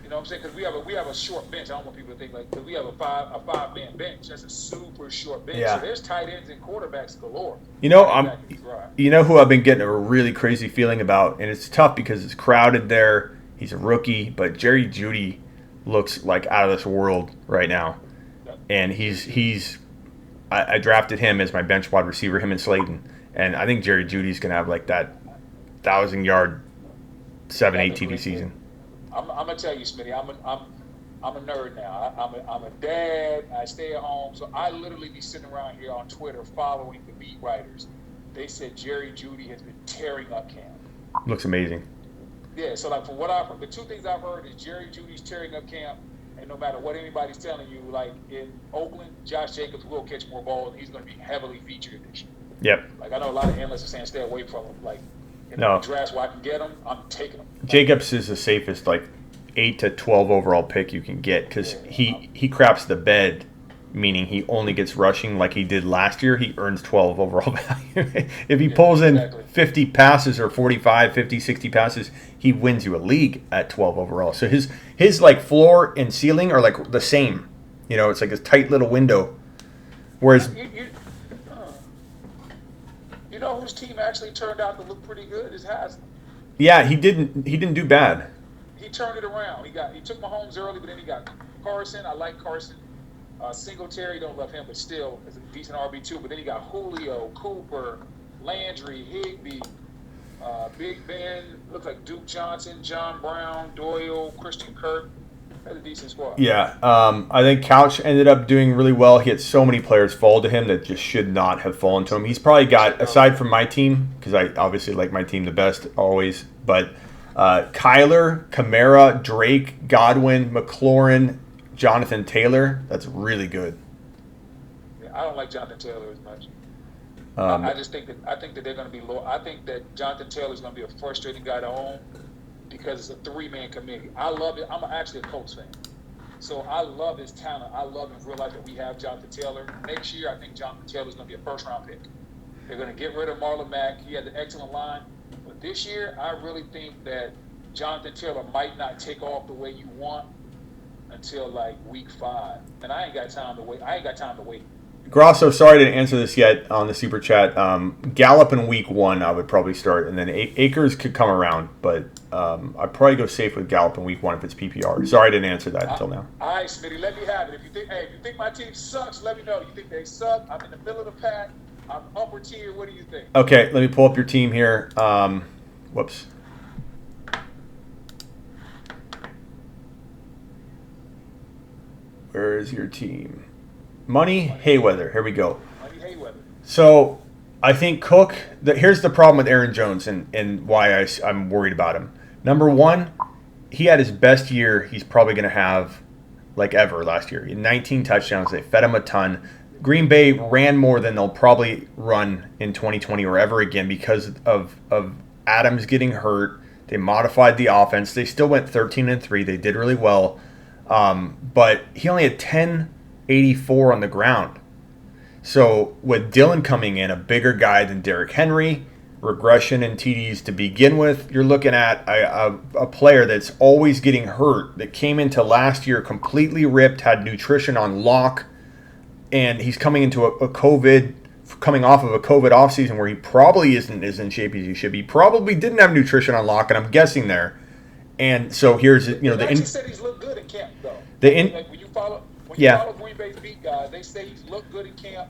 Speaker 2: You know what I'm saying? Because we have a short bench. I don't want people to think because we have a five-man bench. That's a super short bench.
Speaker 1: Yeah.
Speaker 2: So there's tight ends and quarterbacks galore.
Speaker 1: You know who I've been getting a really crazy feeling about, and it's tough because it's crowded there. He's a rookie, but Jerry Jeudy looks like out of this world right now, and he's. I drafted him as my bench wide receiver, him and Slayton, and I think Jerry Judy's gonna have that 1,000-yard 7-8 TD season.
Speaker 2: I'm gonna tell you, Smitty. I'm a nerd now. I'm a dad. I stay at home, so I literally be sitting around here on Twitter following the beat writers. They said Jerry Jeudy has been tearing up camp.
Speaker 1: Looks amazing.
Speaker 2: Yeah. So from what I've heard, the two things I've heard is Jerry Jeudy's tearing up camp, and no matter what anybody's telling you, in Oakland, Josh Jacobs will catch more balls, and he's going to be heavily featured this year.
Speaker 1: Yep.
Speaker 2: I know a lot of analysts are saying stay away from him. In
Speaker 1: no.
Speaker 2: the drafts where I can get him, I'm taking him.
Speaker 1: Jacobs is the safest 8 to 12 overall pick you can get because he craps the bed meaning he only gets rushing like he did last year, he earns 12 overall value. If he pulls in 50 passes or 45, 50, 60 passes, he wins you a league at 12 overall. So his like floor and ceiling are like the same. You know, it's like a tight little window. Whereas
Speaker 2: you know whose team actually turned out to look pretty good is Haslem.
Speaker 1: Yeah, he didn't do bad.
Speaker 2: He turned it around. He took Mahomes early, but then he got Carson. I like Carson. Singletary, don't love him, but still is a decent RB2. But then he got Julio, Cooper, Landry, Higbee, Big Ben, looks like Duke Johnson, John Brown, Doyle, Christian Kirk. That's a decent squad.
Speaker 1: Yeah, I think Couch ended up doing really well. He had so many players fall to him that just should not have fallen to him. He's probably got, aside from my team, because I obviously like my team the best always, but Kyler, Kamara, Drake, Godwin, McLaurin, Jonathan Taylor, that's really good.
Speaker 2: Yeah, I don't like Jonathan Taylor as much. I just think that they're going to be low. I think that Jonathan Taylor is going to be a frustrating guy to own because it's a three-man committee. I love it. I'm actually a Colts fan. So I love his talent. I love and realize that we have Jonathan Taylor. Next year, I think Jonathan Taylor is going to be a first-round pick. They're going to get rid of Marlon Mack. He had an excellent line. But this year, I really think that Jonathan Taylor might not take off the way you want until like week 5. And I ain't got time to wait.
Speaker 1: Grosso, sorry I didn't answer this yet on the super chat. Gallup in week 1, I would probably start, and then Akers could come around, but I'd probably go safe with Gallup in week 1 if it's PPR. Sorry I didn't answer that until now.
Speaker 2: All right, Smitty, let me have it. If you think my team sucks, let me know. You think they suck? I'm in the middle of the pack. I'm upper tier. What do you think?
Speaker 1: Okay, let me pull up your team here. Whoops. Where is your team? Money Hayweather. Here we go.
Speaker 2: Money Hayweather.
Speaker 1: So I think Cook. Here's the problem with Aaron Jones and why I'm worried about him. Number one, he had his best year he's probably going to have like ever last year. 19 touchdowns. They fed him a ton. Green Bay ran more than they'll probably run in 2020 or ever again because of Adams getting hurt. They modified the offense. They still went 13-3. They did really well. But he only had 1084 on the ground. So with Dillon coming in, a bigger guy than Derrick Henry, regression in TDs to begin with, you're looking at a player that's always getting hurt, that came into last year completely ripped, had nutrition on lock, and he's coming into coming off of a COVID offseason where he probably isn't as in shape as he should be. Probably didn't have nutrition on lock, and I'm guessing there. And so here's,
Speaker 2: they actually said he's looked good in camp, though.
Speaker 1: When
Speaker 2: you follow Green Bay's beat guys, they say he's looked good in camp,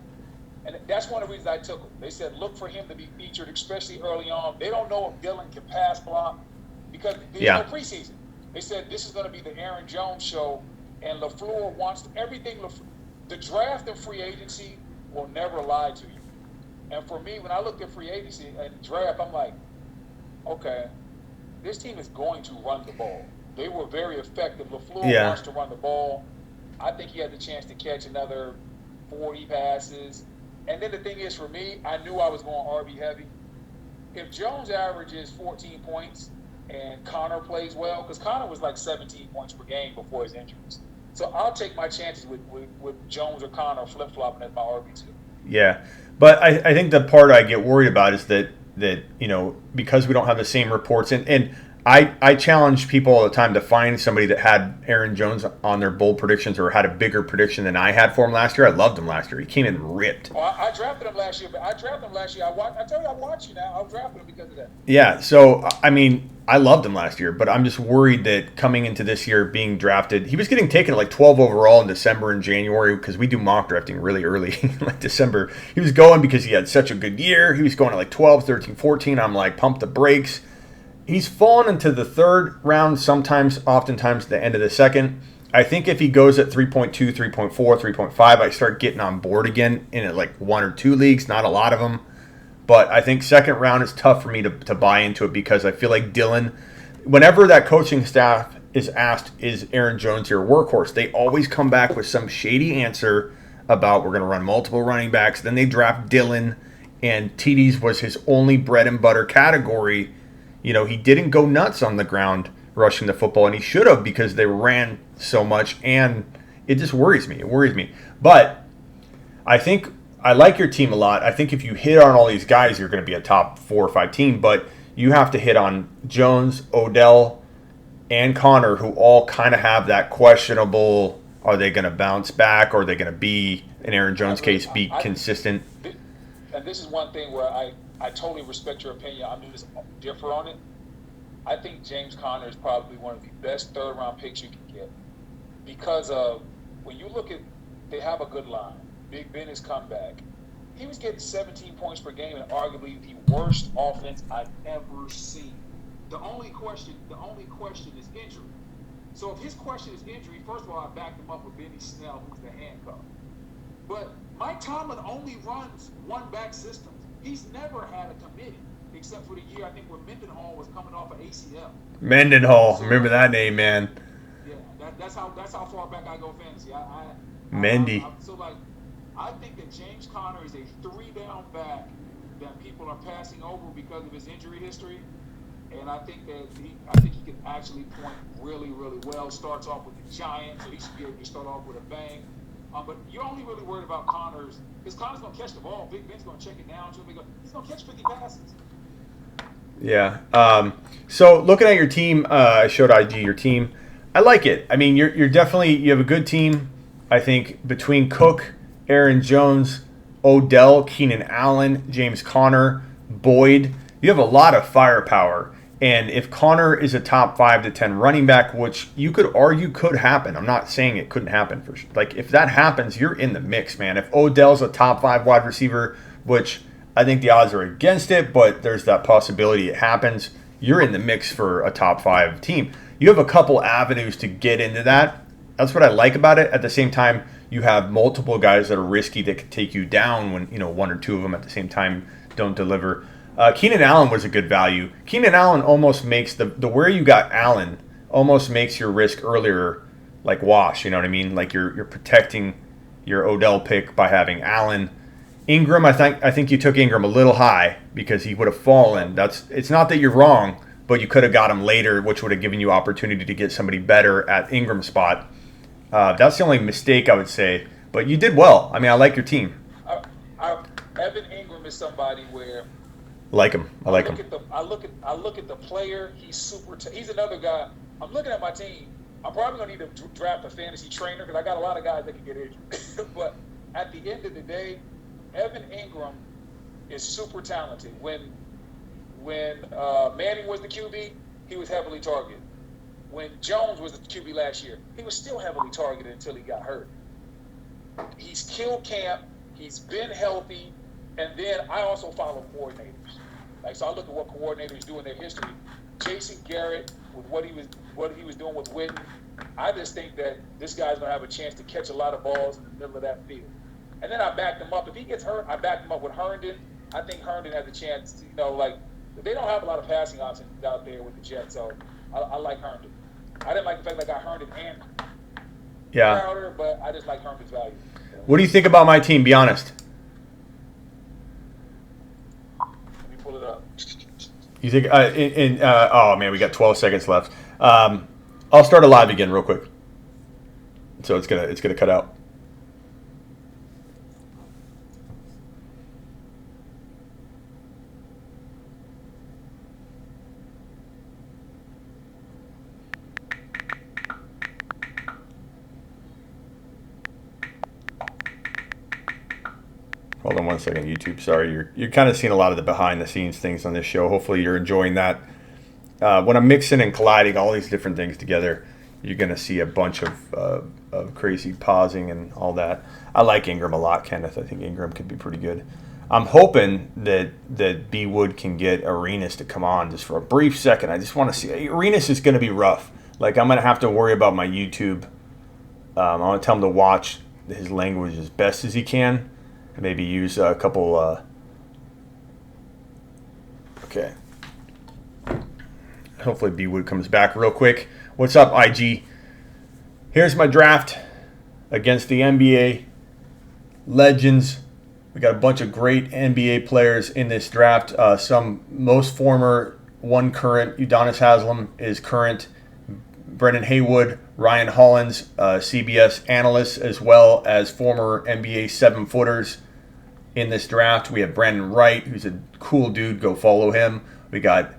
Speaker 2: and that's one of the reasons I took him. They said look for him to be featured, especially early on. They don't know if Dillon can pass block because there's no preseason. They said this is going to be the Aaron Jones show, and LaFleur wants everything. The draft and free agency will never lie to you. And for me, when I looked at free agency and draft, I'm like, okay, this team is going to run the ball. They were very effective. LaFleur wants to run the ball. I think he had the chance to catch another 40 passes. And then the thing is, for me, I knew I was going RB heavy. If Jones averages 14 points and Connor plays well, because Connor was like 17 points per game before his injuries. So I'll take my chances with Jones or Connor flip-flopping as my RB2.
Speaker 1: Yeah, but I think the part I get worried about is that because we don't have the same reports, and I challenge people all the time to find somebody that had Aaron Jones on their bold predictions or had a bigger prediction than I had for him last year. I loved him last year. He came in ripped.
Speaker 2: Oh, I drafted him last year, but I tell you, I watch you now. I drafted him because of that.
Speaker 1: Yeah, so, I mean, I loved him last year, but I'm just worried that coming into this year being drafted, he was getting taken at like 12 overall in December and January because we do mock drafting really early, like December. He was going because he had such a good year. He was going at like 12, 13, 14. I'm like, pump the brakes. He's fallen into the third round oftentimes the end of the second. I think if he goes at 3.2, 3.4, 3.5, I start getting on board again in like 1 or 2 leagues, not a lot of them. But I think second round is tough for me to buy into it because I feel like Dillon, whenever that coaching staff is asked, is Aaron Jones your workhorse, they always come back with some shady answer about we're going to run multiple running backs. Then they draft Dillon, and TDs was his only bread and butter category. You know, he didn't go nuts on the ground rushing the football, and he should have because they ran so much. And It just worries me. It worries me. But I think I like your team a lot. I think if you hit on all these guys, you're going to be a top 4 or 5 team. But you have to hit on Jones, Odell, and Connor, who all kind of have that questionable, are they going to bounce back, or are they going to be, in Aaron Jones' case, be consistent?
Speaker 2: And this is one thing where I totally respect your opinion. I'm going to differ on it. I think James Conner is probably one of the best third-round picks you can get because of when you look at, they have a good line. Big Ben has come back. He was getting 17 points per game and arguably the worst offense I've ever seen. The only question is injury. So if his question is injury, first of all, I backed him up with Benny Snell, who's the handcuff. But Mike Tomlin only runs one-back systems. He's never had a committee, except for the year, I think, when Mendenhall was coming off of ACL.
Speaker 1: Mendenhall. So, remember that name, man.
Speaker 2: Yeah, that's how far back I go fantasy.
Speaker 1: Mendy.
Speaker 2: I think that James Conner is a 3-down back that people are passing over because of his injury history. And I think he can actually point really, really well. Starts off with the Giants, so he should be able to start off with a bang. But you're only really worried about Connor's, because Connor's going to catch the ball. Big Ben's going to check it down. He's going to catch 50 passes.
Speaker 1: Yeah. So looking at your team, I showed IG your team. I like it. I mean, you're definitely, you have a good team. I think between Cook, Aaron Jones, Odell, Keenan Allen, James Conner, Boyd, you have a lot of firepower. And if Conner is a top 5 to 10 running back, which you could argue could happen, I'm not saying it couldn't happen for sure. Like if that happens, you're in the mix, man. If Odell's a top 5 wide receiver, which I think the odds are against it, but there's that possibility it happens, you're in the mix for a top 5 team. You have a couple avenues to get into that. That's what I like about it. At the same time, you have multiple guys that are risky that could take you down when, 1 or 2 of them at the same time don't deliver. Keenan Allen was a good value. Keenan Allen almost makes the where you got Allen almost makes your risk earlier like wash. You know what I mean? Like you're protecting your Odell pick by having Allen. Ingram, I think you took Ingram a little high because he would have fallen. It's not that you're wrong, but you could have got him later, which would have given you opportunity to get somebody better at Ingram's spot. That's the only mistake I would say. But you did well. I mean, I like your team.
Speaker 2: Evan Ingram is somebody where.
Speaker 1: Like him. I like him.
Speaker 2: I look at the player. He's super. He's another guy. I'm looking at my team. I'm probably gonna need to draft a fantasy trainer because I got a lot of guys that can get injured. But at the end of the day, Evan Ingram is super talented. When Manning was the QB, he was heavily targeted. When Jones was the QB last year, he was still heavily targeted until he got hurt. He's killed camp. He's been healthy. And then I also follow coordinators. So I look at what coordinators do in their history. Jason Garrett, with what he was doing with Witten, I just think that this guy's going to have a chance to catch a lot of balls in the middle of that field. And then I backed him up. If he gets hurt, I backed him up with Herndon. I think Herndon has a chance to, they don't have a lot of passing options out there with the Jets, so I like Herndon. I didn't like the fact that I got Herndon and Crowder, but I just like Herndon's value.
Speaker 1: What do you think about my team? Be honest. You think? Oh man, we got 12 seconds left. I'll start a live again real quick. So it's gonna cut out. Hold on one second, YouTube. Sorry, you're kind of seeing a lot of the behind-the-scenes things on this show. Hopefully you're enjoying that. When I'm mixing and colliding all these different things together, you're going to see a bunch of crazy pausing and all that. I like Ingram a lot, Kenneth. I think Ingram could be pretty good. I'm hoping that B. Wood can get Arenas to come on just for a brief second. I just want to see. Arenas is going to be rough. I'm going to have to worry about my YouTube. I want to tell him to watch his language as best as he can. Maybe use a couple. Okay. Hopefully B. Wood comes back real quick. What's up, IG? Here's my draft against the NBA legends. We got a bunch of great NBA players in this draft. Most former, one current. Udonis Haslem is current. Brendan Haywood, Ryan Hollins, CBS analysts, as well as former NBA 7-footers in this draft. We have Brandon Wright, who's a cool dude. Go follow him. We got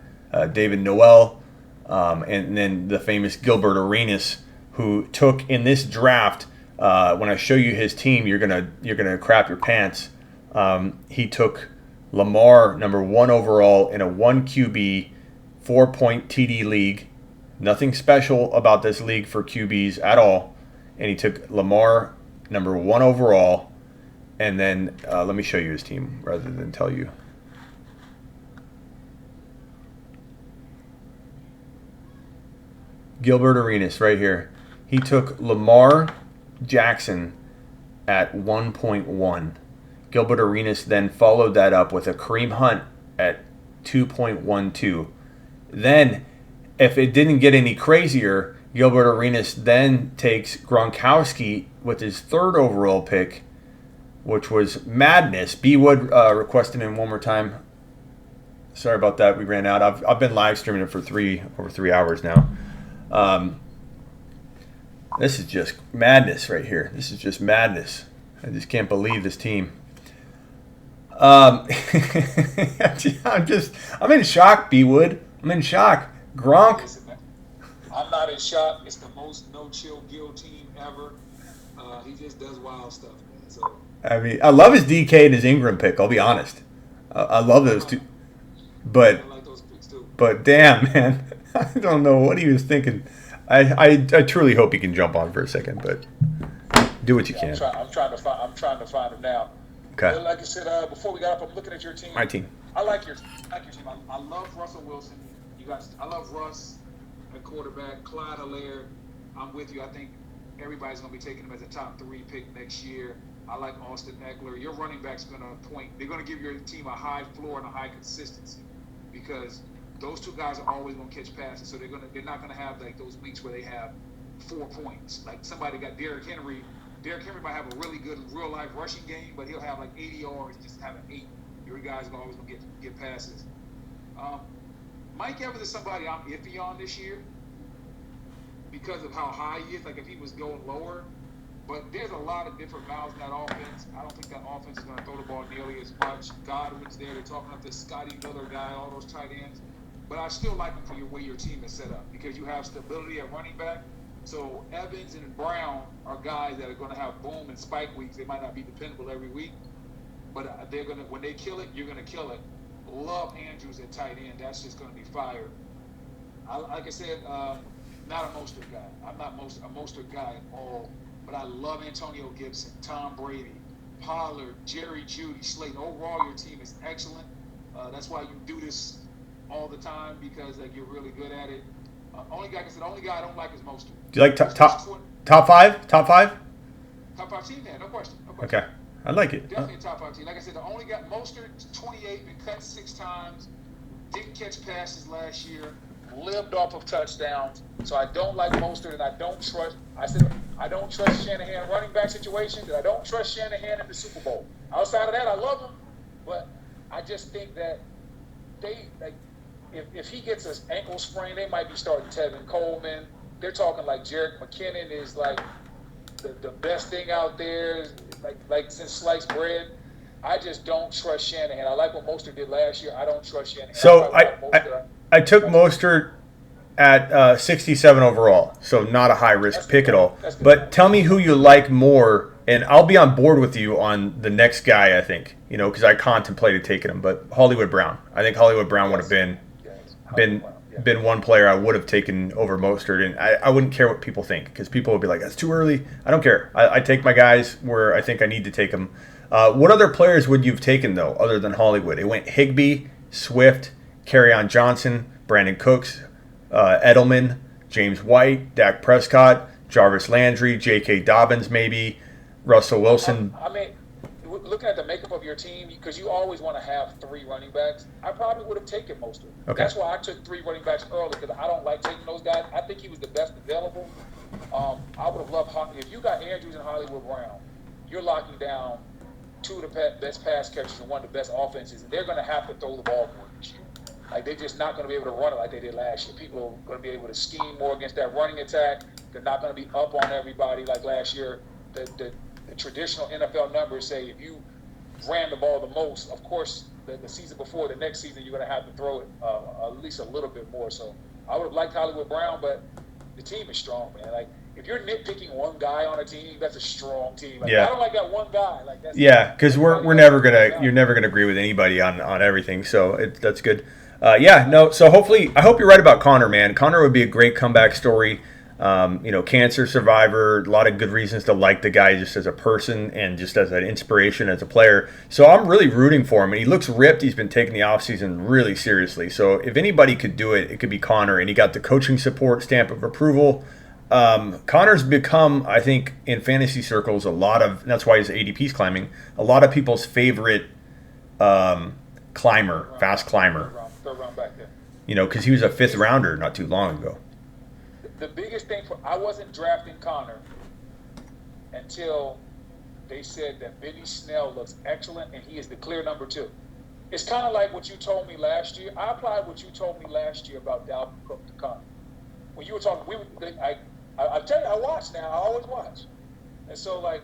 Speaker 1: David Noel, and then the famous Gilbert Arenas, who took in this draft. When I show you his team, you're gonna crap your pants. He took Lamar number 1 overall in a 1 QB 4-point TD league. Nothing special about this league for QBs at all. And he took Lamar number 1 overall. And then let me show you his team rather than tell you. Gilbert Arenas right here. He took Lamar Jackson at 1.1. Gilbert Arenas then followed that up with a Kareem Hunt at 2.12. Then, if it didn't get any crazier, Gilbert Arenas then takes Gronkowski with his 3rd overall pick, which was madness. B. Wood requested him one more time. Sorry about that. We ran out. I've been live streaming it for over 3 hours now. This is just madness right here. This is just madness. I just can't believe this team. I'm in shock, B. Wood. I'm in shock. Gronk.
Speaker 2: Listen, man, I'm not in shock. It's the most no-chill Gil team ever. He just does wild stuff, man. So
Speaker 1: I mean, I love his DK and his Ingram pick. I'll be honest. I love those two. But
Speaker 2: I like those picks too.
Speaker 1: But damn, man, I don't know what he was thinking. I truly hope he can jump on for a second, but do what you can.
Speaker 2: I'm trying to find him now.
Speaker 1: Okay.
Speaker 2: But like I said, before we got up, I'm looking at your team.
Speaker 1: My team.
Speaker 2: I like your team. I love Russell Wilson. I love Russ at quarterback. Clyde Hilaire. I'm with you. I think everybody's going to be taking him as a top 3 pick next year. I like Austin Eckler. Your running back's going to point. They're going to give your team a high floor and a high consistency because those 2 guys are always going to catch passes. So they're not going to have like those weeks where they have 4 points. Like somebody got Derrick Henry. Derrick Henry might have a really good real life rushing game, but he'll have like 80 yards, just have an 8. Your guys are always going to get passes. Mike Evans is somebody I'm iffy on this year because of how high he is. Like if he was going lower, but there's a lot of different mouths in that offense. I don't think that offense is going to throw the ball nearly as much. Godwin's there. They're talking about this Scotty Miller guy, all those tight ends. But I still like him for the way your team is set up because you have stability at running back. So Evans and Brown are guys that are going to have boom and spike weeks. They might not be dependable every week, but they're going to. When they kill it, you're going to kill it. Love Andrews at tight end. That's just going to be fire. Like I said, not a Mostert guy. I'm not a Mostert guy at all. But I love Antonio Gibson, Tom Brady, Pollard, Jerry Jeudy, Slayton. Overall, your team is excellent. That's why you do this all the time because you're really good at it. Only guy I don't like is Mostert.
Speaker 1: Do you like top 5? Top 5?
Speaker 2: Top 5 team, man. No question.
Speaker 1: Okay. I like it.
Speaker 2: Definitely a top 5 team. Like I said, the only guy, Mostert, 28, been cut 6 times, didn't catch passes last year, lived off of touchdowns. So I don't like Mostert, and I don't trust Shanahan running back situations, and I don't trust Shanahan in the Super Bowl. Outside of that, I love him, but I just think that if he gets an ankle sprain, they might be starting Tevin Coleman. They're talking like Jerick McKinnon is like the best thing out there, like since sliced bread. I just don't trust Shanahan. I like what Mostert did last year. I don't trust Shanahan.
Speaker 1: So I took Mostert at 67 overall, so not a high-risk pick at all. But tell me who you like more, and I'll be on board with you on the next guy, I think, because I contemplated taking him. But Hollywood Brown. I think Hollywood Brown would have been one player I would have taken over Mostert, and I wouldn't care what people think because people would be like, that's too early. I don't care. I take my guys where I think I need to take them. What other players would you have taken, though, other than Hollywood? It went Higbee, Swift, Kerryon Johnson, Brandon Cooks, Edelman, James White, Dak Prescott, Jarvis Landry, J.K. Dobbins maybe, Russell Wilson.
Speaker 2: I mean, looking at the makeup of your team, because you always want to have 3 running backs, I probably would have taken Mostert.
Speaker 1: Okay.
Speaker 2: That's why I took 3 running backs early because I don't like taking those guys. I think he was the best available. I would have loved if you got Andrews and Hollywood Brown, you're locking down 2 of the best pass catchers and one of the best offenses, and they're going to have to throw the ball more this year. Like, they're just not going to be able to run it like they did last year. People are going to be able to scheme more against that running attack. They're not going to be up on everybody like last year. The traditional NFL numbers say if you ran the ball the most, of course, the season before, the next season, you're going to have to throw it at least a little bit more. So I would have liked Hollywood Brown, but the team is strong, man. Like, if you're nitpicking one guy on a team, that's a strong team. Like,
Speaker 1: Yeah.
Speaker 2: I don't like that one guy. Like, that's
Speaker 1: Because you're never gonna agree with anybody on everything. So that's good. So hopefully, I hope you're right about Connor, man. Connor would be a great comeback story. Cancer survivor, a lot of good reasons to like the guy just as a person and just as an inspiration as a player. So I'm really rooting for him. And he looks ripped. He's been taking the offseason really seriously. So if anybody could do it, it could be Connor. And he got the coaching support stamp of approval. Connor's become, I think, in fantasy circles, that's why his ADP's climbing, a lot of people's favorite fast climber.
Speaker 2: Third round back there.
Speaker 1: Because he was a 5th rounder not too long ago.
Speaker 2: The biggest thing I wasn't drafting Connor until they said that Benny Snell looks excellent and he is the clear number 2. It's kind of like what you told me last year. I applied what you told me last year about Dalvin Cook to Connor. When you were talking, I tell you, I watch now. I always watch. And so, like,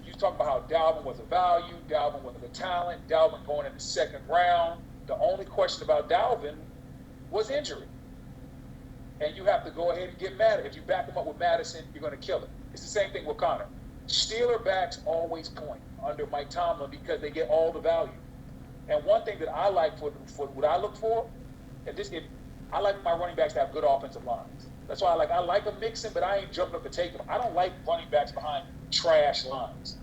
Speaker 2: you talking about how Dalvin was a value, Dalvin was a talent, Dalvin going in the 2nd round. The only question about Dalvin was injury. And you have to go ahead and get Madison. If you back him up with Madison, you're going to kill it. It's the same thing with Connor. Steeler backs always point under Mike Tomlin because they get all the value. And one thing that I like for what I look for, I like my running backs to have good offensive lines. That's why I like a Mixon, but I ain't jumping up to take him. I don't like running backs behind trash lines.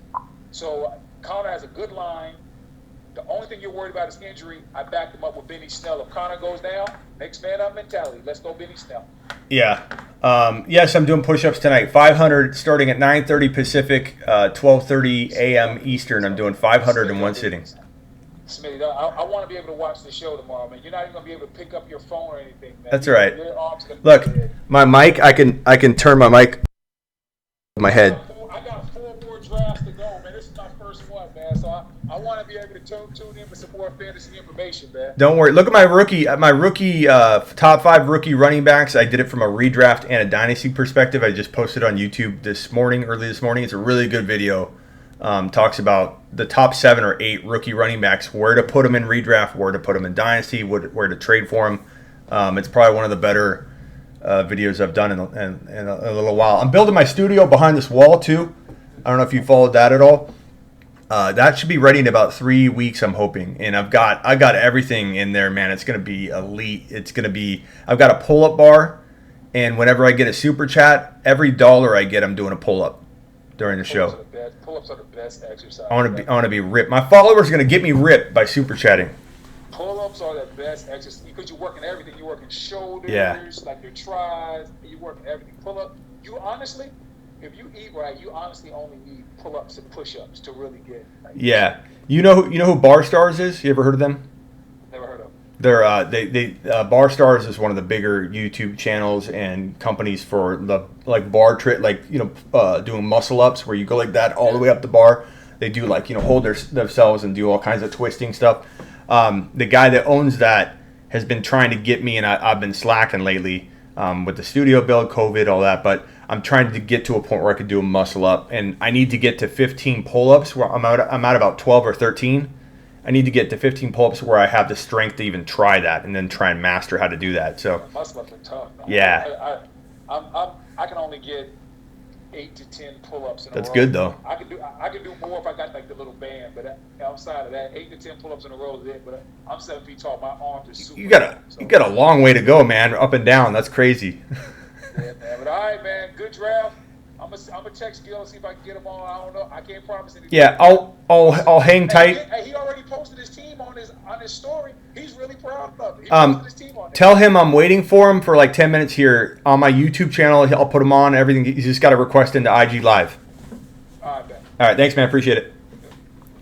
Speaker 2: So Connor has a good line. The only thing you're worried about is injury. I backed him up with Benny Snell. If Connor goes down, next man up mentality. Let's go Benny Snell.
Speaker 1: Yeah. Yes, I'm doing push-ups tonight. 500 starting at 9:30 Pacific, 12:30 a.m. Eastern. I'm doing 500 in one sitting.
Speaker 2: Smitty, I want to be able to watch the show tomorrow, man. You're not even going to be able to pick up your phone or anything, man.
Speaker 1: That's all right.
Speaker 2: Your arms gonna
Speaker 1: Look,
Speaker 2: be dead.
Speaker 1: my mic, I can turn my mic with my head.
Speaker 2: I got 4 more drafts to go, man. This is my first one, man. So I want to be able to tune in for some more fantasy information, man.
Speaker 1: Don't worry. Look at my rookie top 5 rookie running backs. I did it from a redraft and a dynasty perspective. I just posted on YouTube early this morning. It's a really good video. Talks about the top 7 or 8 rookie running backs, where to put them in redraft, where to put them in dynasty, where to trade for them. It's probably one of the better videos I've done in a little while. I'm building my studio behind this wall too. I don't know if you followed that at all. That should be ready in about 3 weeks, I'm hoping. And I got everything in there, man. It's gonna be elite. I've got a pull-up bar, and whenever I get a super chat, every dollar I get, I'm doing a pull-up during the show.
Speaker 2: Pull-ups are the best exercise.
Speaker 1: I want to be ripped. My followers are gonna get me ripped by super chatting.
Speaker 2: Pull-ups are the best exercise because you're working everything. You're working shoulders, like your tris. You're working everything. Pull-up. You honestly, if you eat right, you honestly only need pull-ups and push-ups to really get.
Speaker 1: Yeah. You know who Bar Stars is? You ever heard of them?
Speaker 2: Never heard of them.
Speaker 1: They're Bar Stars is one of the bigger YouTube channels and companies for the bar trick, doing muscle ups where you go like that all the way up the bar. They do hold themselves and do all kinds of twisting stuff. The guy that owns that has been trying to get me, and I've been slacking lately with the studio build, COVID, all that. But I'm trying to get to a point where I could do a muscle up, and I need to get to 15 pull-ups. Where I'm at about 12 or 13. I need to get to 15 pull-ups where I have the strength to even try that, and then try and master how to do that. So
Speaker 2: muscle ups are tough.
Speaker 1: Yeah.
Speaker 2: I can only get 8 to 10 pull-ups in a row.
Speaker 1: That's good though.
Speaker 2: I can do more if I got the little band, but outside of that, 8 to 10 pull-ups in a row is it. But I'm 7 feet tall. My arms are super.
Speaker 1: You got a long way to go, man. Up and down. That's crazy.
Speaker 2: Yeah, man. But all right, man. Good draft. I'm gonna text Gil and see if I can get him on. I don't know. I can't promise anything.
Speaker 1: Yeah, I'll hang tight.
Speaker 2: Hey, he already posted his team on his story. He's really proud of it. He posted his team on there.
Speaker 1: Tell him I'm waiting for him for 10 minutes here on my YouTube channel. I'll put him on everything. He's just got to request into IG Live.
Speaker 2: All right, man. All
Speaker 1: right, thanks, man. Appreciate it.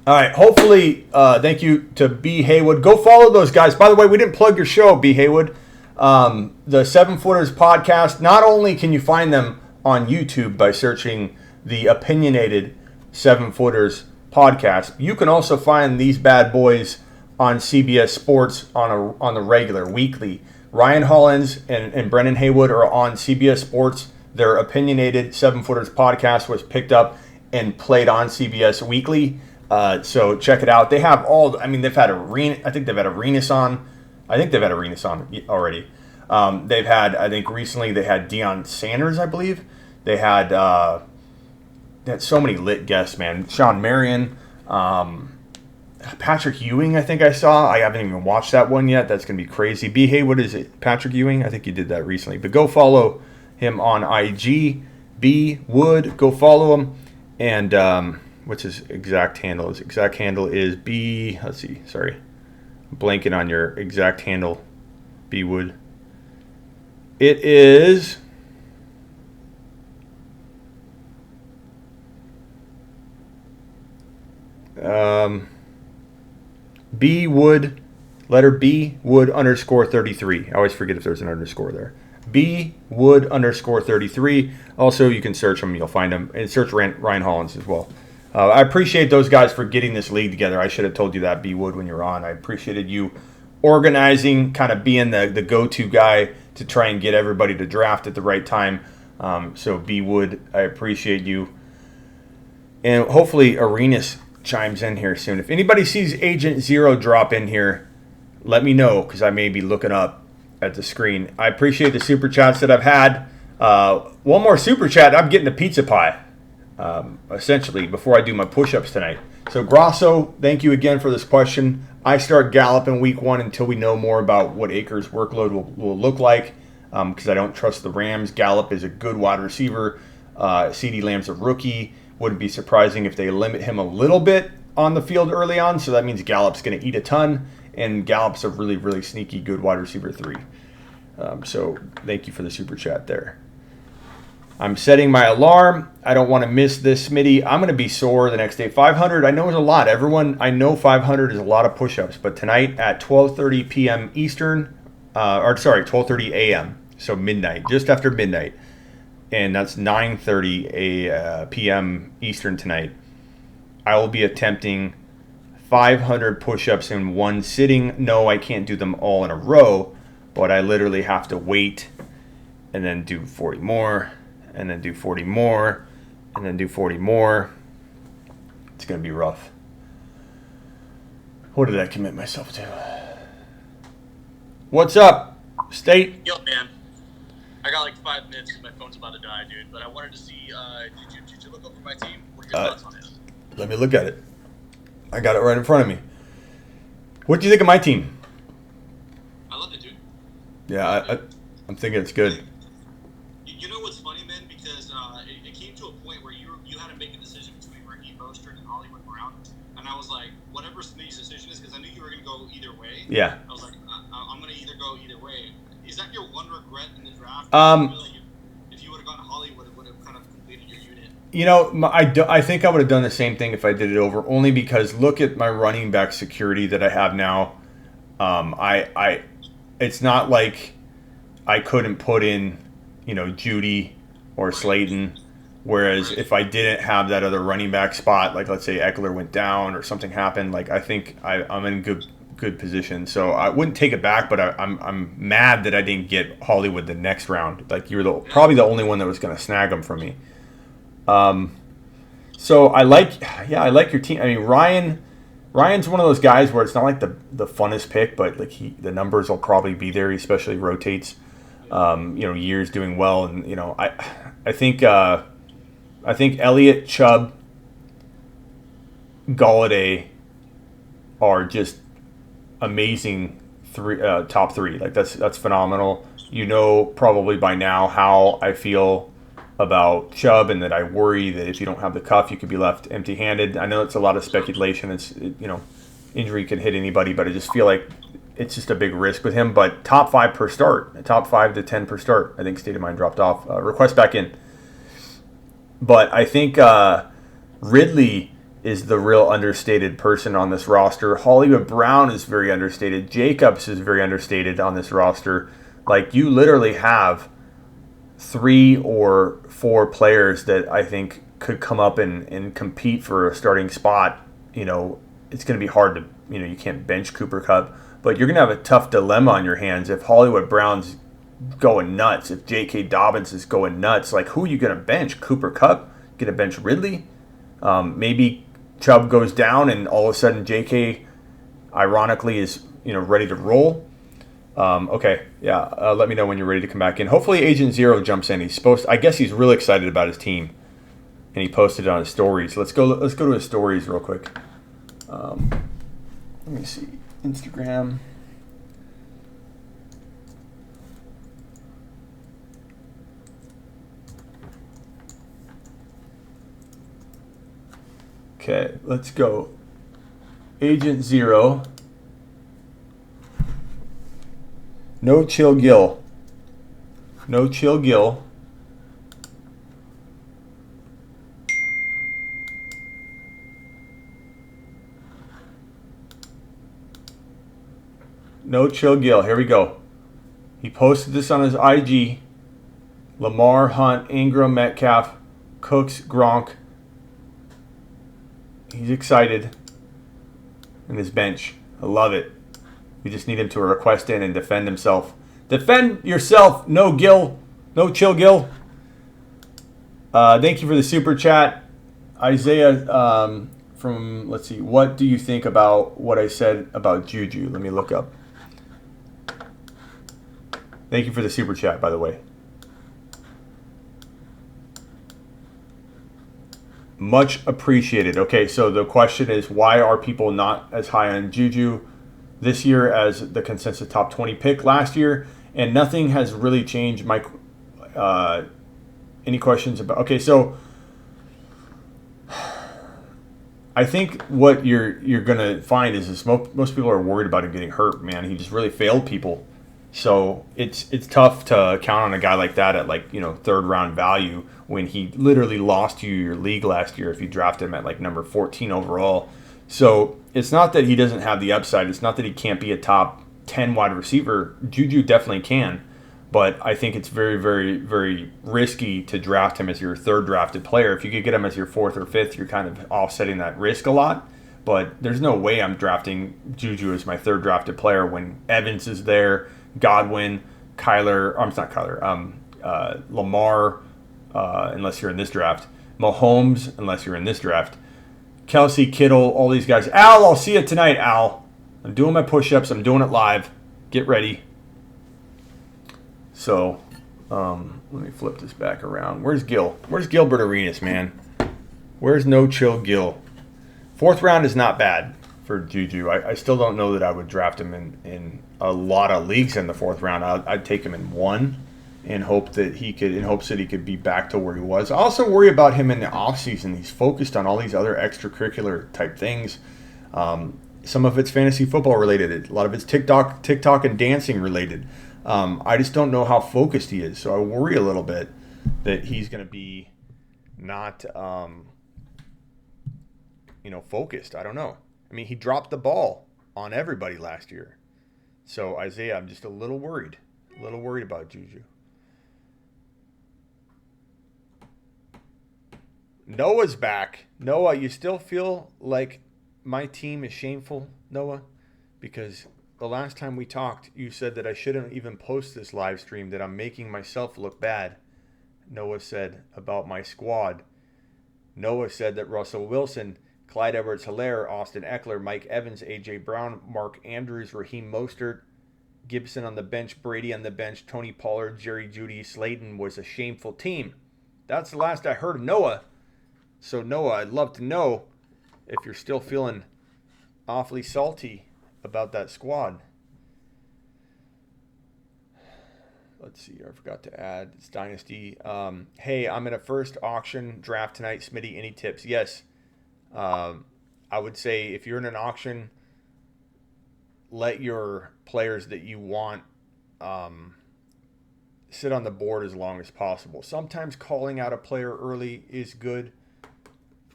Speaker 1: All right, hopefully, thank you to B. Haywood. Go follow those guys. By the way, we didn't plug your show, B. Haywood. The 7 Footers podcast. Not only can you find them on YouTube by searching the opinionated 7 Footers podcast, you can also find these bad boys on CBS Sports on the regular, weekly. Ryan Hollins and Brendan Haywood are on CBS Sports. Their opinionated 7-Footers podcast was picked up and played on CBS weekly. So check it out. They have they've had Arenas on. I think they've had Arenas on already. They've had, I think recently they had Deion Sanders, I believe. They had so many lit guests, man. Sean Marion, Patrick Ewing, I think I saw. I haven't even watched that one yet. That's going to be crazy. B. Haywood, is it Patrick Ewing? I think you did that recently. But go follow him on IG. B. Wood, go follow him. And what's his exact handle? His exact handle is B. Let's see. Sorry. I'm blanking on your exact handle, B. Wood. It is... B Wood, letter B Wood _ 33. I always forget if there's an underscore there. B Wood _ 33. Also, you can search him, you'll find him, and search Ryan Hollins as well. I appreciate those guys for getting this league together. I should have told you that, B Wood, when you were on. I appreciated you organizing, kind of being the go-to guy to try and get everybody to draft at the right time. So B Wood, I appreciate you. And hopefully Arenas chimes in here soon. If anybody sees Agent Zero drop in here, let me know, because I may be looking up at the screen. I appreciate the super chats that I've had. One more super chat. I'm getting a pizza pie, essentially, before I do my push-ups tonight. So Grosso, thank you again for this question. I start Gallup in week 1 until we know more about what Akers' workload will look like, because I don't trust the Rams. Gallup is a good wide receiver. CeeDee Lamb's a rookie. Wouldn't be surprising if they limit him a little bit on the field early on, so that means Gallup's going to eat a ton, and Gallup's a really, really sneaky good wide receiver 3. So thank you for the super chat there. I'm setting my alarm. I don't want to miss this, Smitty. I'm going to be sore the next day. 500, I know is a lot. I know 500 is a lot of push-ups, but tonight at 12:30 p.m. Eastern, 12:30 a.m., so midnight, just after midnight, and that's 9:30 p.m. Eastern tonight, I will be attempting 500 push-ups in one sitting. No, I can't do them all in a row, but I literally have to wait and then do 40 more, and then do 40 more, and then do 40 more. It's going to be rough. What did I commit myself to? What's up, State?
Speaker 3: Yo, man. I got like 5 minutes because my phone's about to die, dude. But I wanted to see, did you look over my team? What are your thoughts on it?
Speaker 1: Let me look at it. I got it right in front of me. What do you think of my team?
Speaker 3: I love it, dude.
Speaker 1: Yeah, I'm thinking it's good.
Speaker 3: You know what's funny, man? Because it came to a point where you had to make a decision between Raheem Mostert and Hollywood Brown, and I was like, whatever Smitty's decision is, because I knew you were going to go either way.
Speaker 1: Yeah.
Speaker 3: I was like, I'm going to either go either way. Is that your one regret in the draft? If you would have gone to Hollywood, it would have kind of completed your unit.
Speaker 1: You know, I think I would have done the same thing if I did it over, only because look at my running back security that I have now. It's not like I couldn't put in, Judy or Slayton. Whereas if I didn't have that other running back spot, like let's say Eckler went down or something happened, like I think I'm in good position. So I wouldn't take it back, but I'm mad that I didn't get Hollywood the next round. Like you were probably the only one that was going to snag him from me. So I like your team. I mean, Ryan's one of those guys where it's not like the funnest pick, but like the numbers will probably be there. He especially rotates, years doing well, and I think Elliott, Chubb, Galladay are just amazing top 3. Like that's phenomenal. Probably by now how I feel about Chubb, and that I worry that if you don't have the cuff, you could be left empty-handed. I know it's a lot of speculation. Injury can hit anybody, but I just feel like it's just a big risk with him. But top 5 per start, top 5 to 10 per start. I think State of Mind dropped off. Request back in. But I think Ridley is the real understated person on this roster. Hollywood Brown is very understated. Jacobs is very understated on this roster. Like, you literally have 3 or 4 players that I think could come up and compete for a starting spot, it's going to be hard to, you can't bench Cooper Kupp, but you're going to have a tough dilemma on your hands if Hollywood Brown's going nuts, if J.K. Dobbins is going nuts. Like, who are you going to bench? Cooper Kupp? Going to bench Ridley? Maybe Chubb goes down and all of a sudden J.K. ironically is, ready to roll. Okay, yeah. Let me know when you're ready to come back in. Hopefully Agent Zero jumps in. I guess he's really excited about his team, and he posted it on his stories. Let's go to his stories real quick. Let me see. Instagram. Okay, let's go. Agent Zero. No Chill Gill. No Chill Gill. No Chill Gill. Here we go. He posted this on his IG. Lamar, Hunt, Ingram, Metcalf, Cooks, Gronk. He's excited. And his bench. I love it. We just need him to request in and defend himself. Defend yourself. No Gill. No Chill Gill. Thank you for the super chat. Isaiah from, let's see, what do you think about what I said about Juju? Let me look up. Thank you for the super chat, by the way. Much appreciated. Okay, so the question is, why are people not as high on Juju this year as the consensus top 20 pick last year? And nothing has really changed. Mike, any questions about? Okay, so I think what you're gonna find is this: most people are worried about him getting hurt. Man, he just really failed people. So it's tough to count on a guy like that at third round value when he literally lost you your league last year if you draft him at number 14 overall. So it's not that he doesn't have the upside. It's not that he can't be a top 10 wide receiver. Juju definitely can. But I think it's very, very, very risky to draft him as your third drafted player. If you could get him as your fourth or fifth, you're kind of offsetting that risk a lot. But there's no way I'm drafting Juju as my third drafted player when Evans is there, Godwin, Lamar, unless you're in this draft, Mahomes, unless you're in this draft, Kelsey, Kittle, all these guys. Al, I'll see you tonight, Al. I'm doing my push-ups. I'm doing it live. Get ready. So, let me flip this back around. Where's Gil? Where's Gilbert Arenas, man? Where's No Chill Gil? Fourth round is not bad for Juju. I still don't know that I would draft him in a lot of leagues in the fourth round. I'd take him in one in hopes that he could be back to where he was. I also worry about him in the offseason. He's focused on all these other extracurricular type things. Some of it's fantasy football related. A lot of it's TikTok and dancing related. I just don't know how focused he is. So I worry a little bit that he's going to be not, focused. I don't know. I mean, he dropped the ball on everybody last year. So Isaiah, I'm just a little worried about Juju. Noah's back. Noah, you still feel like my team is shameful, Noah? Because the last time we talked, you said that I shouldn't even post this live stream, that I'm making myself look bad. Noah said about my squad. Noah said that Russell Wilson, Clyde Edwards-Helaire, Austin Eckler, Mike Evans, A.J. Brown, Mark Andrews, Raheem Mostert, Gibson on the bench, Brady on the bench, Tony Pollard, Jerry Jeudy, Slayton was a shameful team. That's the last I heard of Noah. So, Noah, I'd love to know if you're still feeling awfully salty about that squad. Let's see here. I forgot to add. It's Dynasty. Hey, I'm in a first auction draft tonight. Smitty, any tips? Yes. I would say if you're in an auction, let your players that you want sit on the board as long as possible. Sometimes calling out a player early is good,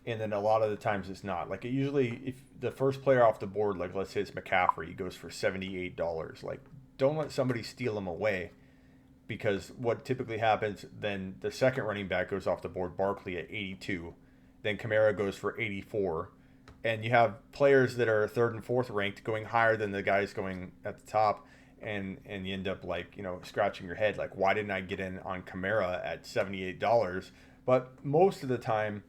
Speaker 1: and then a lot of the times it's not. Like, usually if the first player off the board, like let's say it's McCaffrey, he goes for $78. Like, don't let somebody steal him away, because what typically happens, then the second running back goes off the board, Barkley at 82. Then Kamara goes for 84. and you have players that are third and fourth ranked going higher than the guys going at the top, and you end up like, scratching your head like, why didn't I get in on Kamara at $78? But most of the time,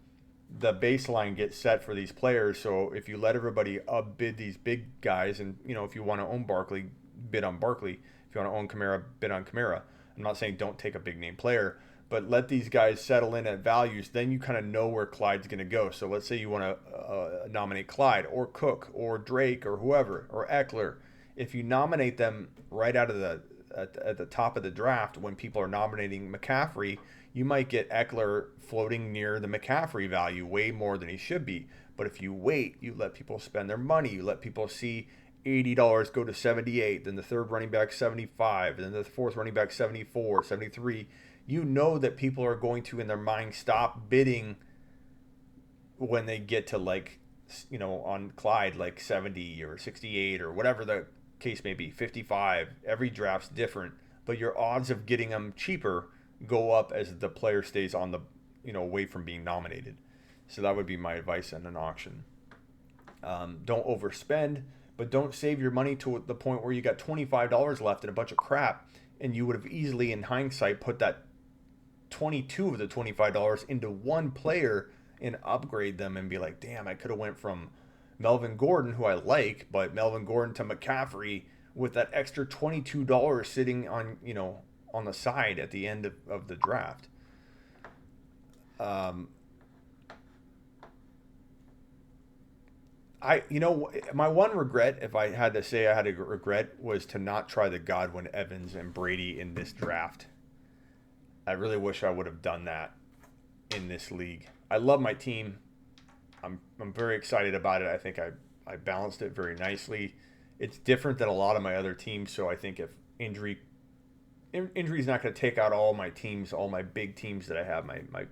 Speaker 1: the baseline gets set for these players. So if you let everybody bid these big guys, and if you want to own Barkley, bid on Barkley. If you want to own Kamara, bid on Kamara. I'm not saying don't take a big name player, but let these guys settle in at values. Then you kind of know where Clyde's going to go. So let's say you want to nominate Clyde or Cook or Drake or whoever or Eckler. If you nominate them right out of at the top of the draft, when people are nominating McCaffrey, you might get Eckler floating near the McCaffrey value way more than he should be. But if you wait, you let people spend their money. You let people see $80 go to 78, then the third running back 75, then the fourth running back 74, 73. You know that people are going to, in their mind, stop bidding when they get to like, on Clyde, like 70 or 68 or whatever the case may be, 55. Every draft's different, but your odds of getting them cheaper go up as the player stays on the, away from being nominated. So that would be my advice in an auction. Don't overspend, but don't save your money to the point where you got $25 left in a bunch of crap, and you would have easily, in hindsight, put that 22 of the $25 into one player and upgrade them and be like, damn, I could have went from Melvin Gordon, who I like, but Melvin Gordon to McCaffrey with that extra $22 sitting on, on the side at the end of the draft. My one regret, if I had to say I had a regret, was to not try the Godwin, Evans, and Brady in this draft. I really wish I would have done that in this league. I love my team. I'm very excited about it. I think I balanced it very nicely. It's different than a lot of my other teams, so I think if injury is not going to take out all my teams, all my big teams that I have, my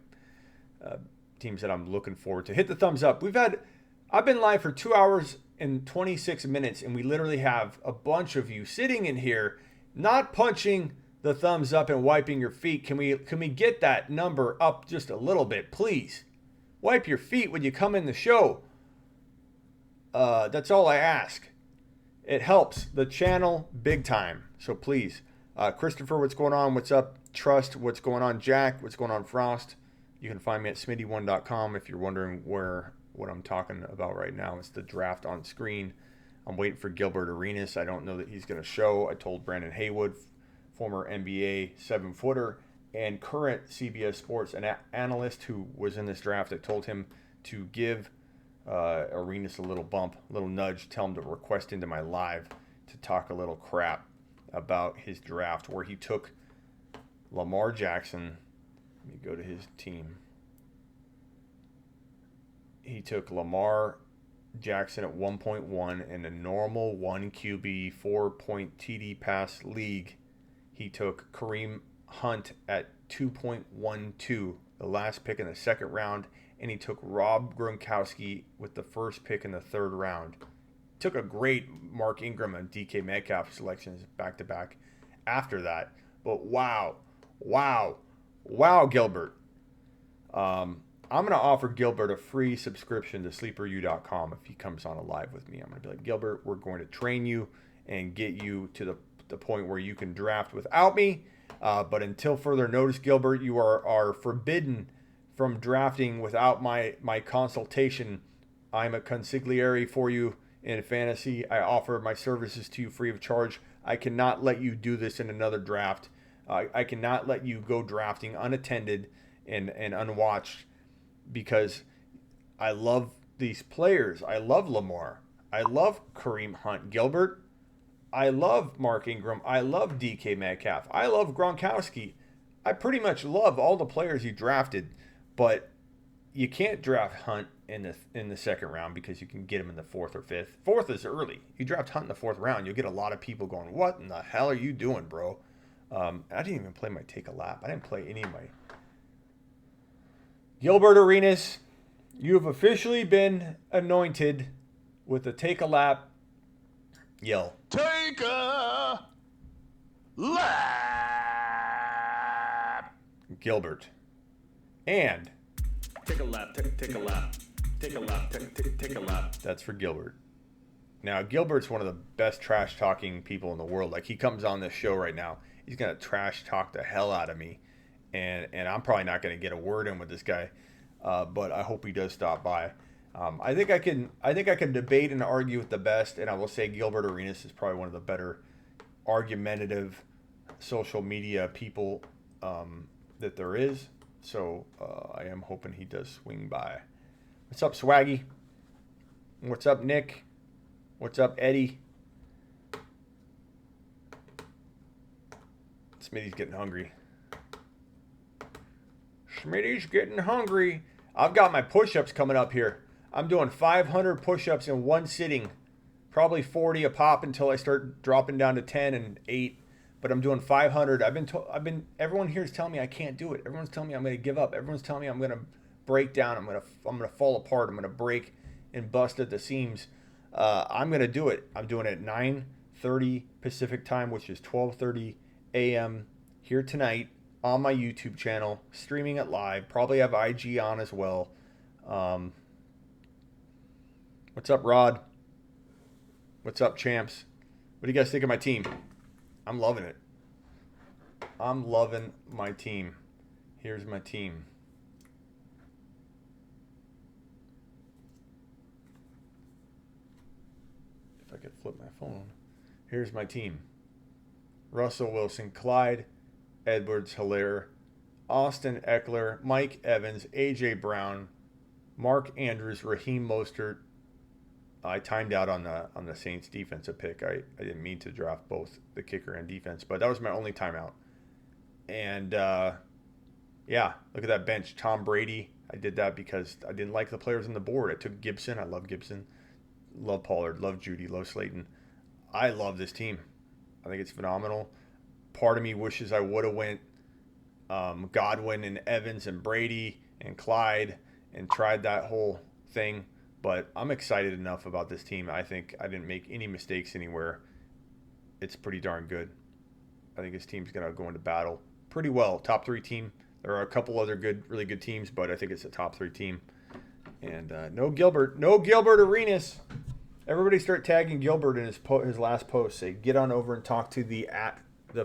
Speaker 1: teams that I'm looking forward to. Hit the thumbs up. I've been live for 2 hours and 26 minutes, and we literally have a bunch of you sitting in here not punching the thumbs up and wiping your feet. Can we get that number up just a little bit, please? Wipe your feet when you come in the show. That's all I ask. It helps the channel big time. So please. Christopher, what's going on? What's up? Trust, what's going on? Jack, what's going on? Frost. You can find me at smitty1.com if you're wondering what I'm talking about right now. It's the draft on screen. I'm waiting for Gilbert Arenas. I don't know that he's going to show. I told Brandon Haywood, former NBA 7-footer and current CBS Sports analyst who was in this draft, I told him to give Arenas a little bump, a little nudge, tell him to request into my live to talk a little crap about his draft, where he took Lamar Jackson. Let me go to his team. He took Lamar Jackson at 1.1 in a normal 1 QB 4-point TD pass league. He took Kareem Hunt at 2.12, the last pick in the second round, and he took Rob Gronkowski with the first pick in the third round. Took a great Mark Ingram and DK Metcalf selections back-to-back after that. But wow, Gilbert. I'm going to offer Gilbert a free subscription to sleeperu.com if he comes on a live with me. I'm going to be like, Gilbert, we're going to train you and get you to the point where you can draft without me. But until further notice, Gilbert, you are forbidden from drafting without my consultation. I'm a consigliere for you in fantasy. I offer my services to you free of charge. I cannot let you do this in another draft. I cannot let you go drafting unattended and unwatched, because I love these players. I love Lamar. I love Kareem Hunt. Gilbert. I love Mark Ingram. I love DK Metcalf. I love Gronkowski. I pretty much love all the players you drafted, but you can't draft Hunt in the second round because you can get him in the fourth or fifth. Fourth is early. You draft Hunt in the fourth round, you'll get a lot of people going, what in the hell are you doing, bro? I didn't even play my take a lap. I didn't play any of my... Gilbert Arenas, you have officially been anointed with the take a lap yell.
Speaker 5: Take a lap.
Speaker 1: Gilbert. And
Speaker 5: Take a lap. Take a lap. Take a lap. Take a lap.
Speaker 1: That's for Gilbert. Now, Gilbert's one of the best trash talking people in the world. Like, he comes on this show right now. He's going to trash talk the hell out of me. And I'm probably not going to get a word in with this guy. But I hope he does stop by. I think I can debate and argue with the best. And I will say Gilbert Arenas is probably one of the better argumentative social media people that there is. So I am hoping he does swing by. What's up, Swaggy? What's up, Nick? What's up, Eddie? Smitty's getting hungry. Smitty's getting hungry. I've got my push-ups coming up here. I'm doing 500 push-ups in one sitting. Probably 40 a pop until I start dropping down to 10 and 8. But I'm doing 500. Everyone here is telling me I can't do it. Everyone's telling me I'm going to give up. Everyone's telling me I'm going to break down. I'm going to fall apart. I'm going to break and bust at the seams. I'm going to do it. I'm doing it at 9:30 Pacific time, which is 12:30 a.m. here tonight on my YouTube channel, streaming it live. Probably have IG on as well. What's up, Rod? What's up, champs? What do you guys think of my team? I'm loving it. I'm loving my team. Here's my team. If I could flip my phone. Here's my team. Russell Wilson, Clyde Edwards-Helaire, Austin Eckler, Mike Evans, A.J. Brown, Mark Andrews, Raheem Mostert. I timed out on the Saints defensive pick. I didn't mean to draft both the kicker and defense, but that was my only timeout. And, yeah, look at that bench. Tom Brady. I did that because I didn't like the players on the board. I took Gibson. I love Gibson. Love Pollard. Love Judy. Love Slayton. I love this team. I think it's phenomenal. Part of me wishes I would have went Godwin and Evans and Brady and Clyde and tried that whole thing. But I'm excited enough about this team. I think I didn't make any mistakes anywhere. It's pretty darn good. I think this team's going to go into battle pretty well. Top 3 team. There are a couple other really good teams, but I think it's a top 3 team. And no Gilbert. No Gilbert Arenas. Everybody start tagging Gilbert in his last post. Say, get on over and talk to the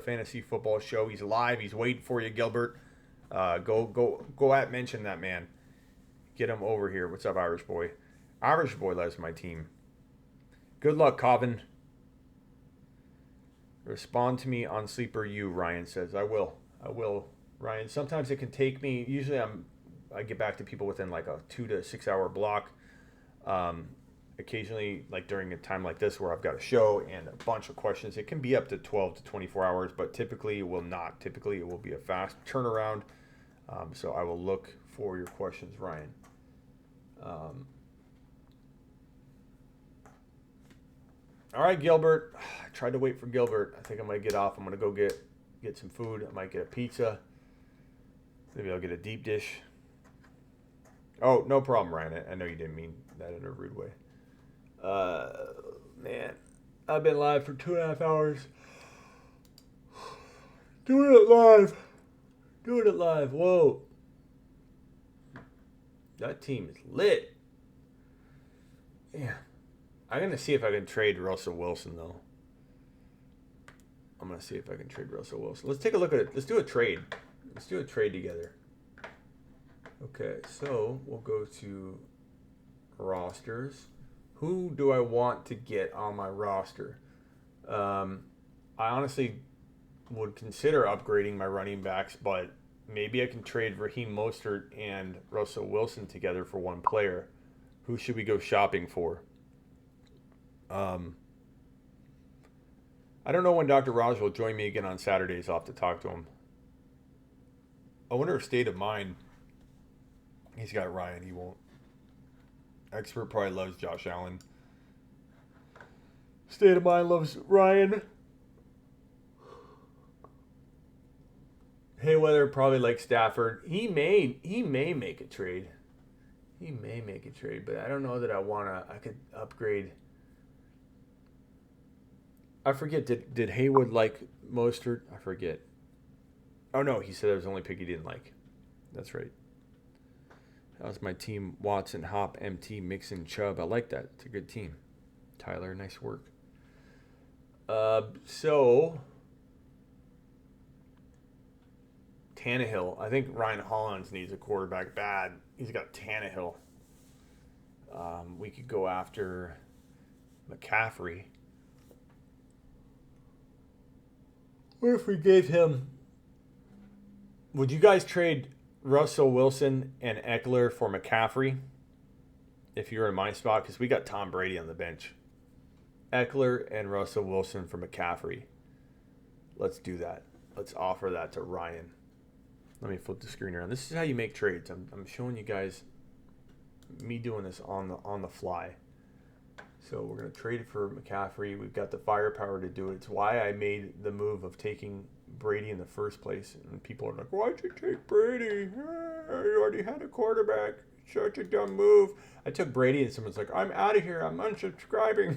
Speaker 1: Fantasy Football Show. He's live. He's waiting for you, Gilbert. Go at mention that man. Get him over here. What's up, Irish boy? Irish boy loves my team. Good luck, Coven. Respond to me on Sleeper U, Ryan says. I will, Ryan. Sometimes it can take me. Usually I get back to people within like a 2 to 6 hour block. Occasionally, like during a time like this where I've got a show and a bunch of questions, it can be up to 12 to 24 hours, but typically it will not. Typically it will be a fast turnaround. So I will look for your questions, Ryan. All right, Gilbert. I tried to wait for Gilbert. I think I might get off. I'm going to go get some food. I might get a pizza. Maybe I'll get a deep dish. Oh, no problem, Ryan. I know you didn't mean that in a rude way. Man, I've been live for 2.5 hours. Doing it live. Whoa. That team is lit. Yeah. I'm going to see if I can trade Russell Wilson, though. I'm going to see if I can trade Russell Wilson. Let's take a look at it. Let's do a trade. Let's do a trade together. Okay, so we'll go to rosters. Who do I want to get on my roster? I honestly would consider upgrading my running backs, but maybe I can trade Raheem Mostert and Russell Wilson together for one player. Who should we go shopping for? I don't know when Dr. Raj will join me again on Saturdays. I'll have to talk to him. I wonder if State of Mind. He's got Ryan. He won't. Expert probably loves Josh Allen. State of Mind loves Ryan. Haywood probably likes Stafford. He may make a trade. He may make a trade, but I don't know that I could upgrade. I forget, did Haywood like Mostert? I forget. Oh, no, he said it was the only pick he didn't like. That's right. That was my team. Watson, Hop, MT, Mixon, Chubb. I like that. It's a good team. Tyler, nice work. So Tannehill. I think Ryan Hollins needs a quarterback bad. He's got Tannehill. We could go after McCaffrey. What if we gave him... Would you guys trade Russell Wilson and Eckler for McCaffrey if you were in my spot? Because we got Tom Brady on the bench. Eckler and Russell Wilson for McCaffrey. Let's do that. Let's offer that to Ryan. Let me flip the screen around. This is how you make trades. I'm showing you guys me doing this on the fly. So we're going to trade for McCaffrey. We've got the firepower to do it. It's why I made the move of taking Brady in the first place. And people are like, why'd you take Brady? You already had a quarterback. Such a dumb move. I took Brady and someone's like, I'm out of here. I'm unsubscribing.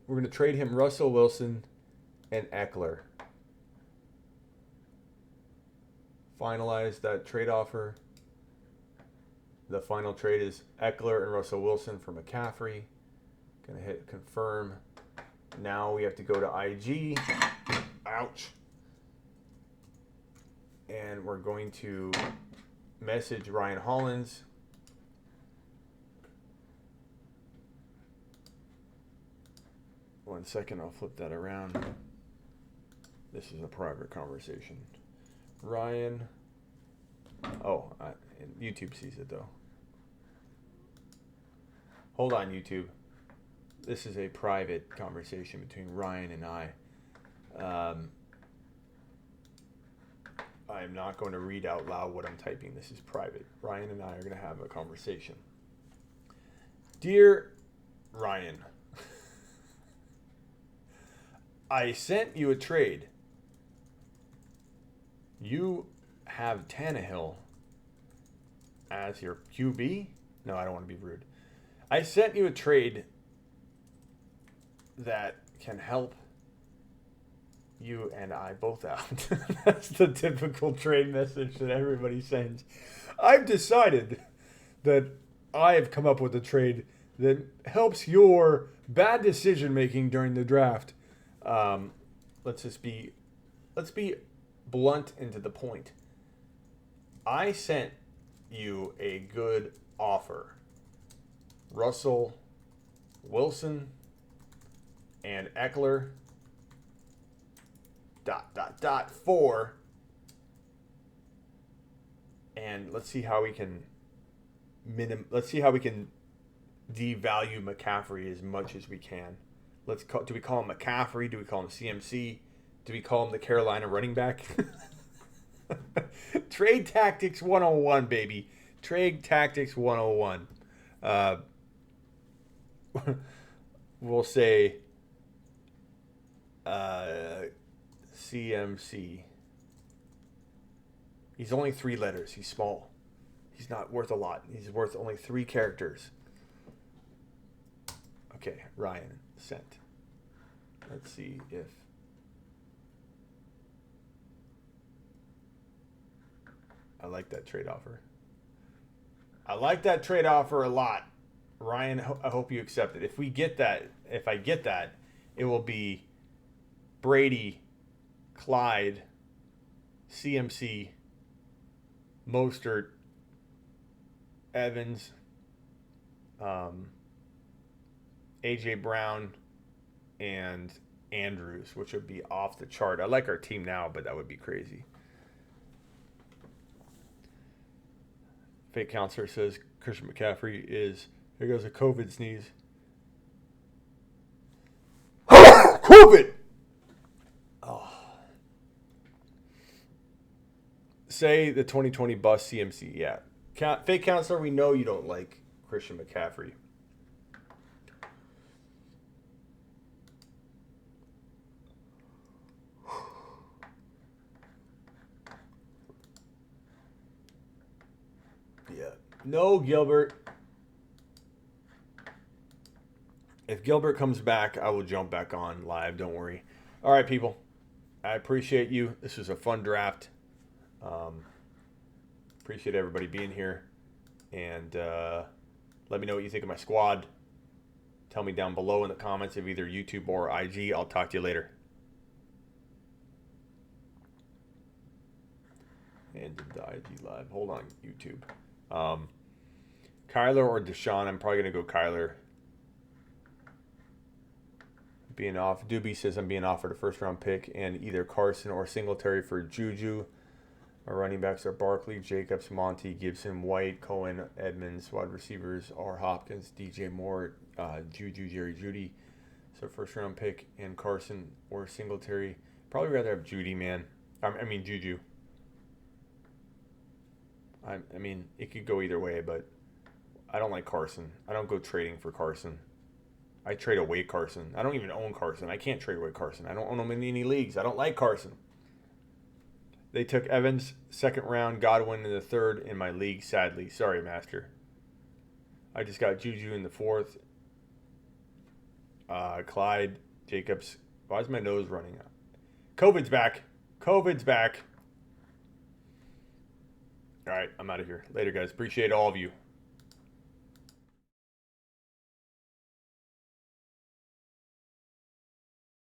Speaker 1: We're going to trade him Russell Wilson and Eckler. Finalize that trade offer. The final trade is Eckler and Russell Wilson for McCaffrey. Going to hit confirm. Now we have to go to IG. Ouch. And we're going to message Ryan Hollins. One second, I'll flip that around. This is a private conversation. Ryan. Oh, YouTube sees it though. Hold on, YouTube. This is a private conversation between Ryan and I. I am not going to read out loud what I'm typing. This is private. Ryan and I are going to have a conversation. Dear Ryan, I sent you a trade. You have Tannehill as your QB? No, I don't want to be rude. I sent you a trade that can help you and I both out. That's the typical trade message that everybody sends. I've decided that I have come up with a trade that helps your bad decision making during the draft. Let's be blunt and to the point. I sent you a good offer. Russell Wilson and Eckler ... for, and let's see how we can devalue McCaffrey as much as we can. Do we call him McCaffrey? Do we call him CMC? Do we call him the Carolina running back? Trade Tactics 101, baby. Trade Tactics 101. We'll say CMC. He's only 3 letters. He's small. He's not worth a lot. He's worth only 3 characters. Okay, Ryan sent. Let's see if... I like that trade offer. I like that trade offer a lot. Ryan, I hope you accept it. If I get that, it will be Brady, Clyde, CMC, Mostert, Evans, AJ Brown, and Andrews, which would be off the chart. I like our team now, but that would be crazy. Fake counselor says Christian McCaffrey is... Here goes a COVID sneeze. COVID! Oh. Say the 2020 bust CMC. Yeah. Fake counselor, we know you don't like Christian McCaffrey. Yeah. No, Gilbert. If Gilbert comes back, I will jump back on live. Don't worry. All right, people. I appreciate you. This was a fun draft. Appreciate everybody being here. And let me know what you think of my squad. Tell me down below in the comments of either YouTube or IG. I'll talk to you later. And the IG live. Hold on, YouTube. Kyler or Deshaun? I'm probably going to go Kyler. Being off. Doobie says I'm being offered a first-round pick and either Carson or Singletary for Juju. Our running backs are Barkley, Jacobs, Monty, Gibson, White, Cohen, Edmonds. Wide receivers are Hopkins, DJ Moore, Juju, Jerry Jeudy. So first-round pick and Carson or Singletary. Probably rather have Judy, man. I mean Juju. I mean, it could go either way, but I don't like Carson. I don't go trading for Carson. I trade away Carson. I don't even own Carson. I can't trade away Carson. I don't own him in any leagues. I don't like Carson. They took Evans, second round, Godwin in the third in my league, sadly. Sorry, Master. I just got Juju in the fourth. Clyde, Jacobs. Why is my nose running out? COVID's back. COVID's back. All right, I'm out of here. Later, guys. Appreciate all of you.